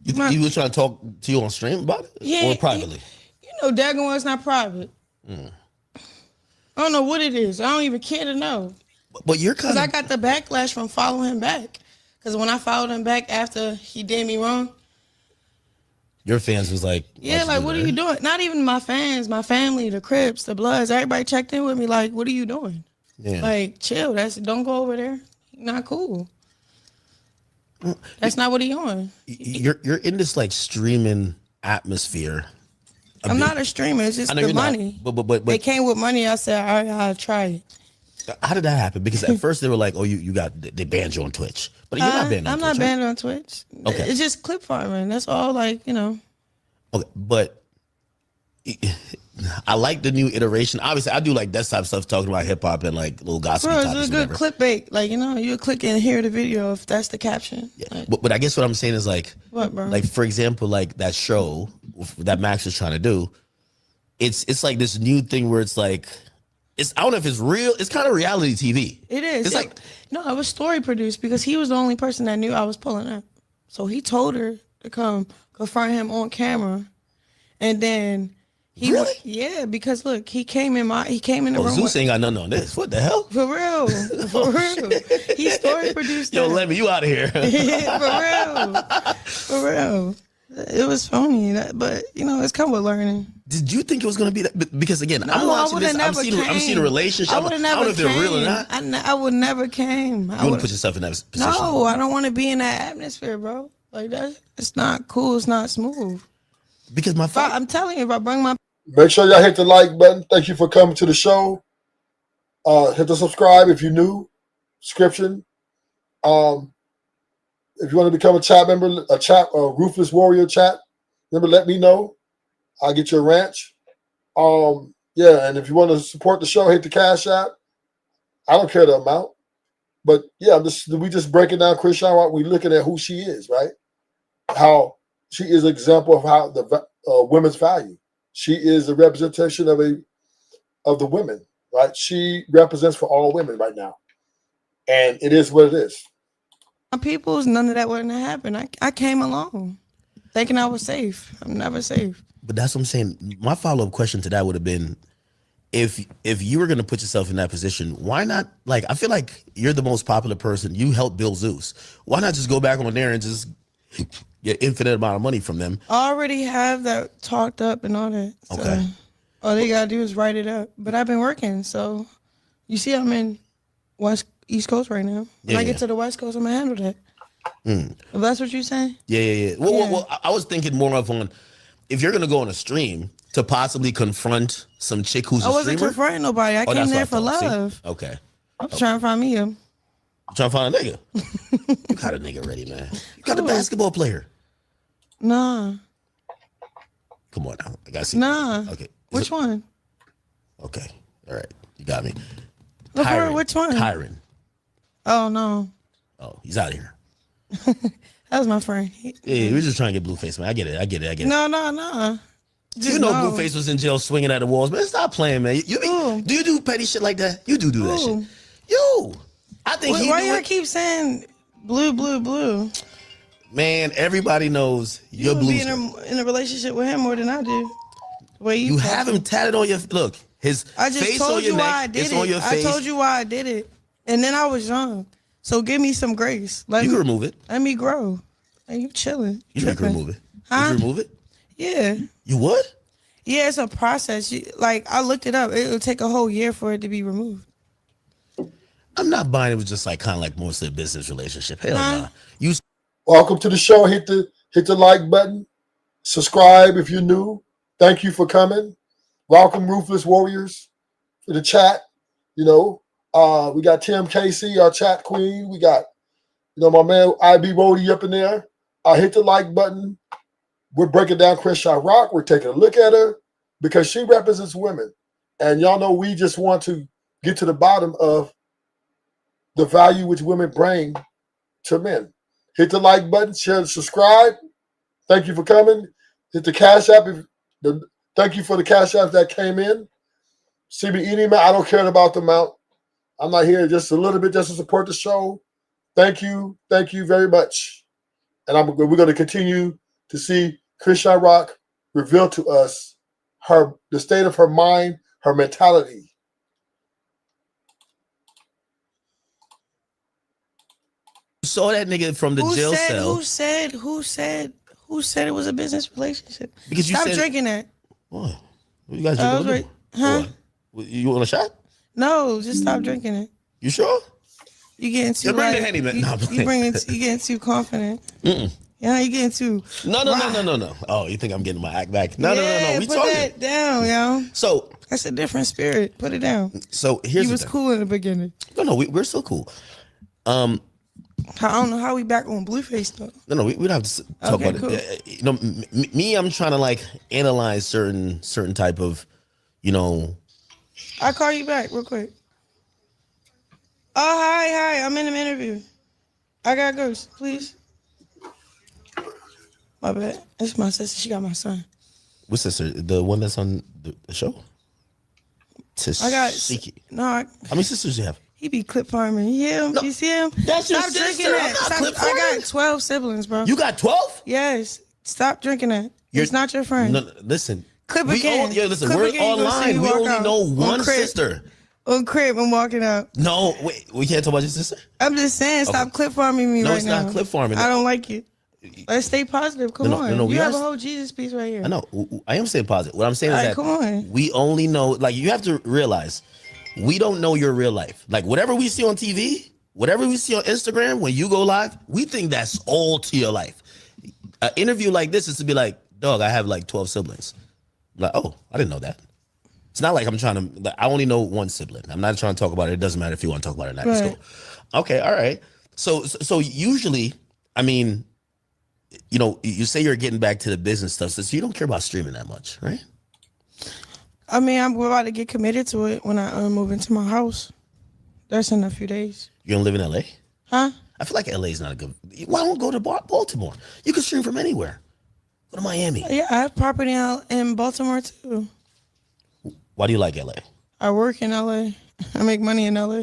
You was trying to talk to you on stream about it? Yeah, or privately? You know, daggone it's not private. I don't know what it is. I don't even care to know. But you're kind of. Because I got the backlash from following him back. Because when I followed him back after he did me wrong, your fans was like, yeah, like, what are you doing? Not even my fans, my family, the Crips, the Bloods, everybody checked in with me like, what are you doing? Yeah. Like, chill. Don't go over there. Not cool. That's not what he on. You're in this like streaming atmosphere. I'm not a streamer. It's just the money. But they came with money. I said, all right, I'll try it. How did that happen? Because at first they were like, oh, they banned you on Twitch. But you're not banned on Twitch. I'm not banned on Twitch. Okay. It's just clip farming. That's all, like, you know. Okay, but I like the new iteration. Obviously, I do like desktop stuff, talking about hip hop and like little gossip. Bro, it's a good clickbait. Like, you know, you'll click and hear the video if that's the caption. Yeah. Like, But I guess what I'm saying is like, what, bro? Like, for example, like that show that Max was trying to do, it's like this new thing where it's like, I don't know if it's real. It's kind of reality TV. It is. It's like, no, it was story produced because he was the only person that knew I was pulling up. So he told her to come confront him on camera, and then he really? Yeah, because look, he came in the room. Zeus ain't got nothing on this. What the hell? For real, for real. He story produced. Yo, Lemmy, you out of here? For real. It was phony, but you know, it's come with learning. Did you think it was going to be that? Because again, I'm watching this. I'm seeing a relationship. I don't know if they're real or not. I would never came. You want to put yourself in that position? No, I don't want to be in that atmosphere, bro. Like that, it's not cool. It's not smooth. Because I'm telling you, if I bring my. Make sure y'all hit the like button. Thank you for coming to the show. Hit the subscribe if you're new. Description. If you want to become a chat member, a Ruthless Warrior chat member, let me know. I'll get you a ranch. Yeah, and if you want to support the show, hit the Cash App. I don't care the amount. But yeah, we just breaking down Chrisean Rock. We looking at who she is, right? How she is an example of how the women's value. She is a representation of the women, right? She represents for all women right now, and it is what it is. My people's none of that wouldn't have happened. I came along thinking I was safe. I'm never safe. But that's what I'm saying. My follow-up question to that would have been, if you were going to put yourself in that position, why not? Like, I feel like you're the most popular person. You helped build Zeus. Why not just go back on there and just get infinite amount of money from them? I already have that talked up and all that. So Okay. all they gotta do is write it up. But I've been working, so you see, I'm in East Coast right now. When I get to the West Coast, I'm gonna handle that. If that's what you're saying. Yeah. Well, I was thinking more of on, if you're going to go on a stream to possibly confront some chick who's a I wasn't streamer. confronting nobody. I came that's there what for I thought. See? love. Okay. I'm trying to find me a. You trying to find a nigga? You got a nigga ready, man. You got a basketball player. Nah. Come on now. I got to see. Nah. Okay. Which one? Okay. All right. You got me. Look for it, which one? Kyron. Oh no. Oh, he's out of here. That was my friend. Yeah, we're just trying to get Blueface, man. I get it. No. Just You know Blueface was in jail swinging at the walls, man. Stop playing, man. Do you do petty shit like that? You do that shit. You. I think Why y'all keep saying blue? Man, everybody knows you're You blue. be in a relationship with him more than I do. Well, You have him tatted on your look. His I just face told on your you neck. why I did It's it. on your face. I told you why I did it, and then I was young. So give me some grace. You can remove it. Let me grow. And you chilling. You can remove it. Huh? You can remove it. Yeah. You would? Yeah, it's a process. I looked it up. It'll take a whole year for it to be removed. I'm not buying it was just like kind of like mostly a business relationship. Hell Huh? nah. You Welcome to the show. Hit the like button. Subscribe if you're new. Thank you for coming. Welcome, Ruthless Warriors, to the chat. You know, we got Tim Casey, our chat queen. We got, my man IB Rody up in there. Hit the like button. We're breaking down Chrisean Rock. We're taking a look at her because she represents women. And y'all know we just want to get to the bottom of the value which women bring to men. Hit the like button, share, subscribe. Thank you for coming. Hit the Cash App. Thank you for the Cash Apps that came in. See me eating, man. I don't care about the amount. I'm not here just a little bit just to support the show. Thank you. Thank you very much. And we're going to continue to see Chrisean Rock reveal to us the state of her mind, her mentality. saw that nigga from the jail cell. Who said it was a business relationship? Because you Stop said, drinking that. What? What you guys drinking? Right. Huh? What? You want a shot? No, just stop drinking it. You sure? You getting too bring the Henny, man. You getting too confident. Yeah, you getting too. No. Oh, you think I'm getting my act back? No. We put talking. that down, yo. So that's a different spirit. Put it down. So here's he was cool in the beginning. No, we're still cool. I don't know how we back on Blueface though. No, we don't have to talk about cool. it. Me, I'm trying to like analyze certain type of, I'll call you back real quick. Oh, hi. I'm in an interview. I gotta go, please. My bad. It's my sister. She got my son. What sister? The one that's on the show? I got Siki. No. How many sisters do you have? He be clip farming. You hear him? No, you see him? That's your Stop sister. drinking I'm that. not clip I farming. got 12 siblings, bro. You got 12? Yes. Stop drinking that. It's not your friend. No, listen. Clip again. Listen, Clip we're again, you gonna see online. me We walk only out know on one crib. sister. On crib, I'm walking out. No, wait. We can't talk about your sister? I'm just saying, stop clip farming me No, right it's now. not clip farming. I don't like it. Let's stay positive. Come on. No, you have a whole Jesus piece right here. I know. I am saying positive. What I'm saying is that come on. we only know, like, you have to realize, we don't know your real life. Like, whatever we see on TV, whatever we see on Instagram, when you go live, we think that's all to your life. An interview like this is to be like, dog, I have like 12 siblings. Like, oh, I didn't know that. It's not like I'm trying to, like, I only know one sibling. I'm not trying to talk about it. It doesn't matter if you want to talk about it or not. Let's go. Okay, all right. So usually, I mean, you say you're getting back to the business stuff, so you don't care about streaming that much, right? I mean, we're about to get committed to it when I move into my house. That's in a few days. You're gonna live in LA? Huh? I feel like LA is not a good. Why don't go to Baltimore? You can stream from anywhere. Go to Miami. Yeah, I have property out in Baltimore too. Why do you like LA? I work in LA. I make money in LA.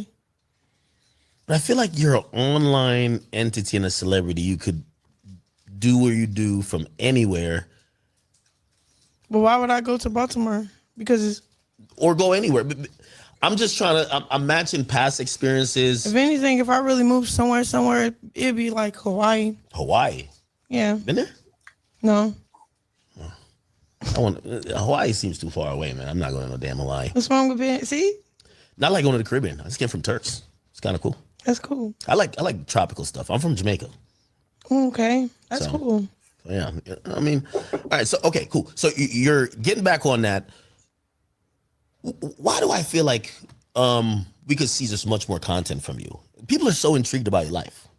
But I feel like you're an online entity and a celebrity. You could do what you do from anywhere. But why would I go to Baltimore? Because it's, Or go anywhere. I'm just trying to. I'm matching past experiences. if anything, if I really moved somewhere, it'd be like Hawaii. Hawaii. Yeah. Been there? No. Hawaii seems too far away, man. I'm not going to no damn Hawaii. What's wrong with being? See, Not like going to the Caribbean. I just came from Turks. It's kind of cool. that's cool. I like tropical stuff. I'm from Jamaica. Okay, that's So- cool. Yeah, I mean, all right. So okay, cool. So you're getting back on that. Why do I feel like we could see just much more content from you? People are so intrigued about your life.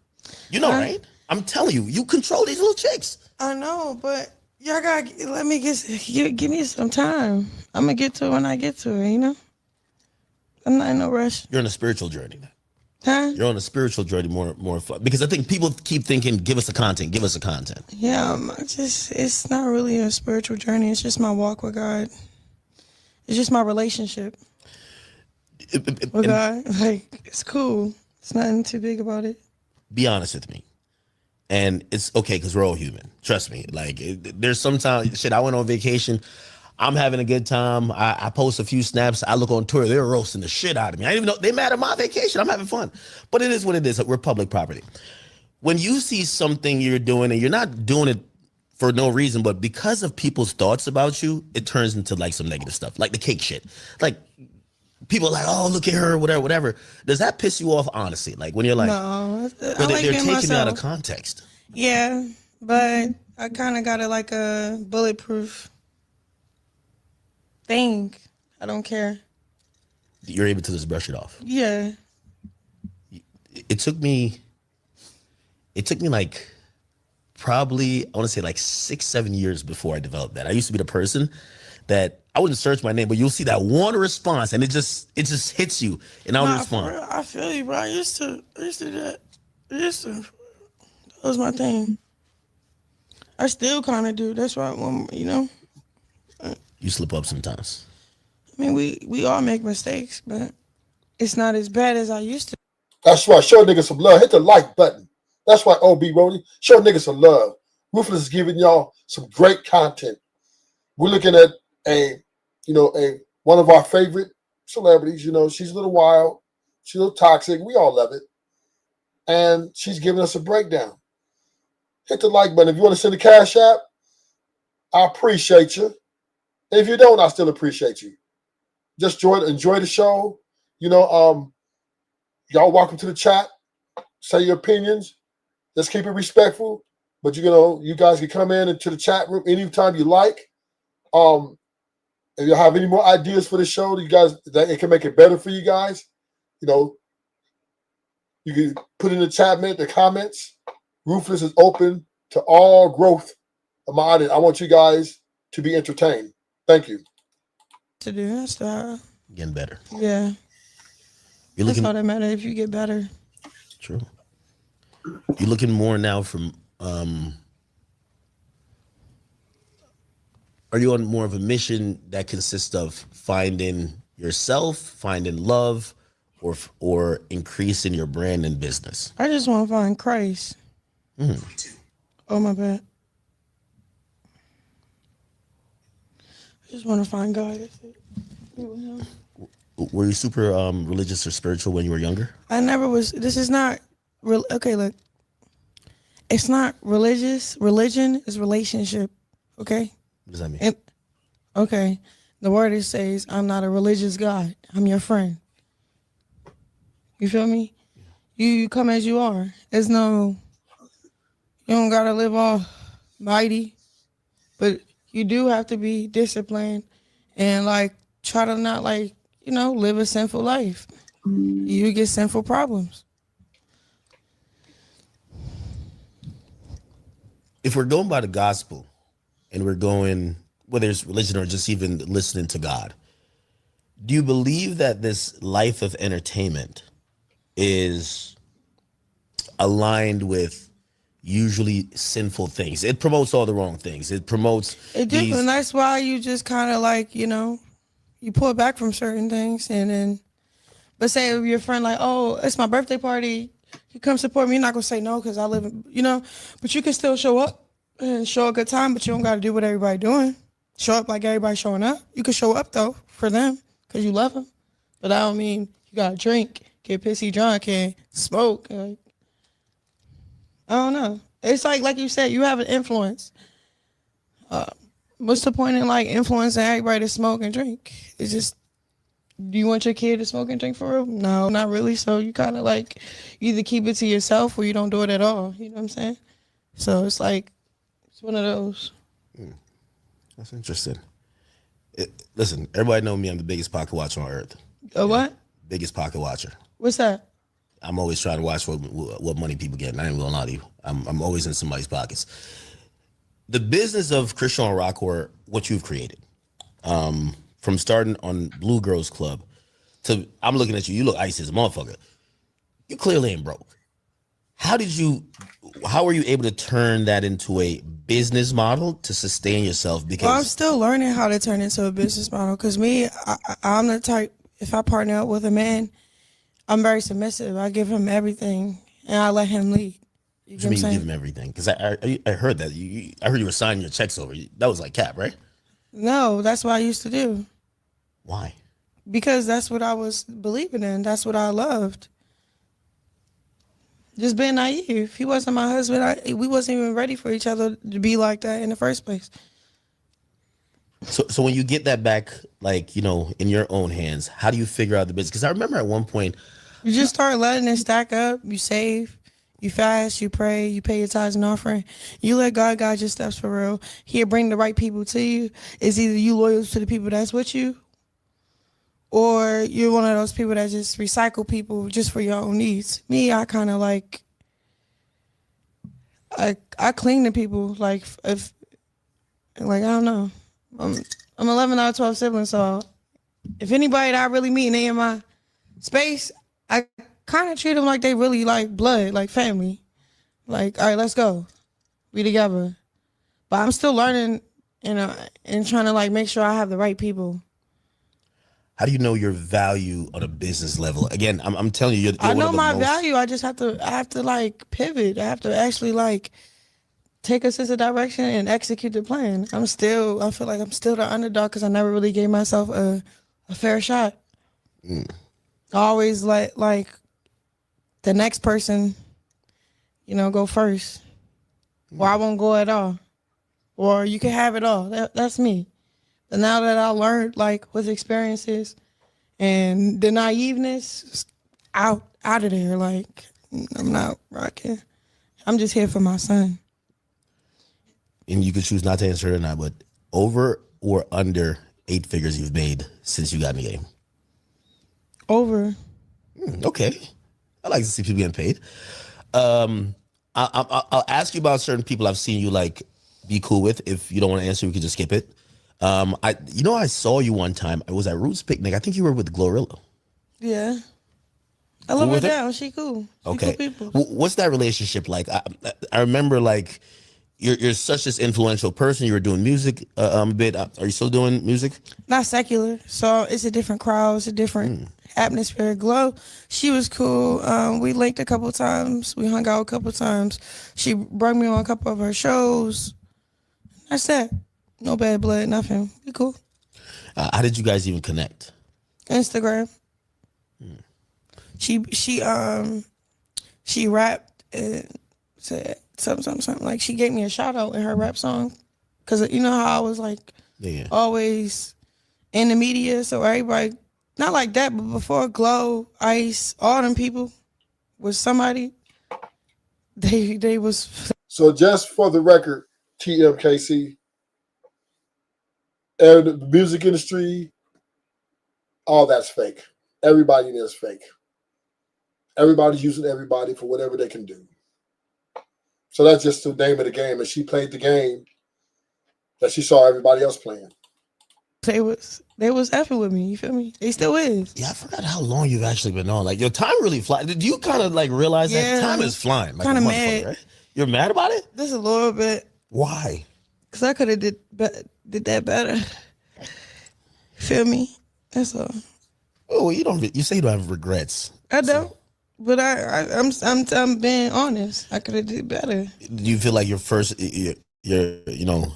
You know, right? I'm telling you, you control these little chicks. I know, but y'all gotta let me give me some time. I'm gonna get to it when I get to it. You know, I'm not in no rush. You're on a spiritual journey. Huh? You're on a spiritual journey, more fun. Because I think people keep thinking, give us the content, give us the content. Yeah, it's not really a spiritual journey. It's just my walk with God. It's just my relationship with God. Like, it's cool. It's nothing too big about it. Be honest with me. And it's okay because we're all human. Trust me. Like, there's sometimes, shit, I went on vacation. I'm having a good time. I post a few snaps. I look on Twitter. They're roasting the shit out of me. I didn't even know they mad at my vacation. I'm having fun. But it is what it is. We're public property. When you see something you're doing and you're not doing it for no reason, but because of people's thoughts about you, it turns into like some negative stuff, like the cake shit. Like, people are like, oh, look at her, whatever. Does that piss you off, honestly? Like, when you're like, No, they're like taking being me out myself. of context. Yeah, but I kind of got it like a bulletproof thing. I don't care. You're able to just brush it off. Yeah. It took me like probably, I want to say like 6-7 years before I developed that. I used to be the person that I wouldn't search my name, but you'll see that one response and it just hits you and I would Nah, for respond. real, I feel you, bro. I used to do that. That was my thing. I still kind of do. That's why, you know. You slip up sometimes. I mean, we all make mistakes, but it's not as bad as I used to. That's right. Show niggas some love. Hit the like button. That's right, OB Rody. Show niggas some love. Ruthless is giving y'all some great content. We're looking at one of our favorite celebrities. You know, she's a little wild. She's a little toxic. We all love it. And she's giving us a breakdown. Hit the like button. If you want to send a cash app, I appreciate you. And if you don't, I still appreciate you. Just enjoy the show. You know, y'all welcome to the chat. Say your opinions. Let's keep it respectful. But you guys can come into the chat room anytime you like. If you have any more ideas for the show, you guys that it can make it better for you guys, you can put in the comments. Ruthless is open to all growth of my audience. I want you guys to be entertained. Thank you. To do that's the Getting better. yeah. You're That's looking all that matters. If you get better. true. You're looking more now from are you on more of a mission that consists of finding yourself, finding love, or increasing your brand and business? I just want to find Christ. Oh my bad. I just want to find God. That's it. Were you super religious or spiritual when you were younger? I never was. This is not real. Okay, look. It's not religious. Religion is relationship. Okay. What does that mean? Okay. The word it says, "I'm not a religious God. I'm your friend." You feel me? You come as you are. There's no. You don't gotta live all mighty, but you do have to be disciplined and try to not live a sinful life. You get sinful problems. If we're going by the gospel and we're going, whether it's religion or just even listening to God, do you believe that this life of entertainment is aligned with usually sinful things. It promotes all the wrong things. It promotes It do, and that's why you just kind of like, you know, you pull back from certain things, and then, but say if your friend like, oh, it's my birthday party, you come support me. You're not gonna say no because I live in, you know, but you can still show up and show a good time, but you don't got to do what everybody doing. Show up like everybody showing up. You can show up though for them because you love them, but I don't mean you gotta drink, get pissy drunk, and smoke. Like, I don't know. It's like you said, you have an influence. What's the point in like influencing everybody to smoke and drink? It's just, do you want your kid to smoke and drink for real? No, not really. So you kind of like either keep it to yourself or you don't do it at all. You know what I'm saying? So it's like, it's one of those. That's interesting. Listen, everybody know me. I'm the biggest pocket watcher on earth. What? Biggest pocket watcher. What's that? I'm always trying to watch what money people get. And I ain't gonna lie to you. I'm always in somebody's pockets. The business of Chrisean Rock, or what you've created, from starting on Blue Girls Club to, I'm looking at you. You look icy as a motherfucker. You clearly ain't broke. How were you able to turn that into a business model to sustain yourself? Because Well, I'm still learning how to turn into a business model. Because me, I'm the type, if I partner up with a man, I'm very submissive. I give him everything and I let him lead. You what you mean give him everything? Because I heard that. I heard you were signing your checks over. That was like cap, right? No, that's what I used to do. Why? Because that's what I was believing in. That's what I loved. Just being naive. He wasn't my husband. We wasn't even ready for each other to be like that in the first place. So when you get that back, like, you know, in your own hands, how do you figure out the business? Because I remember at one point, You just start letting it stack up. You save, you fast, you pray, you pay your tithes and offering. You let God guide your steps for real. He'll bring the right people to you. It's either you loyal to the people that's with you, or you're one of those people that just recycle people just for your own needs. Me, I kind of like, I cling to people. Like, I don't know. I'm 11 out of 12 siblings, so if anybody that I really meet and they in my space, I kind of treat them like they really like blood, like family. Like, all right, let's go. We together. But I'm still learning and trying to like make sure I have the right people. how do you know your value on a business level? Again, I'm telling you, you're I one know of the my most, value. I have to like pivot. I have to actually like take a sense of direction and execute the plan. I feel like I'm still the underdog because I never really gave myself a fair shot. I always like the next person, you know, go first. Or I won't go at all. Or you can have it all. That's me. But now that I learned, like, with experiences and the naiveness, out of there. Like, I'm not rocking. I'm just here for my son. and you could choose not to answer it or not, but over or under 8 figures you've made since you got in the game? Over. Okay. I like to see people getting paid. I'll ask you about certain people I've seen you like be cool with. If you don't want to answer, we can just skip it. I saw you one time. I was at Roots Picnic. I think you were with Glorilla. Yeah. I love her with her? down. She cool. She Okay. cool people. What's that relationship like? I remember like you're such this influential person. You were doing music a bit. Are you still doing music? Not secular. So it's a different crowd. It's a different atmosphere. Glow, she was cool. We linked a couple times. We hung out a couple times. She brought me on a couple of her shows. That's that. No bad blood, nothing. We cool. How did you guys even connect? Instagram. She rapped and said something. Like, she gave me a shout out in her rap song. Cause you know how I was like always in the media, so everybody, not like that, but before Glow, Ice, all them people was somebody. They was. So just for the record, TMKC, and the music industry, all that's fake. Everybody there's fake. Everybody's using everybody for whatever they can do. So that's just the name of the game. And she played the game that she saw everybody else playing. They was effing with me. You feel me? They still is. Yeah, I forgot how long you've actually been on. Like your time really flies. Did you kind of like realize that time is flying? Like Kind a of motherfucker, mad. right? You're mad about it? Just a little bit. Why? Cause I could have did that better. Feel me? That's all. Oh, well, you don't. You say you don't have regrets. I don't. But I'm being honest. I could have did better. Do you feel like your first, your you know,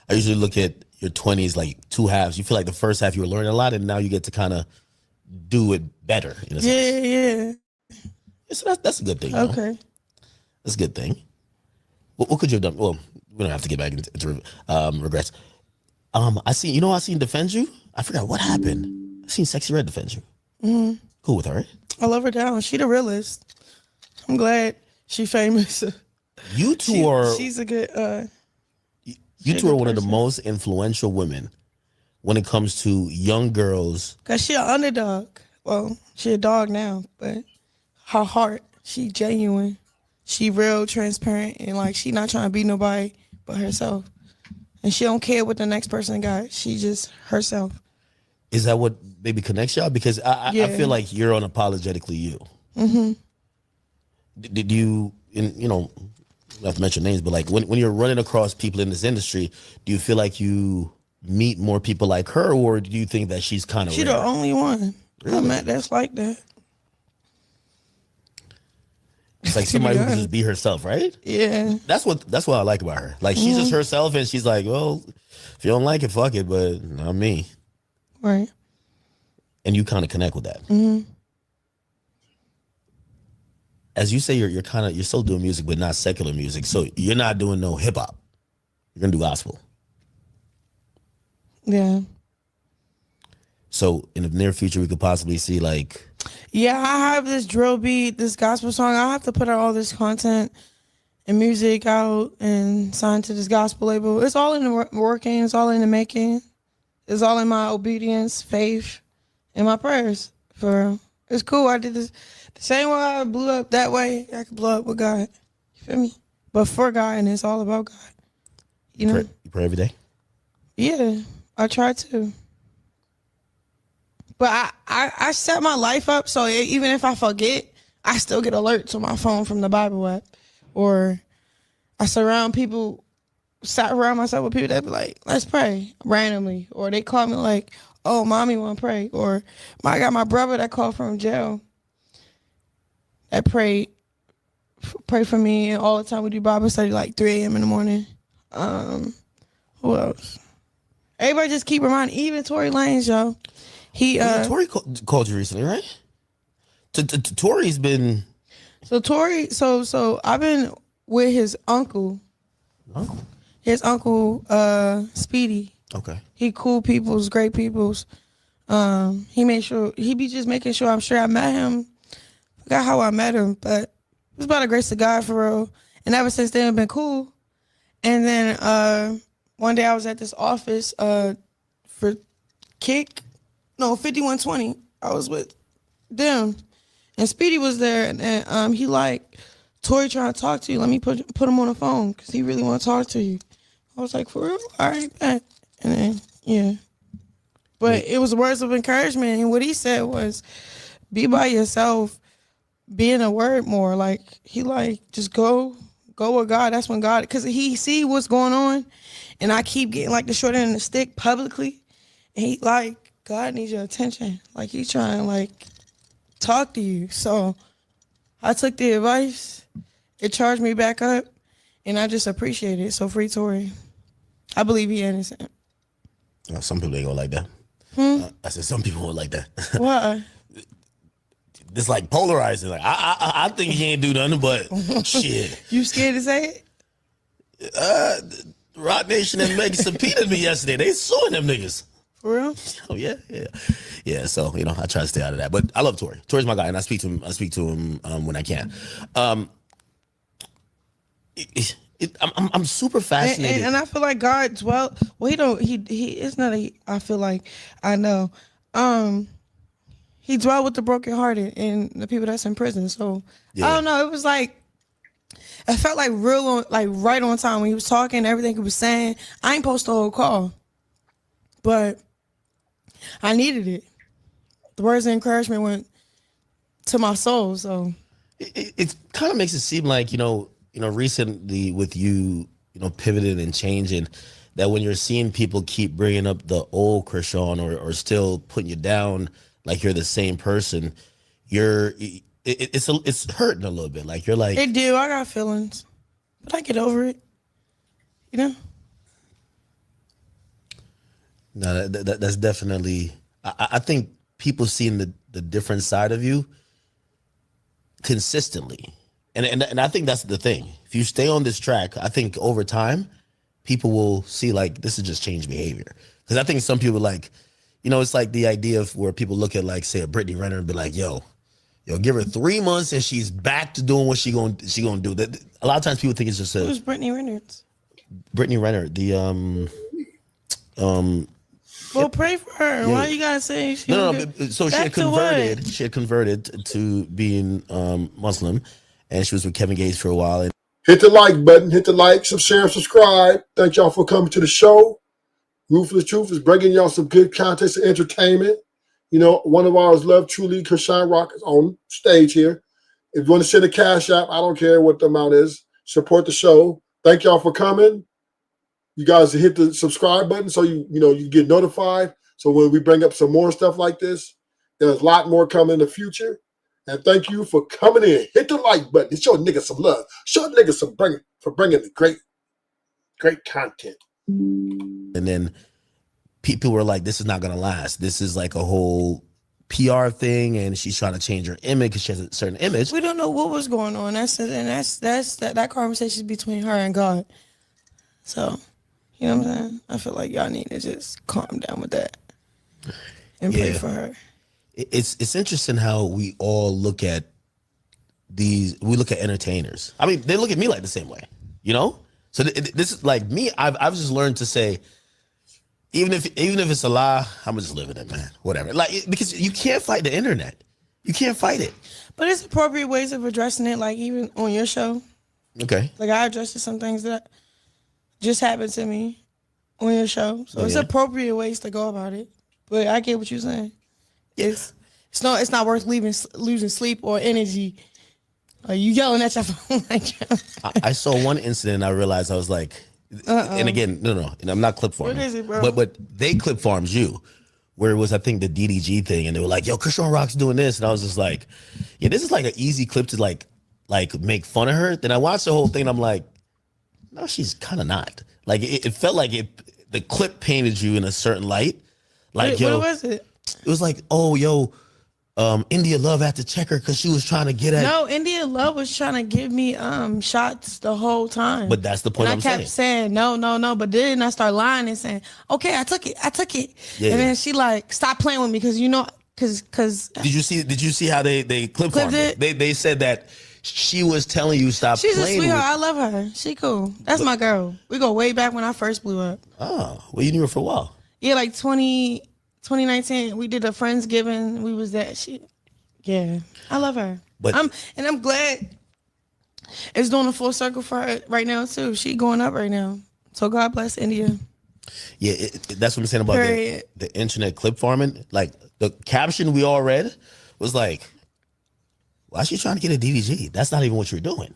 I usually look at your 20s like two halves. You feel like the first half you were learning a lot, and now you get to kind of do it better. In a sense. Yeah. So that's a good thing. Okay. That's a good thing. What could you have done? Well, we don't have to get back into regrets. I seen Defend You. I forgot what happened. I seen Sexy Red defend you. Mm-hmm. Cool with her, right? I love her down. She the realest. I'm glad she famous. You two are. She's a good. You two are one of the most influential women when it comes to young girls. Cause she an underdog. Well, she a dog now, but her heart, she genuine. She real transparent and like she not trying to be nobody but herself. And she don't care what the next person got. She just herself. Is that what maybe connects y'all? Because I feel like you're unapologetically you. Mm-hmm. Did you, you know, not to mention names, but like when you're running across people in this industry, do you feel like you meet more people like her, or do you think that she's kind of She the only one I met that's like that. It's like somebody who can just be herself, right? Yeah. That's what I like about her. Like she's just herself, and she's like, well, if you don't like it, fuck it, but not me. Right. And you kind of connect with that. Mm-hmm. As you say, you're still doing music, but not secular music. So you're not doing no hip hop. You're gonna do gospel. Yeah. So in the near future, we could possibly see like. Yeah, I have this drill beat, this gospel song. I have to put out all this content and music out and sign to this gospel label. It's all in the working. It's all in the making. It's all in my obedience, faith, and my prayers. It's cool. I did this the same way I blew up that way. I could blow up with God. You feel me? But for God, and it's all about God. You know. You pray every day. Yeah, I try to. But I set my life up so even if I forget, I still get alerts on my phone from the Bible app. Or I surround myself with people that be like, let's pray randomly. Or they call me like, oh, mommy want to pray. Or I got my brother that called from jail that pray for me. And all the time we do Bible study like 3 a.m. in the morning. Who else? Everybody just keep reminding, even Tory Lanez, yo. Tory called you recently, right? Tory's been. So Tory, so I've been with his uncle. Uncle. His uncle, Speedy. Okay. He cool peoples, great peoples. He be just making sure I'm sure I met him. Forgot how I met him, but it was by the grace of God for real. And ever since then, it's been cool. And then one day I was at this office for 5120. I was with them. And Speedy was there, and he like, Tory trying to talk to you. Let me put him on the phone because he really want to talk to you. I was like, for real? All right, bet. And then, yeah. But it was words of encouragement. And what he said was, be by yourself, be in the word more. Like, he like, just go with God. That's when God, because he see what's going on. And I keep getting like the short end of the stick publicly. And he like, God needs your attention. Like, he's trying to like talk to you. So I took the advice. It charged me back up. And I just appreciate it. So free Tory. I believe he innocent. Some people ain't gonna like that. I said some people won't like that. Why? It's like polarizing. Like I think he ain't do nothing, but shit. You scared to say it? Rock Nation and Meg subpoenaed me yesterday. They suing them niggas. For real? Oh yeah. So I try to stay out of that, but I love Tory. Tory's my guy, and I speak to him when I can. I'm super fascinated, and I feel like God dwelt. Well, he don't. He. It's not a. I feel like I know. He dwelt with the brokenhearted and the people that's in prison. So I don't know. It was like, it felt like right on time when he was talking. Everything he was saying. I ain't post the whole call, but I needed it. The words of encouragement went to my soul. So It kind of makes it seem like recently with you pivoting and changing, that when you're seeing people keep bringing up the old Chrisean or still putting you down like you're the same person, it's hurting a little bit. Like you're like, it do. I got feelings, but I get over it. You know. no, that's definitely. I think people seeing the different side of you consistently, and I think that's the thing. If you stay on this track, I think over time, people will see like this is just changed behavior. Because I think some people like, it's like the idea of where people look at like say a Brittany Renner and be like, yo, give her 3 months and she's back to doing what she gonna do. That a lot of times people think it's just Who's Brittany Reynolds? Brittany Renner, the Well, pray for her. Yeah. Why you gotta say she? no. Good? So she Back had to converted. what? She had converted to being Muslim, and she was with Kevin Gates for a while. And Hit the like button. Hit the like, share, subscribe. Thank y'all for coming to the show. Ruthless Truth is bringing y'all some good content and entertainment. One of ours, Love Truly, Chrisean Rock, is on stage here. If you want to send a cash app, I don't care what the amount is. Support the show. Thank y'all for coming. You guys hit the subscribe button so you get notified. So when we bring up some more stuff like this, there's a lot more coming in the future. And thank you for coming in. Hit the like button. Show niggas some love. Show niggas for bringing the great content. And then people were like, this is not going to last. This is like a whole PR thing. And she's trying to change her image because she has a certain image. We don't know what was going on. That conversation is between her and God. So, you know what I'm saying? I feel like y'all need to just calm down with that and pray for her. It's interesting how we all look at we look at entertainers. I mean, they look at me like the same way, So this is like me. I've just learned to say, even if it's a lie, I'm just living it, man. Whatever. Like, because you can't fight the internet. You can't fight it. But it's appropriate ways of addressing it, like even on your show. Okay. Like I addressed some things that just happened to me on your show. So it's appropriate ways to go about it. But I get what you're saying. It's not worth losing sleep or energy. Are you yelling at your phone like I saw one incident and I realized I was like, and again, no, and I'm not clip farming. What is it, bro? But they clip farms you, where it was, I think, the DDG thing, and they were like, yo, Chrisean Rock's doing this. And I was just like, yeah, this is like an easy clip to like make fun of her. Then I watched the whole thing and I'm like, no, she's kind of not. Like it felt like the clip painted you in a certain light. Like, what was it? It was like, oh, yo, India Love had to check her because she was trying to get at. No, India Love was trying to give me shots the whole time. But that's the point and I kept saying no. But then I started lying and saying, okay, I took it. Yeah. And then she like, stop playing with me because because. Did you see how they clipped it? They said that she was telling you stop She's playing. She's a sweetheart. I love her. She cool. That's my girl. We go way back when I first blew up. Oh, well, you knew her for a while. Yeah, like 2019, we did a Friendsgiving. We was that. Yeah, I love her. But I'm glad it's doing a full circle for her right now too. She going up right now. So God bless India. Yeah, that's what I'm saying about the internet clip farming. Like the caption we all read was like, why is she trying to get a DDG? That's not even what you're doing.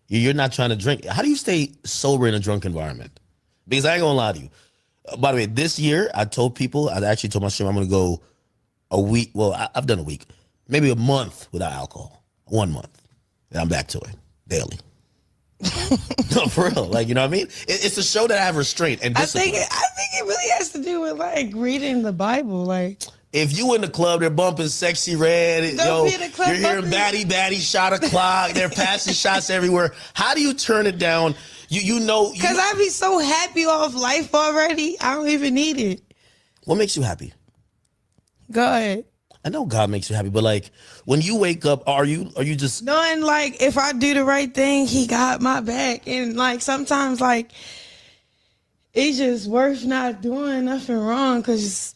You're not trying to drink. How do you stay sober in a drunk environment? Because I ain't gonna lie to you. By the way, this year I told people, I actually told my stream I'm gonna go a week. Well, I've done a week, maybe a month without alcohol. 1 month, and I'm back to it daily. No, for real. Like, you know what I mean? It's a show that I have restraint and discipline. I think it really has to do with like reading the Bible. Like, if you in the club, they're bumping Sexy Red. Don't be in the club you're hearing Batty, shot o'clock. They're passing shots everywhere. How do you turn it down? You know. Because I be so happy off life already. I don't even need it. What makes you happy? Go ahead. I know God makes you happy, but like when you wake up, are you just knowing like if I do the right thing, He got my back, and like sometimes like it's just worth not doing nothing wrong because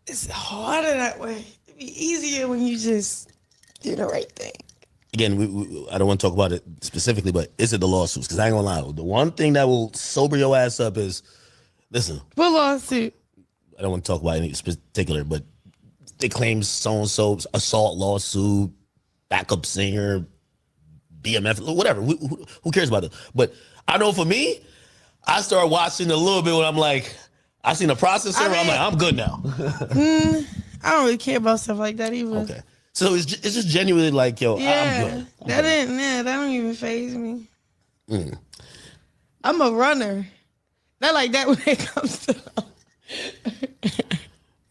it's harder that way. It'd be easier when you just do the right thing. Again, I don't want to talk about it specifically, but is it the lawsuits? Because I ain't gonna lie, the one thing that will sober your ass up is, listen. What lawsuit? I don't want to talk about any particular, but they claim so-and-so assault lawsuit, backup singer, BMF, whatever. Who cares about it? But I know for me, I start watching a little bit when I'm like, I seen a processor, I'm like, I'm good now. I don't really care about stuff like that either. Okay. So it's just genuinely like, yo, Yeah, I'm good. that don't even faze me. I'm a runner. Not like that when it comes to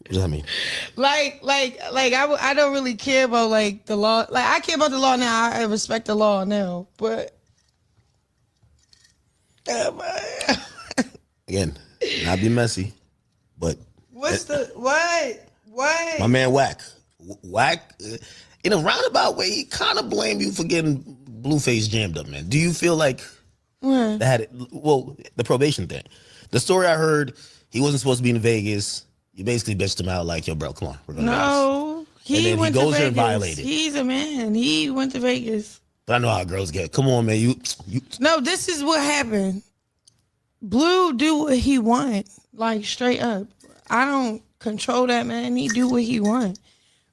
What does that mean? I don't really care about like the law. Like I care about the law now. I respect the law now, but Again, not be messy, but what's the what? my man Whack in a roundabout way, he kind of blamed you for getting Blueface jammed up, man. Do you feel like that? Well, the probation thing. The story I heard, he wasn't supposed to be in Vegas. You basically bitched him out like, yo, bro, come on, we're going to Vegas. No, he And then went he to goes there and Vegas. violated. He's a man. He went to Vegas. But I know how girls get. Come on, man, you. No, this is what happened. Blue do what he want, like straight up. I don't control that man. He do what he want.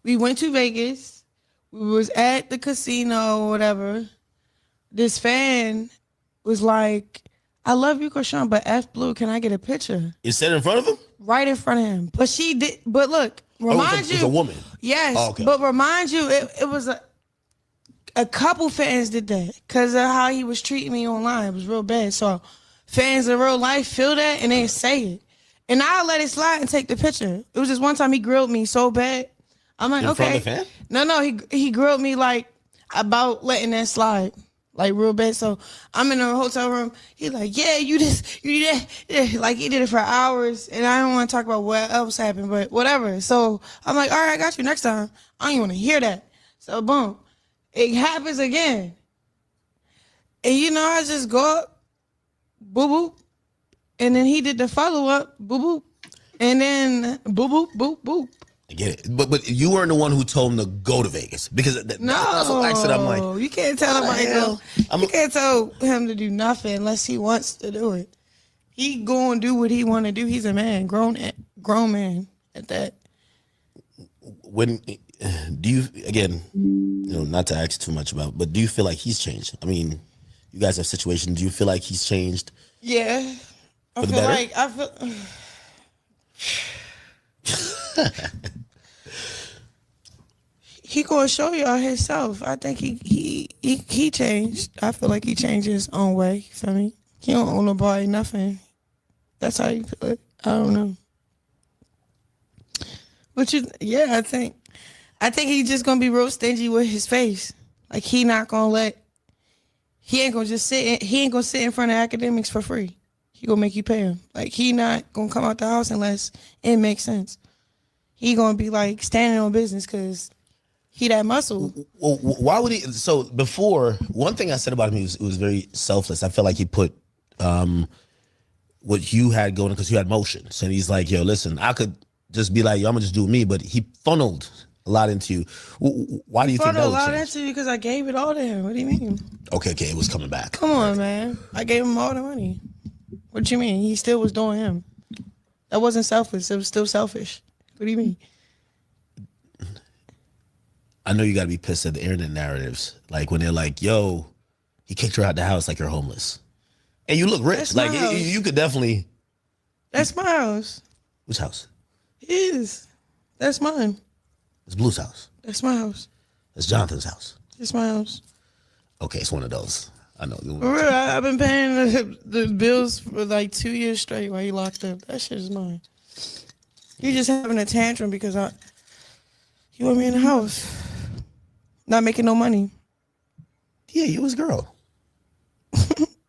We went to Vegas. We was at the casino or whatever. This fan was like, I love you, Chrisean, but F Blue, can I get a picture? You said in front of him? Right in front of him. But she did, but look, remind you. It was a woman. Yes, Oh, okay. but remind you, it was a couple fans did that because of how he was treating me online. It was real bad. So fans in real life feel that and they say it. And I'll let it slide and take the picture. It was just one time he grilled me so bad. I'm like, In okay. front of the fan? No, he grilled me like about letting that slide. Like real bad. So I'm in a hotel room. He like, yeah, you this, you that. Yeah. Like he did it for hours. And I don't want to talk about what else happened, but whatever. So I'm like, all right, I got you next time. I don't even want to hear that. So boom. It happens again. And you know, I just go up, boop, boop. And then he did the follow-up, boop, boop. And then boop, boop, boop, boop. I get it. But you weren't the one who told him to go to Vegas. Because that's what I said. I'm like, you can't tell what the nobody hell? you can't tell him to do nothing unless he wants to do it. He go and do what he want to do. He's a man, grown man at that. when do you, again, not to ask too much about, but do you feel like he's changed? I mean, you guys have situations. Do you feel like he's changed? Yeah. I For the feel better? like I feel he gonna show y'all himself. I think he changed. I feel like he changed his own way. You feel me? He don't owe nobody nothing. That's how you feel it. I don't know. But I think he's just gonna be real stingy with his face. Like he ain't gonna sit in front of academics for free. He gonna make you pay him. Like he not gonna come out the house unless it makes sense. He gonna be like standing on business because he that muscle. Well, why would he? So before, one thing I said about him, it was very selfless. I felt like he put what you had going because you had motions, and he's like, "Yo, listen, I could just be like, yo, I'm gonna just do me," but he funneled a lot into you. Why do you think that Funneled a would lot change? into you because I gave it all to him. What do you mean? Okay, it was coming back. Come on, man. I gave him all the money. What you mean? He still was doing him. That wasn't selfish. It was still selfish. What do you mean? I know you got to be pissed at the internet narratives, like when they're like, "Yo, he kicked her out the house like you're homeless," and you look rich. That's Like my house. you could definitely. That's my house. Which house? His. That's mine. It's Blue's house. That's my house. It's Jonathan's house. It's my house. Okay, it's one of those. I know. For real, I've been paying the bills for like 2 years straight while he locked up. That shit is mine. You just having a tantrum because you want me in the house. Not making no money. Yeah, you his girl.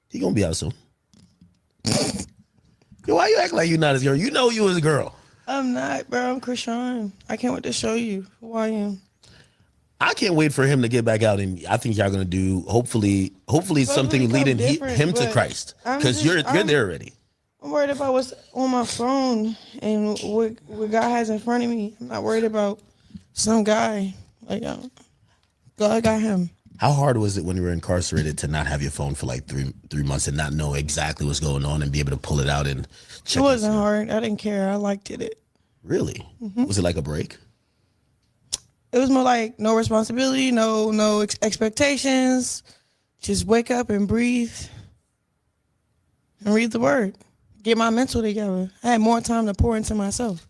He gonna be out soon. Yo, why you act like you not his girl? You know you his girl. I'm not, bro. I'm Chrisean. I can't wait to show you who I am. I can't wait for him to get back out, and I think y'all gonna do hopefully something become leading different, him to but Christ, I'm because just- you're there already. I'm worried about what's on my phone and what God has in front of me. I'm not worried about some guy. Like, God got him. How hard was it when you were incarcerated to not have your phone for like three months and not know exactly what's going on and be able to pull it out and check? It wasn't hard. I didn't care. I liked it. Really? Was it like a break? It was more like no responsibility, no expectations. Just wake up and breathe and read the word. Get my mental together. I had more time to pour into myself.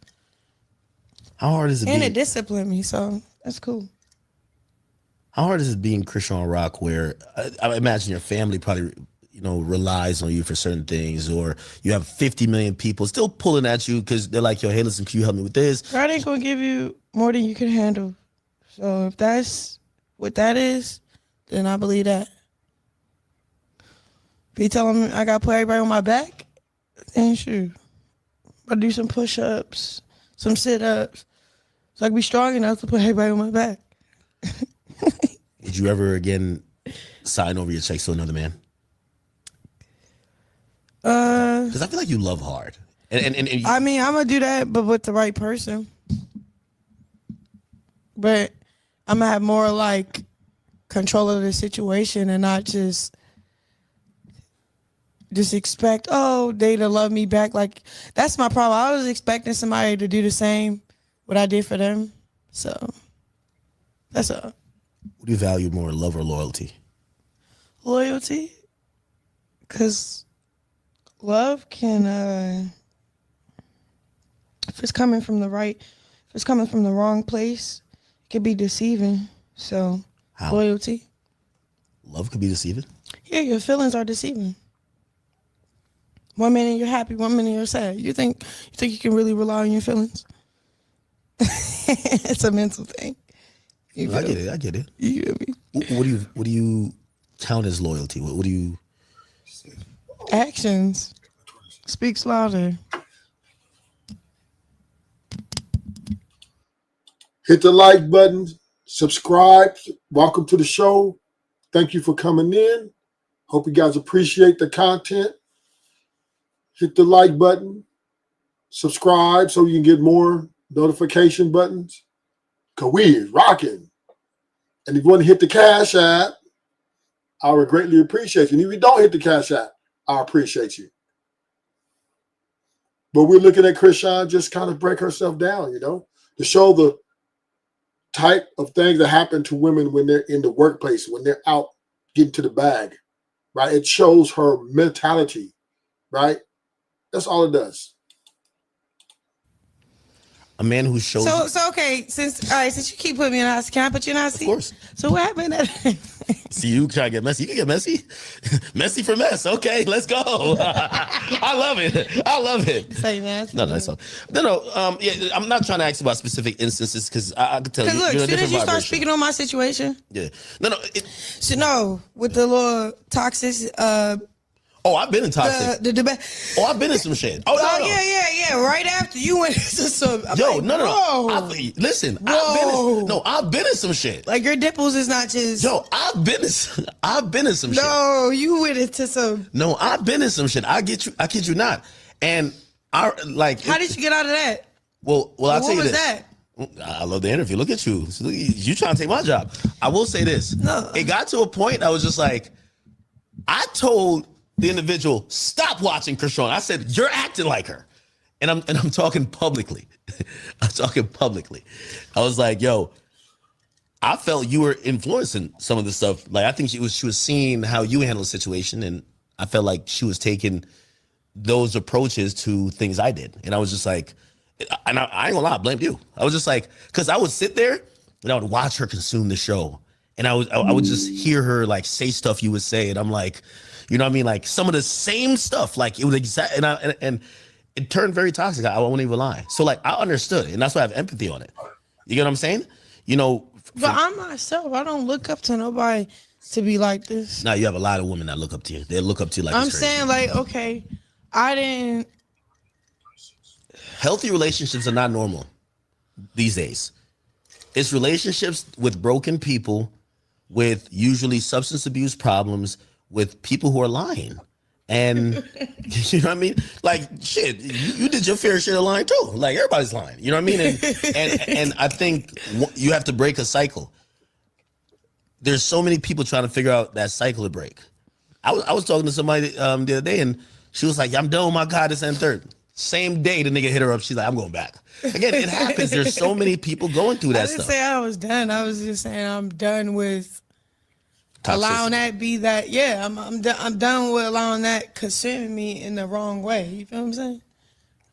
How hard is it And being, it disciplined me, so that's cool. how hard is it being Chrisean Rock where I imagine your family probably, relies on you for certain things, or you have 50 million people still pulling at you because they're like, yo, hey, listen, can you help me with this? God ain't gonna give you more than you can handle. So if that's what that is, then I believe that. If you tell me I gotta put everybody on my back, then shoot. I do some push-ups, some sit-ups, so I can be strong enough to put everybody on my back. Would you ever again sign over your checks to another man? Because I feel like you love hard. And I mean, I'm gonna do that, but with the right person. But I'm gonna have more like control of the situation and not just expect, oh, they to love me back. Like, that's my problem. I was expecting somebody to do the same what I did for them. So that's a what do you value more, love or loyalty? loyalty. Cause love can if it's coming from the wrong place, it can be deceiving. So How? loyalty. Love could be deceiving? Yeah, your feelings are deceiving. One minute you're happy, one minute you're sad. You think you can really rely on your feelings? It's a mental thing. I get it. You feel me? What do you count as loyalty? What do you... Actions speaks louder. Hit the like button, subscribe. Welcome to the show. Thank you for coming in. Hope you guys appreciate the content. Hit the like button, subscribe so you can get more notification buttons. Cause we is rocking. And if you want to hit the Cash App, I would greatly appreciate you. And if you don't hit the Cash App, I appreciate you. But we're looking at Chrisean just kind of break herself down, to show the type of things that happen to women when they're in the workplace, when they're out getting to the bag, right? It shows her mentality, right? That's all it does. A man who shows... So okay, since you keep putting me in the hot seat, can I put you in the hot seat? Of course. So what happened See, you try to get messy. You can get messy. Messy for mess. Okay, let's go. I love it. Say man. No, that's all. No. Yeah, I'm not trying to ask about specific instances because I could tell you. Because look, You're as a soon as different you start vibration. speaking on my situation, Yeah. No. so no, with the little toxic, I've been in toxic. the debate. I've been in some shit. Oh, no. Yeah. Right after you went into some. I'm Yo, like, no. whoa. Listen, Whoa. I've been in some shit. Like your dimples is not just. Yo, I've been in some shit. No, you went into some. No, I've been in some shit. I kid you not. And I like. How did you get out of that? Well, I'll tell you What was this. that? I love the interview. Look at you. You trying to take my job. I will say this. No. It got to a point I was just like, I told the individual, stop watching Chrisean. I said, you're acting like her. And I'm talking publicly. I'm talking publicly. I was like, yo, I felt you were influencing some of the stuff. Like, I think she was seeing how you handle the situation, and I felt like she was taking those approaches to things I did. And I was just like, and I ain't gonna lie, I blamed you. I was just like, because I would sit there and I would watch her consume the show. And I would just hear her like say stuff you would say. And I'm like, you know what I mean? Like some of the same stuff, like it was exact, and it turned very toxic. I won't even lie. So like I understood it, and that's why I have empathy on it. You get what I'm saying? But I'm myself. I don't look up to nobody to be like this. Now you have a lot of women that look up to you. They look up to you like I'm it's crazy. saying like, okay, I didn't. Healthy relationships are not normal these days. It's relationships with broken people, with usually substance abuse problems, with people who are lying. And you know what I mean? Like shit, you did your fair share of lying too. Like everybody's lying. You know what I mean? And I think you have to break a cycle. There's so many people trying to figure out that cycle to break. I was talking to somebody the other day, and she was like, "I'm done with my God, this and third." Same day, the nigga hit her up. She's like, I'm going back. Again, it happens. There's so many people going through I that didn't stuff. say I was done. I was just saying I'm done with allowing Toxicity. that be that. Yeah, I'm done with allowing that consuming me in the wrong way. You feel what I'm saying?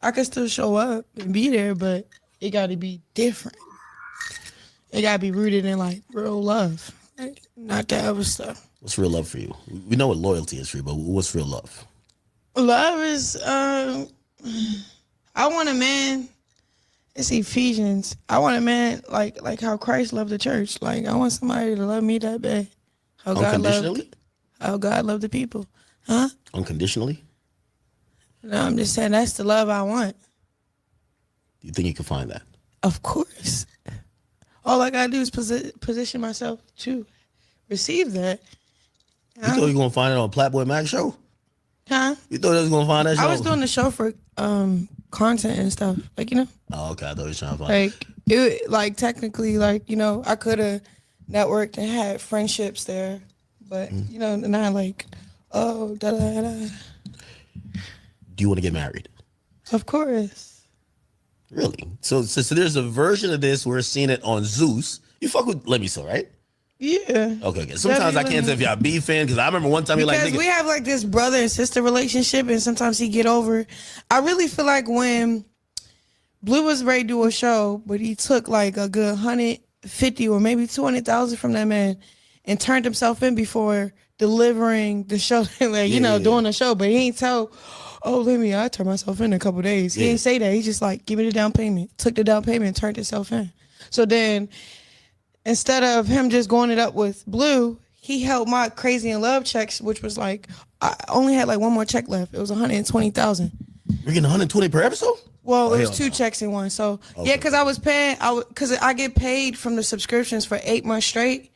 I can still show up and be there, but it got to be different. It got to be rooted in like real love, like, not that other stuff. What's real love for you? We know what loyalty is for you, but what's real love? Love is, I want a man. It's Ephesians. I want a man like how Christ loved the church. Like I want somebody to love me that bad. How Unconditionally? How God loved the people. Huh? Unconditionally? No, I'm just saying that's the love I want. Do you think you can find that? Of course. All I gotta do is position myself to receive that. You thought you were going to find it on Platboy Mac show? Huh? You thought you was going to find that show? I was doing the show for content and stuff. Like, you know? Oh, okay. I thought you were trying to find it. Like it, like technically, like, you know, I could have networked and had friendships there, but you know, not like, oh, da da da. Do you want to get married? Of course. Really? So there's a version of this. We're seeing it on Zeus. You fuck with Let Me So, right? Yeah. Okay. Sometimes I can't tell if y'all beefing because I remember one time you're like, Because nigga. we have like this brother and sister relationship, and sometimes he get over. I really feel like when Blue was ready to do a show, but he took like a good 150 or maybe 200,000 from that man and turned himself in before delivering the show, like, you know, doing the show. But he ain't tell, oh, let me, I turned myself in a couple days. He didn't say that. He just like, give me the down payment. Took the down payment and turned himself in. So then instead of him just going it up with Blue, he held my Crazy in Love checks, which was like, I only had like one more check left. It was 120,000. We're getting 120 per episode? Well, it was two checks in one. So yeah, because I was paying, because I get paid from the subscriptions for 8 months straight,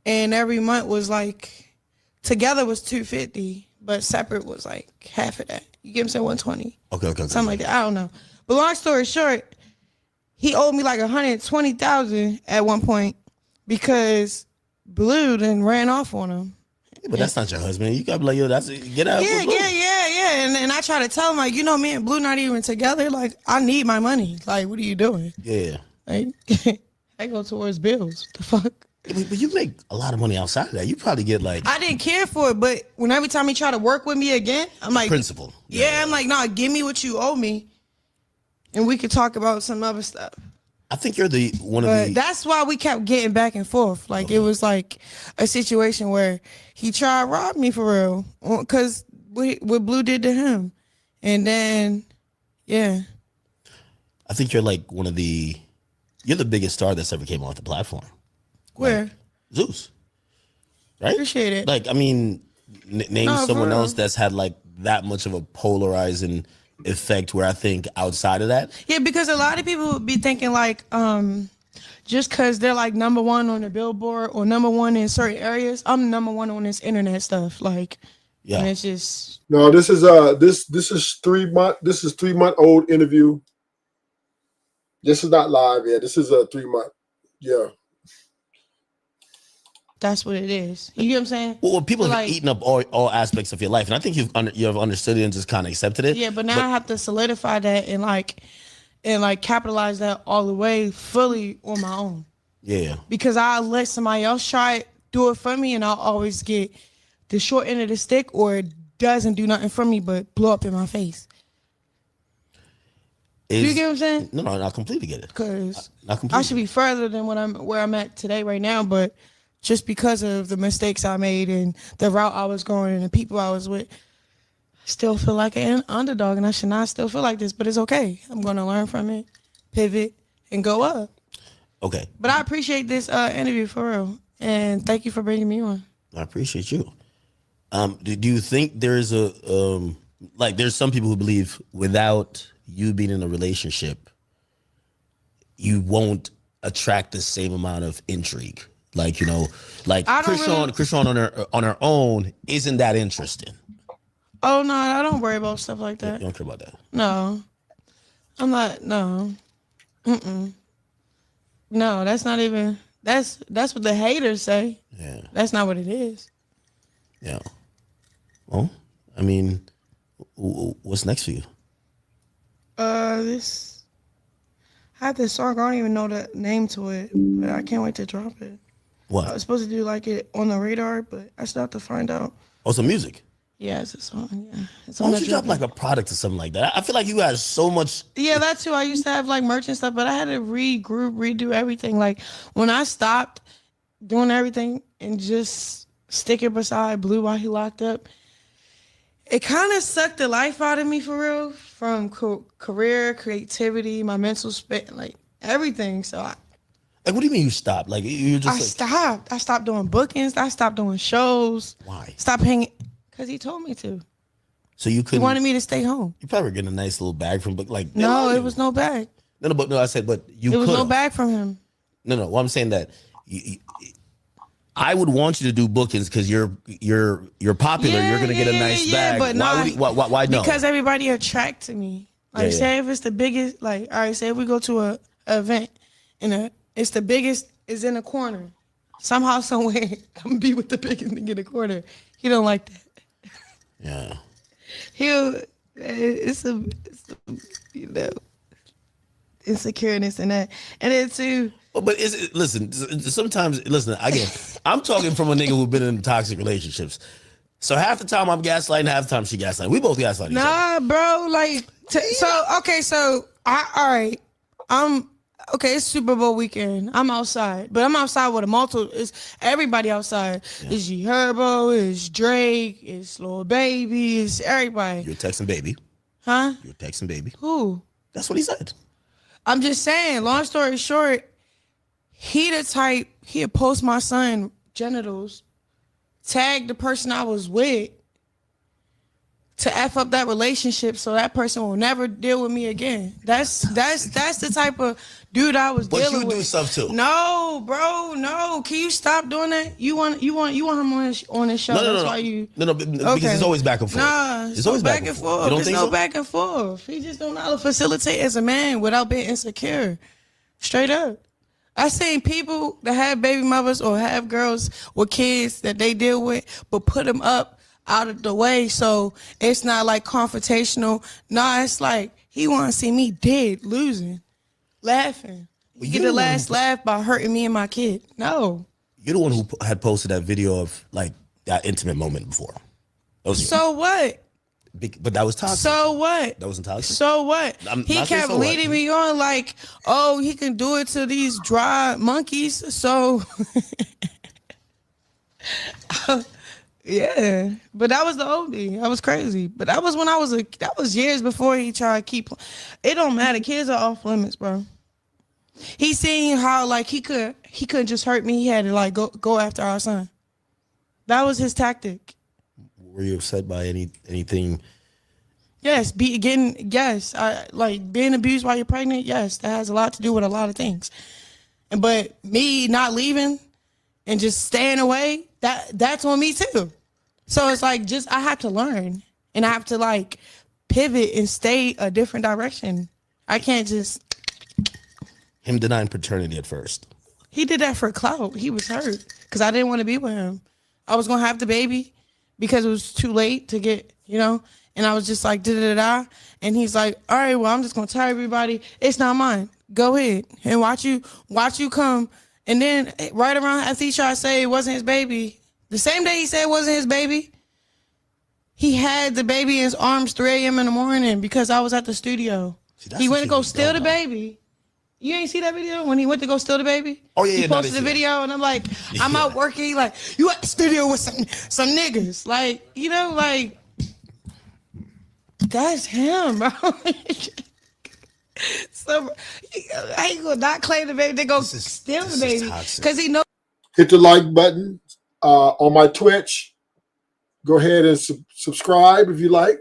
and every month was like, together was 250, but separate was like half of that. You get what I'm saying? 120. Okay. Something like that. I don't know. But long story short, he owed me like 120,000 at one point because Blue then ran off on him. Yeah, but that's not your husband. You gotta be like, yo, that's get out. Yeah. And I try to tell him, like, you know, me and Blue not even together. Like, I need my money. Like, what are you doing? Yeah. Like, I go towards bills. What the fuck? But you make a lot of money outside of that. You probably get like I didn't care for it, but when every time he try to work with me again, I'm like, principal. Yeah, I'm like, nah, give me what you owe me, and we could talk about some other stuff. I think you're the one of But the. that's why we kept getting back and forth. Like it was like a situation where he tried to rob me for real, because what Blue did to him, and then yeah. I think you're like one of the. You're the biggest star that's ever came off the platform. Where? Like, Zeus. Right? Appreciate it. Like, I mean, name No, someone for real. else that's had like that much of a polarizing effect where I think outside of that. Yeah, because a lot of people would be thinking like, just because they're like number one on the Billboard or number one in certain areas, I'm number one on this internet stuff. Like, Yeah. and it's just No, this is this is 3 month. This is 3 month old interview. This is not live yet. This is a 3 month. Yeah. that's what it is. You get what I'm saying? Well, people So, have like, eaten up all aspects of your life, and I think you've understood it and just kind of accepted it. Yeah, but now I have to solidify that and capitalize that all the way fully on my own. Yeah. Because I let somebody else try it, do it for me, and I'll always get the short end of the stick, or it doesn't do nothing for me but blow up in my face. You get what I'm saying? No, I completely get it. Because Not completely. I should be further than where I'm at today right now, but just because of the mistakes I made and the route I was going and the people I was with, I still feel like an underdog, and I should not still feel like this, but it's okay. I'm going to learn from it, pivot, and go up. Okay. But I appreciate this interview for real, and thank you for bringing me on. I appreciate you. Do you think there's there's some people who believe without you being in a relationship, you won't attract the same amount of intrigue? Like, you know, like Chrisean on her own isn't that interesting. Oh, no, I don't worry about stuff like that. You don't care about that. No. I'm not, no. No, that's not even, that's what the haters say. Yeah. That's not what it is. Yeah. Well, I mean, what's next for you? This I had this song. I don't even know the name to it, but I can't wait to drop it. I What? was supposed to do like it on the radar, but I still have to find out. Oh, some music. Yeah, it's a song. Yeah, it's Why on don't the you drop drop. like a product or something like that? I feel like you got so much. Yeah, that too. I used to have like merch and stuff, but I had to regroup, redo everything. Like when I stopped doing everything and just stick it beside Blue while he locked up, it kind of sucked the life out of me for real, from career, creativity, my mental space, like everything. So Like, what do you mean you stopped? Like, you just I like, stopped. I stopped doing bookings. I stopped doing shows. why? Stopped hanging because he told me to. So you He couldn't. wanted me to stay home. You probably were getting a nice little bag from, but like, No, it was no bag. no, but no. I said, but you. It was no could've. bag from him. No. Well, I'm saying that I would want you to do bookings because you're popular. You're gonna get a nice bag. But why no? Because everybody attract to me. Like, say if it's the biggest, like, all right, say if we go to a event and it's the biggest is in a corner. Somehow, somewhere, I'm gonna be with the biggest thing in the corner. He don't like that. Yeah. It's a you know, insecureness and that, and then too. But listen, sometimes again, I'm talking from a nigga who's been in toxic relationships. So half the time I'm gaslighting, half the time she gaslighting. We both gaslight each other. Nah, bro. Like, okay. It's Super Bowl weekend. I'm outside, but I'm outside with a multiple. It's everybody outside. Yeah. It's G Herbo, it's Drake, it's Lil Baby, it's everybody. You're texting baby. Huh? You're texting baby. Who? That's what he said. I'm just saying. Long story short, he the type he'd post my son genitals, tag the person I was with, to F up that relationship so that person will never deal with me again. That's the type of dude I was dealing with. But you do stuff too. No, bro, no. Can you stop doing that? You want him on this show. That's why you because it's always back and forth. Nah, it's always back and forth. You don't think so? Back and forth. He just don't know how to facilitate as a man without being insecure. Straight up. I seen people that have baby mothers or have girls with kids that they deal with, but put them up out of the way so it's not like confrontational. Nah, it's like he want to see me dead, losing, laughing. You get the last laugh by hurting me and my kid. No. You're the one who had posted that video of like that intimate moment before. So what? But that was toxic. So what? That wasn't toxic. So what? He kept leading me on like, oh, he can do it to these dry monkeys. So yeah, but that was the oldie. I was crazy, but that was when that was years before he tried to keep. It don't matter. Kids are off limits, bro. He seen how like he couldn't just hurt me. He had to like go after our son. That was his tactic. Were you upset by anything? Yes, I like being abused while you're pregnant. Yes, that has a lot to do with a lot of things. But me not leaving and just staying away, that's on me too. So it's like I have to learn and I have to like pivot and stay a different direction. I can't just. Him denying paternity at first. He did that for clout. He was hurt because I didn't want to be with him. I was gonna have the baby because it was too late to get, and I was just like da-da-da-da. And he's like, all right, well, I'm just gonna tell everybody it's not mine. Go ahead and watch you come. And then right around after he tried to say it wasn't his baby, the same day he said it wasn't his baby, he had the baby in his arms 3 a.m. in the morning because I was at the studio. He went to go steal the baby. You ain't see that video when he went to go steal the baby? Oh yeah, he posted the video and I'm like, I'm out working. Like, you at the studio with some niggas, like, like that's him, bro. So I ain't gonna not claim the baby. They go steal the baby because he knows. Hit the like button on my Twitch. Go ahead and subscribe if you like.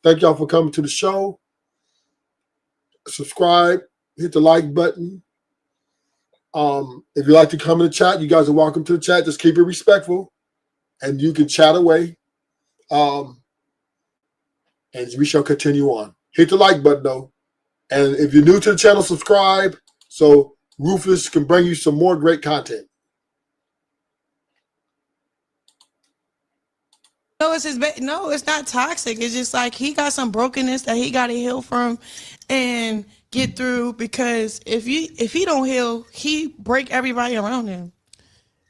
Thank y'all for coming to the show. Subscribe. Hit the like button. If you like to come in the chat, you guys are welcome to the chat. Just keep it respectful, and you can chat away. And we shall continue on. Hit the like button though. And if you're new to the channel, subscribe so Ruthless can bring you some more great content. No, it's his no, it's not toxic. It's just like he got some brokenness that he got to heal from and get through, because if he don't heal, he break everybody around him.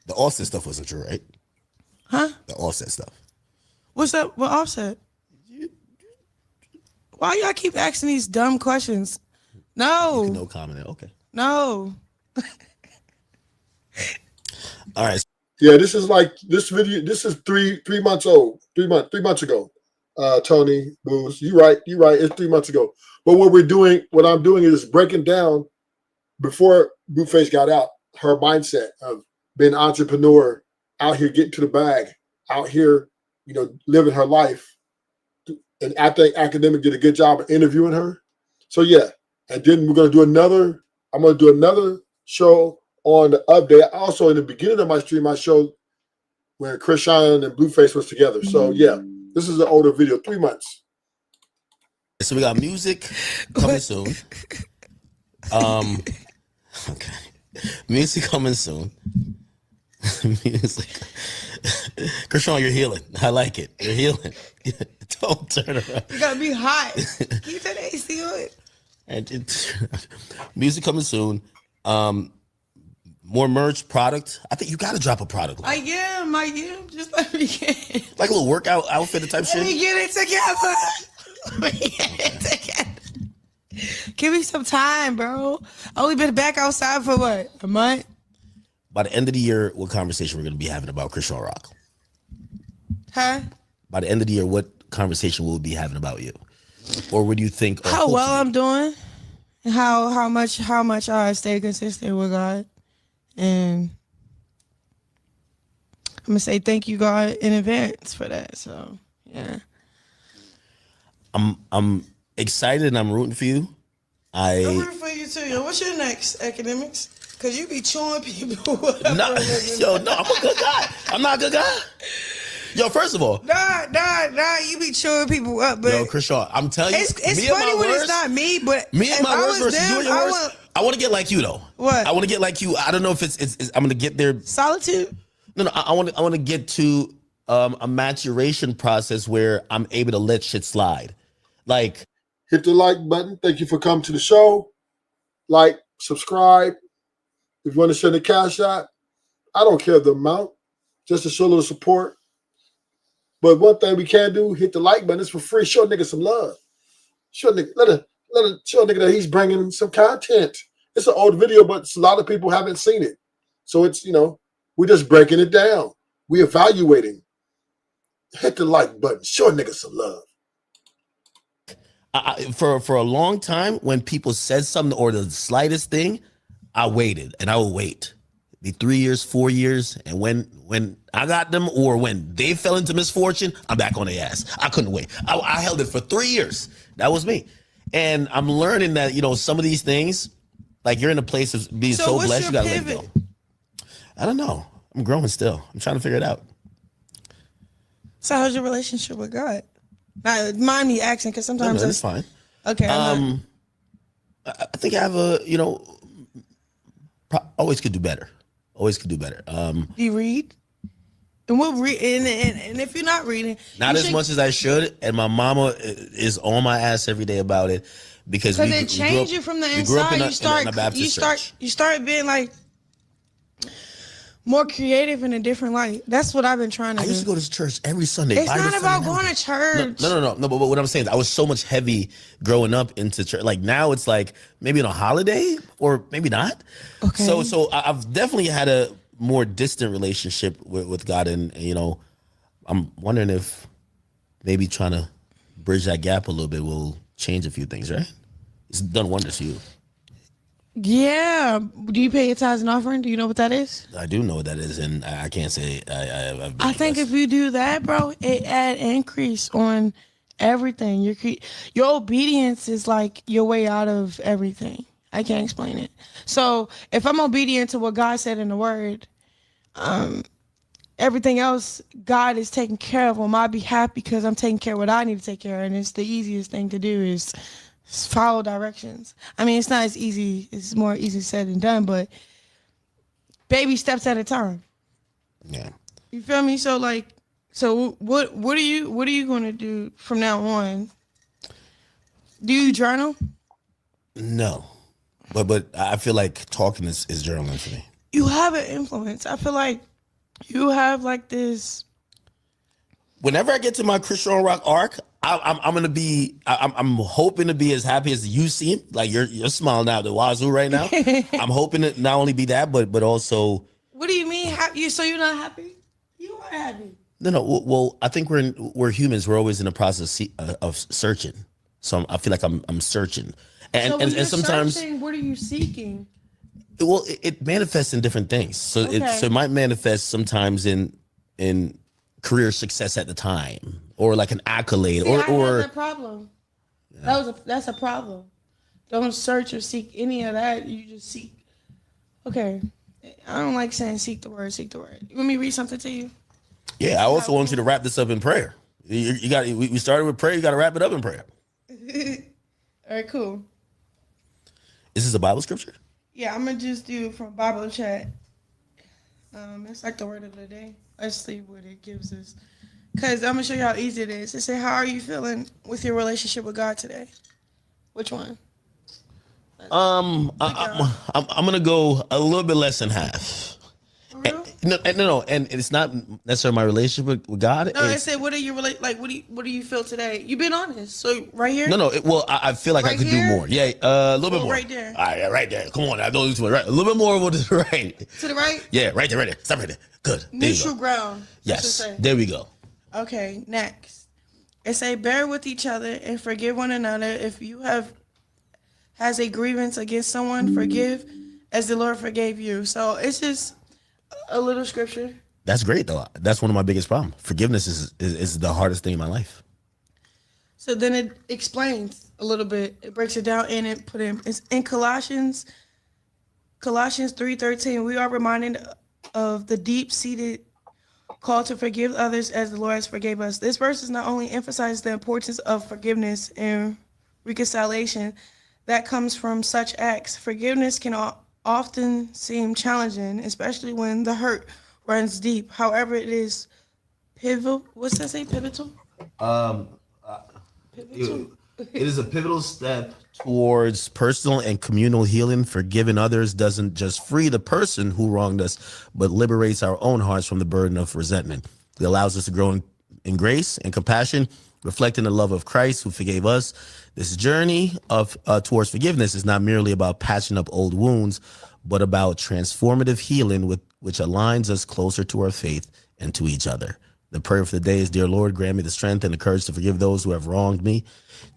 The Offset stuff wasn't true, right? Huh? The Offset stuff. What's up with Offset? Why y'all keep asking these dumb questions? No. No comment. Okay. No. All right. Yeah, this is like this video. This is three months old. 3 months ago. Tony Booze, you right. It's 3 months ago. But what I'm doing is breaking down before Blueface got out, her mindset of being an entrepreneur, out here getting to the bag, out here, living her life. And I think Academic did a good job of interviewing her. So yeah, and then I'm gonna do another show on the update. Also, in the beginning of my stream, I showed when Chrisean and Blueface was together. So yeah, this is an older video, 3 months. So we got music coming soon. Okay. Music coming soon. Music. Chrisean, you're healing. I like it. You're healing. Don't turn around. You gotta be hot. Can you turn the AC on? And music coming soon. More merch, product. I think you gotta drop a product line. I am. Just let me get it. Like a little workout outfit type shit. Let me get it together. Let me get it together. Give me some time, bro. I only been back outside for what? A month? By the end of the year, what conversation we're gonna be having about Chrisean Rock? Huh? By the end of the year, what conversation will we be having about you? Or would you think how well I'm doing? And how much I stay consistent with God. And I'm gonna say thank you, God, in advance for that. So yeah. I'm excited and I'm rooting for you. I'm rooting for you too, yo. What's your next, Academics? Cause you be chewing people. No, I'm a good guy. I'm not a good guy. Yo, first of all, nah, you be chewing people up, but yo, Chrisean, I'm telling you, it's funny when it's not me, but me and my worst versus them, you and your worst. I want to get like you though. What? I want to get like you. I don't know if it's I'm gonna get there. Solitude. No, I want to get to a maturation process where I'm able to let shit slide. Like, hit the like button. Thank you for coming to the show. Like, subscribe. If you want to send a cash out, I don't care the amount, just to show a little support. But one thing we can do, hit the like button. It's for free. Show a nigga some love. Show a nigga, let a show a nigga that he's bringing some content. It's an old video, but a lot of people haven't seen it. So it's, we're just breaking it down. We're evaluating. Hit the like button. Show a nigga some love. For a long time, when people said something or the slightest thing, I waited and I will wait. Be 3 years, 4 years, and when I got them or when they fell into misfortune, I'm back on their ass. I couldn't wait. I held it for 3 years. That was me. And I'm learning that, some of these things, like you're in a place of being so blessed, you gotta let it go. I don't know. I'm growing still. I'm trying to figure it out. So how's your relationship with God? Now, mind me asking, because sometimes it's fine. Okay. I think I have always could do better. Always could do better. Do you read? And we'll read, and if you're not reading, not as much as I should, and my mama is on my ass every day about it because it changes you from the inside. You start being like more creative in a different light. That's what I've been trying to do. I used to go to church every Sunday. It's not about going to church. No. But what I'm saying is I was so much heavy growing up into church. Like now it's like maybe on a holiday or maybe not. Okay. So I've definitely had a more distant relationship with God, and I'm wondering if maybe trying to bridge that gap a little bit will change a few things, right? It's done wonders for you. Yeah. Do you pay your tithes and offering? Do you know what that is? I do know what that is, and I can't say I think if you do that, bro, it add increase on everything. Your obedience is like your way out of everything. I can't explain it. So if I'm obedient to what God said in the Word, everything else God is taking care of on my behalf because I'm taking care of what I need to take care of, and it's the easiest thing to do is follow directions. I mean, it's not as easy. It's more easy said than done, but baby steps at a time. Yeah. You feel me? So like, So what are you going to do from now on? Do you journal? No, but I feel like talking is journaling for me. You have an influence. I feel like you have like this. Whenever I get to my Chrisean Rock arc, I'm gonna be. I'm hoping to be as happy as you seem. Like you're smiling out the wazoo right now. I'm hoping to not only be that, but also. What do you mean happy? So you're not happy? You are happy. No. Well, I think we're humans. We're always in the process of searching. So I feel like I'm searching, and sometimes. Searching, what are you seeking? Well, it manifests in different things. So it might manifest sometimes in career success at the time, or like an accolade, See, or that's a problem. Yeah. That's a problem. Don't search or seek any of that. You just seek. Okay, I don't like saying seek the word. Seek the word. You want me to read something to you? Yeah, I also want you to wrap this up in prayer. You got. We started with prayer. You got to wrap it up in prayer. All right, cool. Is this a Bible scripture? Yeah, I'm gonna just do from Bible chat. It's like the word of the day. Let's see what it gives us. Cause I'm gonna show you how easy it is. It said, "How are you feeling with your relationship with God today?" Which one? I'm gonna go a little bit less than half. For real? No, and it's not necessarily my relationship with God. No, it said, "What are you like? What do you feel today?" You've been honest. So right here. No. I feel like I Right could here? do more. Yeah, a little bit more. Right there. All right, right there. Come on, I know this one. Right, a little bit more over to the right. To the right. Yeah, right there. Stop right there. Good. There you Neutral go. ground. That's Yes, what it say. there we go. Okay, next. It say, "Bear with each other and forgive one another. If you has a grievance against someone, forgive as the Lord forgave you." So it's just a little scripture. That's great though. That's one of my biggest problems. Forgiveness is the hardest thing in my life. So then it explains a little bit. It breaks it down and it's in Colossians 3:13. We are reminded of the deep-seated call to forgive others as the Lord has forgave us. This verse is not only emphasizes the importance of forgiveness and reconciliation that comes from such acts. Forgiveness can often seem challenging, especially when the hurt runs deep. However, it is pivotal. What's that say? Pivotal? Pivotal. It is a pivotal step towards personal and communal healing. Forgiving others doesn't just free the person who wronged us, but liberates our own hearts from the burden of resentment. It allows us to grow in grace and compassion, reflecting the love of Christ who forgave us. This journey towards forgiveness is not merely about patching up old wounds, but about transformative healing which aligns us closer to our faith and to each other. The prayer for the day is, "Dear Lord, grant me the strength and the courage to forgive those who have wronged me,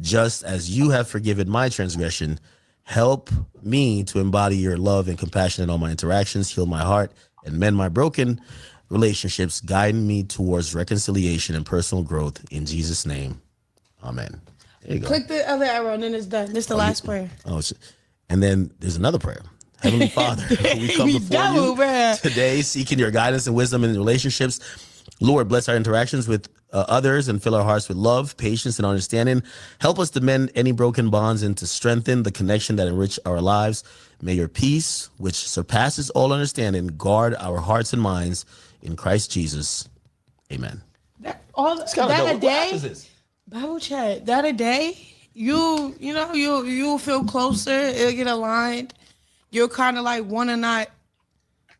just as you have forgiven my transgression. Help me to embody your love and compassion in all my interactions, heal my heart, and mend my broken relationships, guiding me towards reconciliation and personal growth. In Jesus' name, amen." There you go. Click the other arrow and then it's done. This is the last prayer. And then there's another prayer. Heavenly Father, we come before you today seeking your guidance and wisdom in relationships. Lord, bless our interactions with others and fill our hearts with love, patience, and understanding. Help us to mend any broken bonds and to strengthen the connection that enrich our lives. May your peace, which surpasses all understanding, guard our hearts and minds in Christ Jesus. Amen. That a day, Bible chat, that a day, you'll feel closer. It'll get aligned. You'll kind of like want to not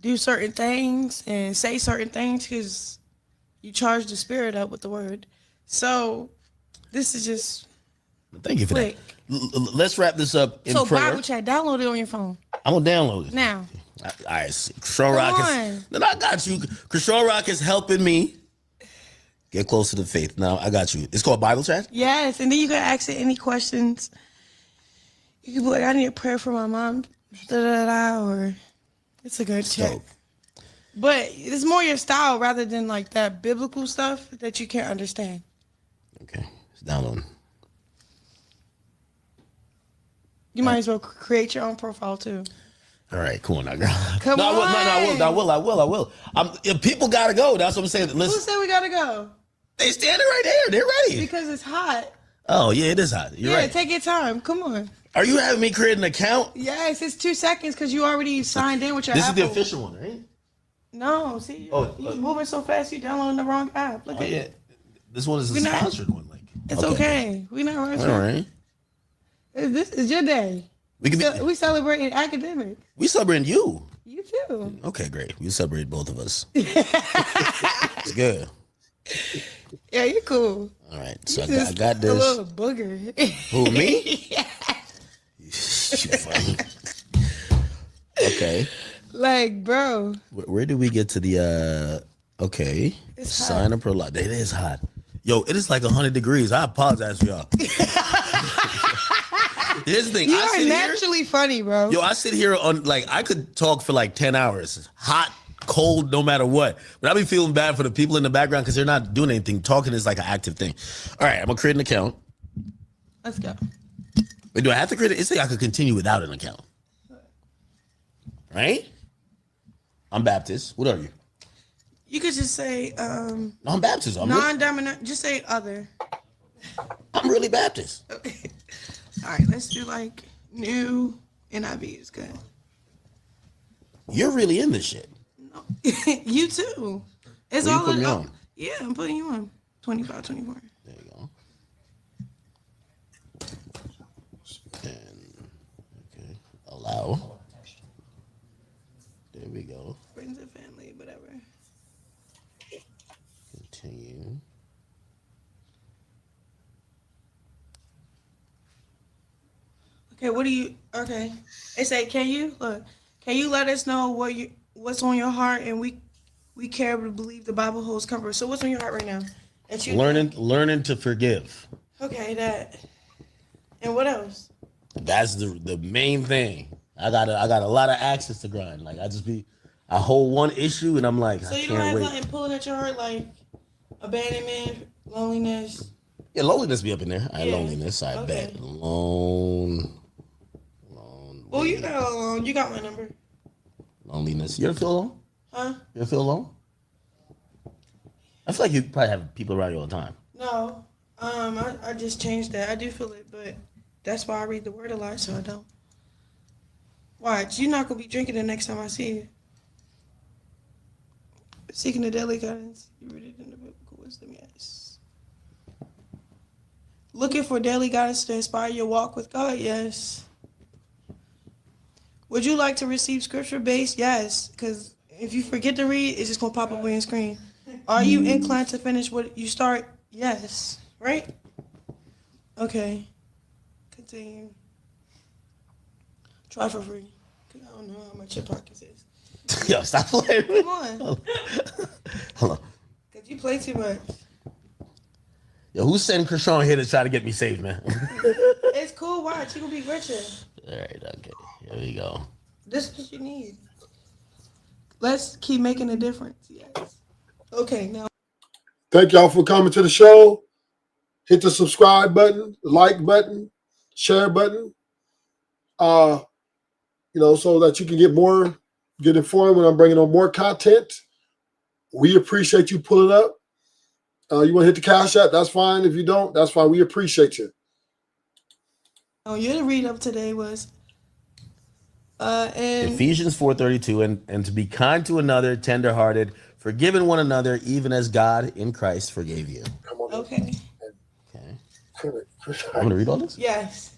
do certain things and say certain things because you charge the spirit up with the word. So this is just thank you for quick. that. Let's wrap this up in prayer. Bible chat, download it on your phone. I'm gonna download it now. All right, Chrisean Rock is. Then I got you. Chrisean Rock is helping me get closer to faith. Now I got you. It's called Bible Chat. Yes, and then you can ask it any questions. You can be like, "I need a prayer for my mom," or it's a good chat. Dope. But it's more your style rather than like that biblical stuff that you can't understand. Okay, it's downloading. You might as well create your own profile too. All right, cool now, girl. Come on. I will. If people gotta go. That's what I'm saying. Listen, Who said we gotta go? they standing right there. They're ready. Because it's hot. Oh yeah, it is hot. You're right. Take your time. Come on. Are you having me create an account? Yes, it's 2 seconds because you already signed in with your This Apple. is the official one, right? No, see, Oh, you're moving so fast. You downloading the wrong app. Look Oh at yeah, this one is a We're not- sponsored one. Like, It's okay. We not rushing. All right. This is your day. We can be. We celebrating academics. We celebrating you. You too. Okay, great. We celebrate both of us. It's good. Yeah, you cool. All right, so I Just got a this. little booger. Who, me? You funny. Okay. Like, bro. Where did we get to the okay? It's Sign up for lot. It is hot. Yo, it is like 100 degrees. I apologize for y'all. Here's the thing. You I are sit naturally funny, bro. Yo, I sit here on like I could talk for like 10 hours. Hot, cold, no matter what. But I be feeling bad for the people in the background because they're not doing anything. Talking is like an active thing. All right, I'm gonna create an account. Let's go. Wait, do I have to create it? It's like I could continue without an account. Right? I'm Baptist. What are you? You could just say No, I'm Baptist. non-dominant. Just say other. I'm really Baptist. Okay. All right, let's do like new NIV is good. You're really in this shit. No. You too. It's Well, you all put me on. Yeah, I'm putting you on. 25, 24. There you go. And okay, allow. There we go. Friends and family, whatever. Continue. Okay, what do you? Okay, it say, can you let us know what's on your heart, and we care to believe the Bible holds comfort. So what's on your heart right now? That you Learning to forgive. Okay, that. And what else? That's the main thing. I got a lot of axes to grind. Like I hold one issue and I'm like, So I you don't can't have wait. nothing pulling at your heart like abandonment, loneliness. Yeah, loneliness be up in there. I Yeah. loneliness, I Okay. bet. Lone. Well, you know, you got my number, Loneliness. You ever feel alone? huh? You ever feel alone? I feel like you probably have people around you all the time. No, I just changed that. I do feel it, but that's why I read the word a lot, so I don't. Watch, you're not gonna be drinking the next time I see you. Seeking the daily guidance, you read it in the biblical wisdom, yes. Looking for daily guidance to inspire your walk with God, yes. Would you like to receive scripture based? Yes, because if you forget to read, it's just gonna pop up on your screen. Are you inclined to finish what you start? Yes. Right? Okay. Continue. Try for free. 'Cause I don't know how much your pockets is. Yo, stop playing. Come on. Hold on. Because you play too much. Yo, who's sending Chrisean here to try to get me saved, man? It's cool. Watch. You gonna be richer. All right, okay. Here we go. This is what you need. Let's keep making a difference. Yes. Okay, now. Thank y'all for coming to the show. Hit the subscribe button, the like button, share button. So that you can get informed when I'm bringing on more content. We appreciate you pulling up. You want to hit the cash app? That's fine. If you don't, that's fine. We appreciate you. Oh, your read up today was and Ephesians 4:32, and to be kind to another, tenderhearted, forgiving one another, even as God in Christ forgave you. Come on. okay. Okay. I'm gonna read all this. Yes.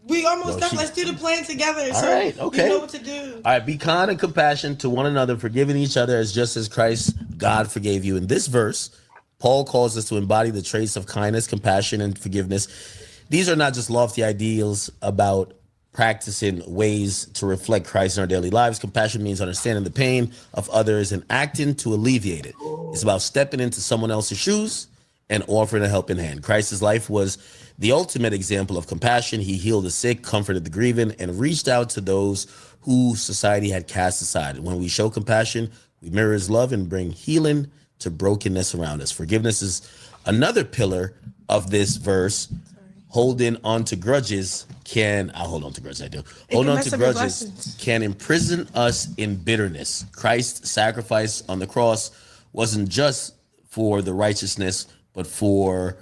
We almost Yo, done. she- Let's do the plan together. All So right, okay. You know what to do. All right, be kind and compassionate to one another, forgiving each other as just as Christ, God, forgave you. In this verse, Paul calls us to embody the traits of kindness, compassion, and forgiveness. These are not just lofty ideals about practicing ways to reflect Christ in our daily lives. Compassion means understanding the pain of others and acting to alleviate it. It's about stepping into someone else's shoes and offering a helping hand. Christ's life was the ultimate example of compassion. He healed the sick, comforted the grieving, and reached out to those who society had cast aside. When we show compassion, we mirror his love and bring healing to brokenness around us. Forgiveness is another pillar of this verse. Holding on to grudges I'll hold on to grudges, I do. Holding on mess to up your grudges blessings. can imprison us in bitterness. Christ's sacrifice on the cross wasn't just for the righteousness, but for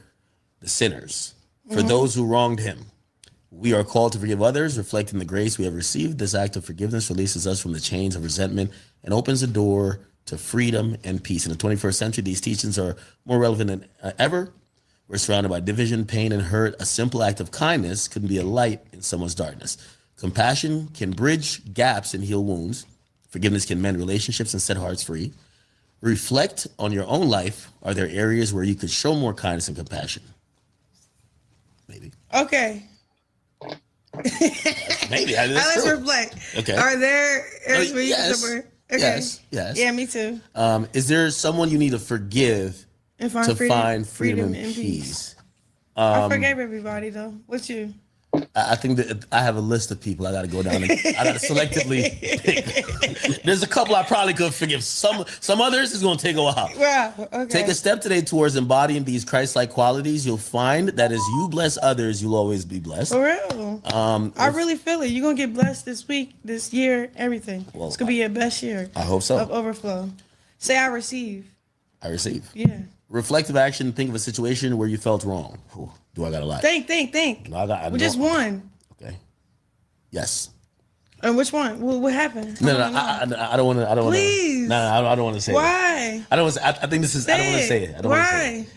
the sinners, for those who wronged him. We are called to forgive others, reflecting the grace we have received. This act of forgiveness releases us from the chains of resentment and opens the door to freedom and peace. In the 21st century, these teachings are more relevant than ever. We're surrounded by division, pain, and hurt. A simple act of kindness can be a light in someone's darkness. Compassion can bridge gaps and heal wounds. Forgiveness can mend relationships and set hearts free. Reflect on your own life. Are there areas where you could show more kindness and compassion? Maybe. Okay. Maybe. Let's True. reflect. Okay. Are there areas where you can Yes. show more? Okay. Yes. Yes. Yeah, me too. Is there someone you need to forgive And to find freedom and peace? I forgave everybody though. What's you? I think that I have a list of people I got to go down. And I got to selectively pick. There's a couple I probably could forgive. Some others is going to take a while. Wow. Okay. Take a step today towards embodying these Christ-like qualities. You'll find that as you bless others, you'll always be blessed. For real. I really feel it. You're gonna get blessed this week, this year, everything. Well, It's gonna be your best year. I hope so. Of overflow. Say I receive. I receive. Yeah. Reflective action. Think of a situation where you felt wrong. Ooh, do I got a lot? Think. No, I Well, just one. Okay. Yes. And which one? What happened? No, I don't want to. I don't want to. Please. No, I don't want to say. Why? That. I don't. Want to say, I think this is. I don't want to say it. I don't want to say it. Why?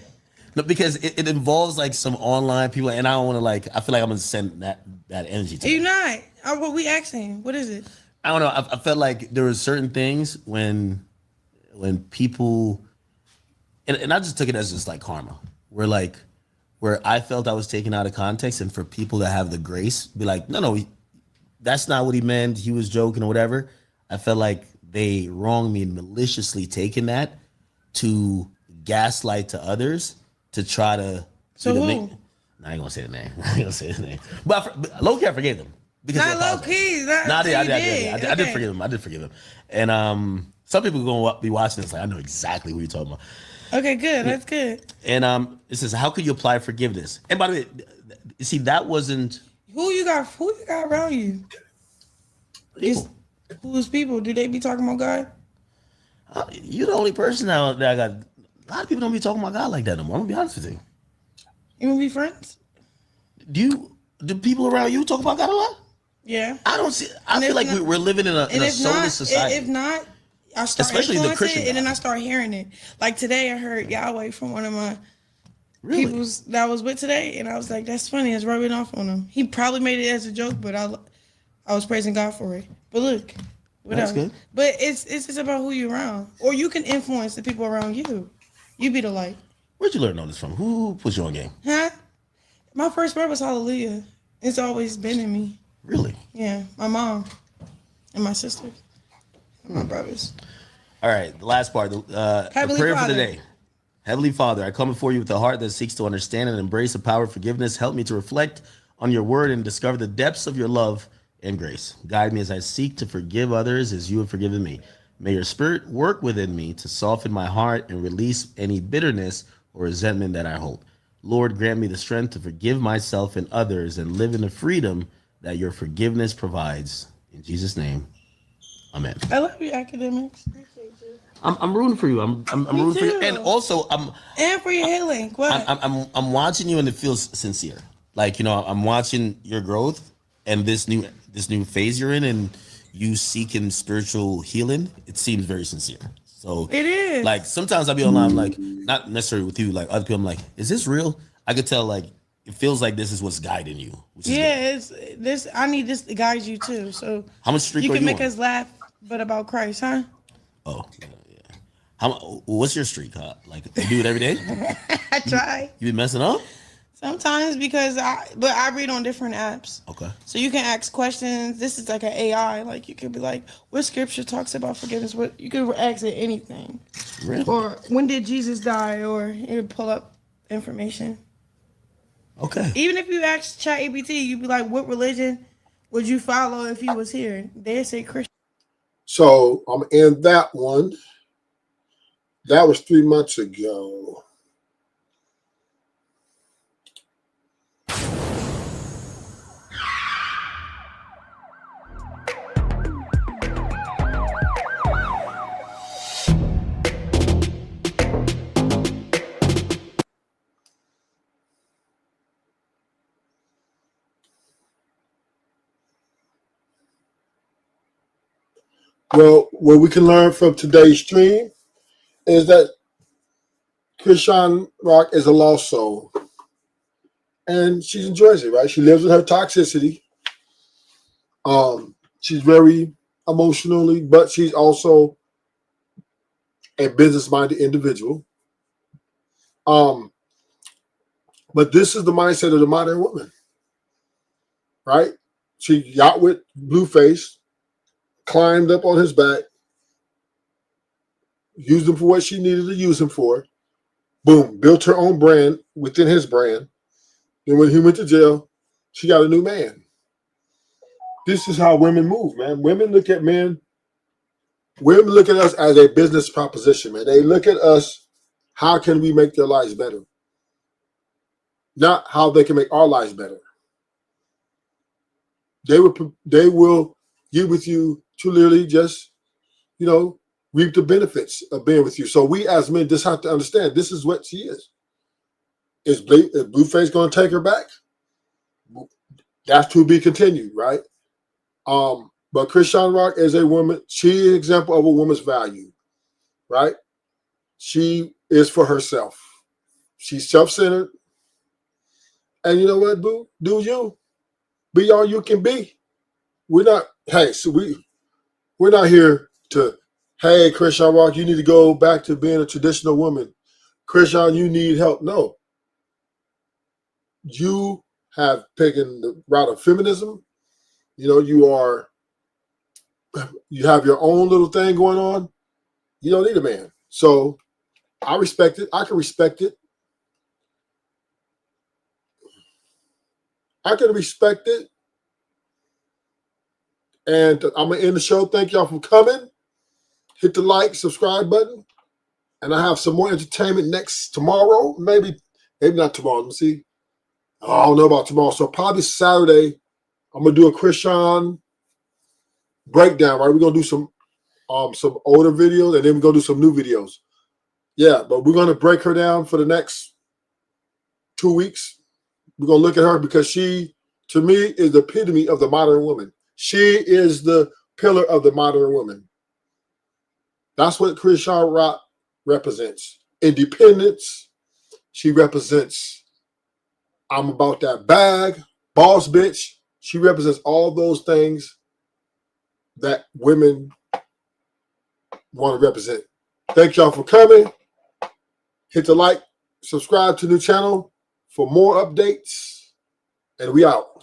No, because it involves like some online people, and I don't want to like. I feel like I'm gonna send that energy to. You them. not? What we asking? What is it? I don't know. I felt like there were certain things when people, and I just took it as just like karma, where I felt I was taken out of context, and for people to have the grace, be like, no, that's not what he meant. He was joking or whatever. I felt like they wronged me, maliciously taking that to gaslight to others to try to. So who? I ain't gonna say the name. I ain't gonna say the name. But low key, I forgave them. Because Not low key. I did forgive him. I did forgive him. And some people are gonna be watching this like I know exactly who you're talking about. Okay, good. That's good. And it says, how could you apply forgiveness? And by the way, you see, that wasn't Who you got around you? Who's people? Do they be talking about God? You're the only person now that I got. A lot of people don't be talking about God like that no more. I'm gonna be honest with you. You wanna be friends? Do people around you talk about God a lot? Yeah. I don't see. I feel like we're living in a soulless society. If not, I start Especially the influencing Christian it, and then God. I start hearing it. Like today, I heard Yahweh from one of my Really? peoples that I was with today, and I was like, "That's funny." It's rubbing off on him. He probably made it as a joke, but I was praising God for it. But look, whatever. That's good. But it's just about who you around, or you can influence the people around you. You be the light, Where'd you learn all this from? Who put you on game? huh? My first word was hallelujah. It's always been in me. Really? Yeah, my mom and my sisters, and my brothers. All right, the last part, the Heavenly prayer Father. for the day. Heavenly Father, I come before you with a heart that seeks to understand and embrace the power of forgiveness. Help me to reflect on your word and discover the depths of your love and grace. Guide me as I seek to forgive others as you have forgiven me. May your spirit work within me to soften my heart and release any bitterness or resentment that I hold. Lord, grant me the strength to forgive myself and others and live in the freedom that your forgiveness provides. In Jesus' name, amen. I love you, academics. Appreciate you. I'm rooting for you. I'm rooting for you. too. And also, And for your healing. What? I'm watching you and it feels sincere. Like, you know, I'm watching your growth and this new phase you're in and you seeking spiritual healing. It seems very sincere. So It is. like sometimes I'll be online, like not necessarily with you, like other people. I'm like, is this real? I could tell like it feels like this is what's guiding you. Which is good. It's this. I need this to guide you too. So How much streak you are can you make on? us laugh, but about Christ, huh? Oh, yeah. What's your streak? Huh? Like you do it every day? I try You been messing up? sometimes because I read on different apps. Okay. So you can ask questions. This is like an AI. Like you could be like, what scripture talks about forgiveness? What you could ask it anything. Really? Or when did Jesus die? Or it would pull up information. Okay. Even if you ask ChatGPT, you'd be like, what religion would you follow if you was here? They'd say Christian. So I'm in that one. That was 3 months ago. Well, what we can learn from today's stream is that Chrisean Rock is a lost soul. And she enjoys it, right? She lives with her toxicity. She's very emotionally, but she's also a business-minded individual. But this is the mindset of the modern woman, right? She got with Blueface, climbed up on his back, used him for what she needed to use him for. Boom, built her own brand within his brand. And when he went to jail, she got a new man. This is how women move, man. Women look at men. Women look at us as a business proposition, man. They look at us, how can we make their lives better? Not how they can make our lives better. They will get with you to literally just, reap the benefits of being with you. So we as men just have to understand this is what she is. Is Blueface going to take her back? That's to be continued, right? But Chrisean Rock is a woman. She is an example of a woman's value, right? She is for herself. She's self-centered. And you know what, boo? Do you. Be all you can be. We're not, we're not here to, hey, Chrisean Rock, you need to go back to being a traditional woman. Chrisean, you need help. No. You have taken the route of feminism. You have your own little thing going on. You don't need a man. So I respect it. I can respect it. I can respect it. And I'm going to end the show. Thank y'all for coming. Hit the like, subscribe button. And I have some more entertainment tomorrow. Maybe not tomorrow. Let me see. I don't know about tomorrow. So probably Saturday, I'm going to do a Chrisean breakdown, right? We're going to do some older videos, and then we're going to do some new videos. Yeah, but we're going to break her down for the next 2 weeks. We're going to look at her because she, to me, is the epitome of the modern woman. She is the pillar of the modern woman. That's what Chrisean Rock represents. Independence. She represents, I'm about that bag, boss bitch. She represents all those things that women want to represent. Thank y'all for coming. Hit the like, subscribe to the channel for more updates, and we out.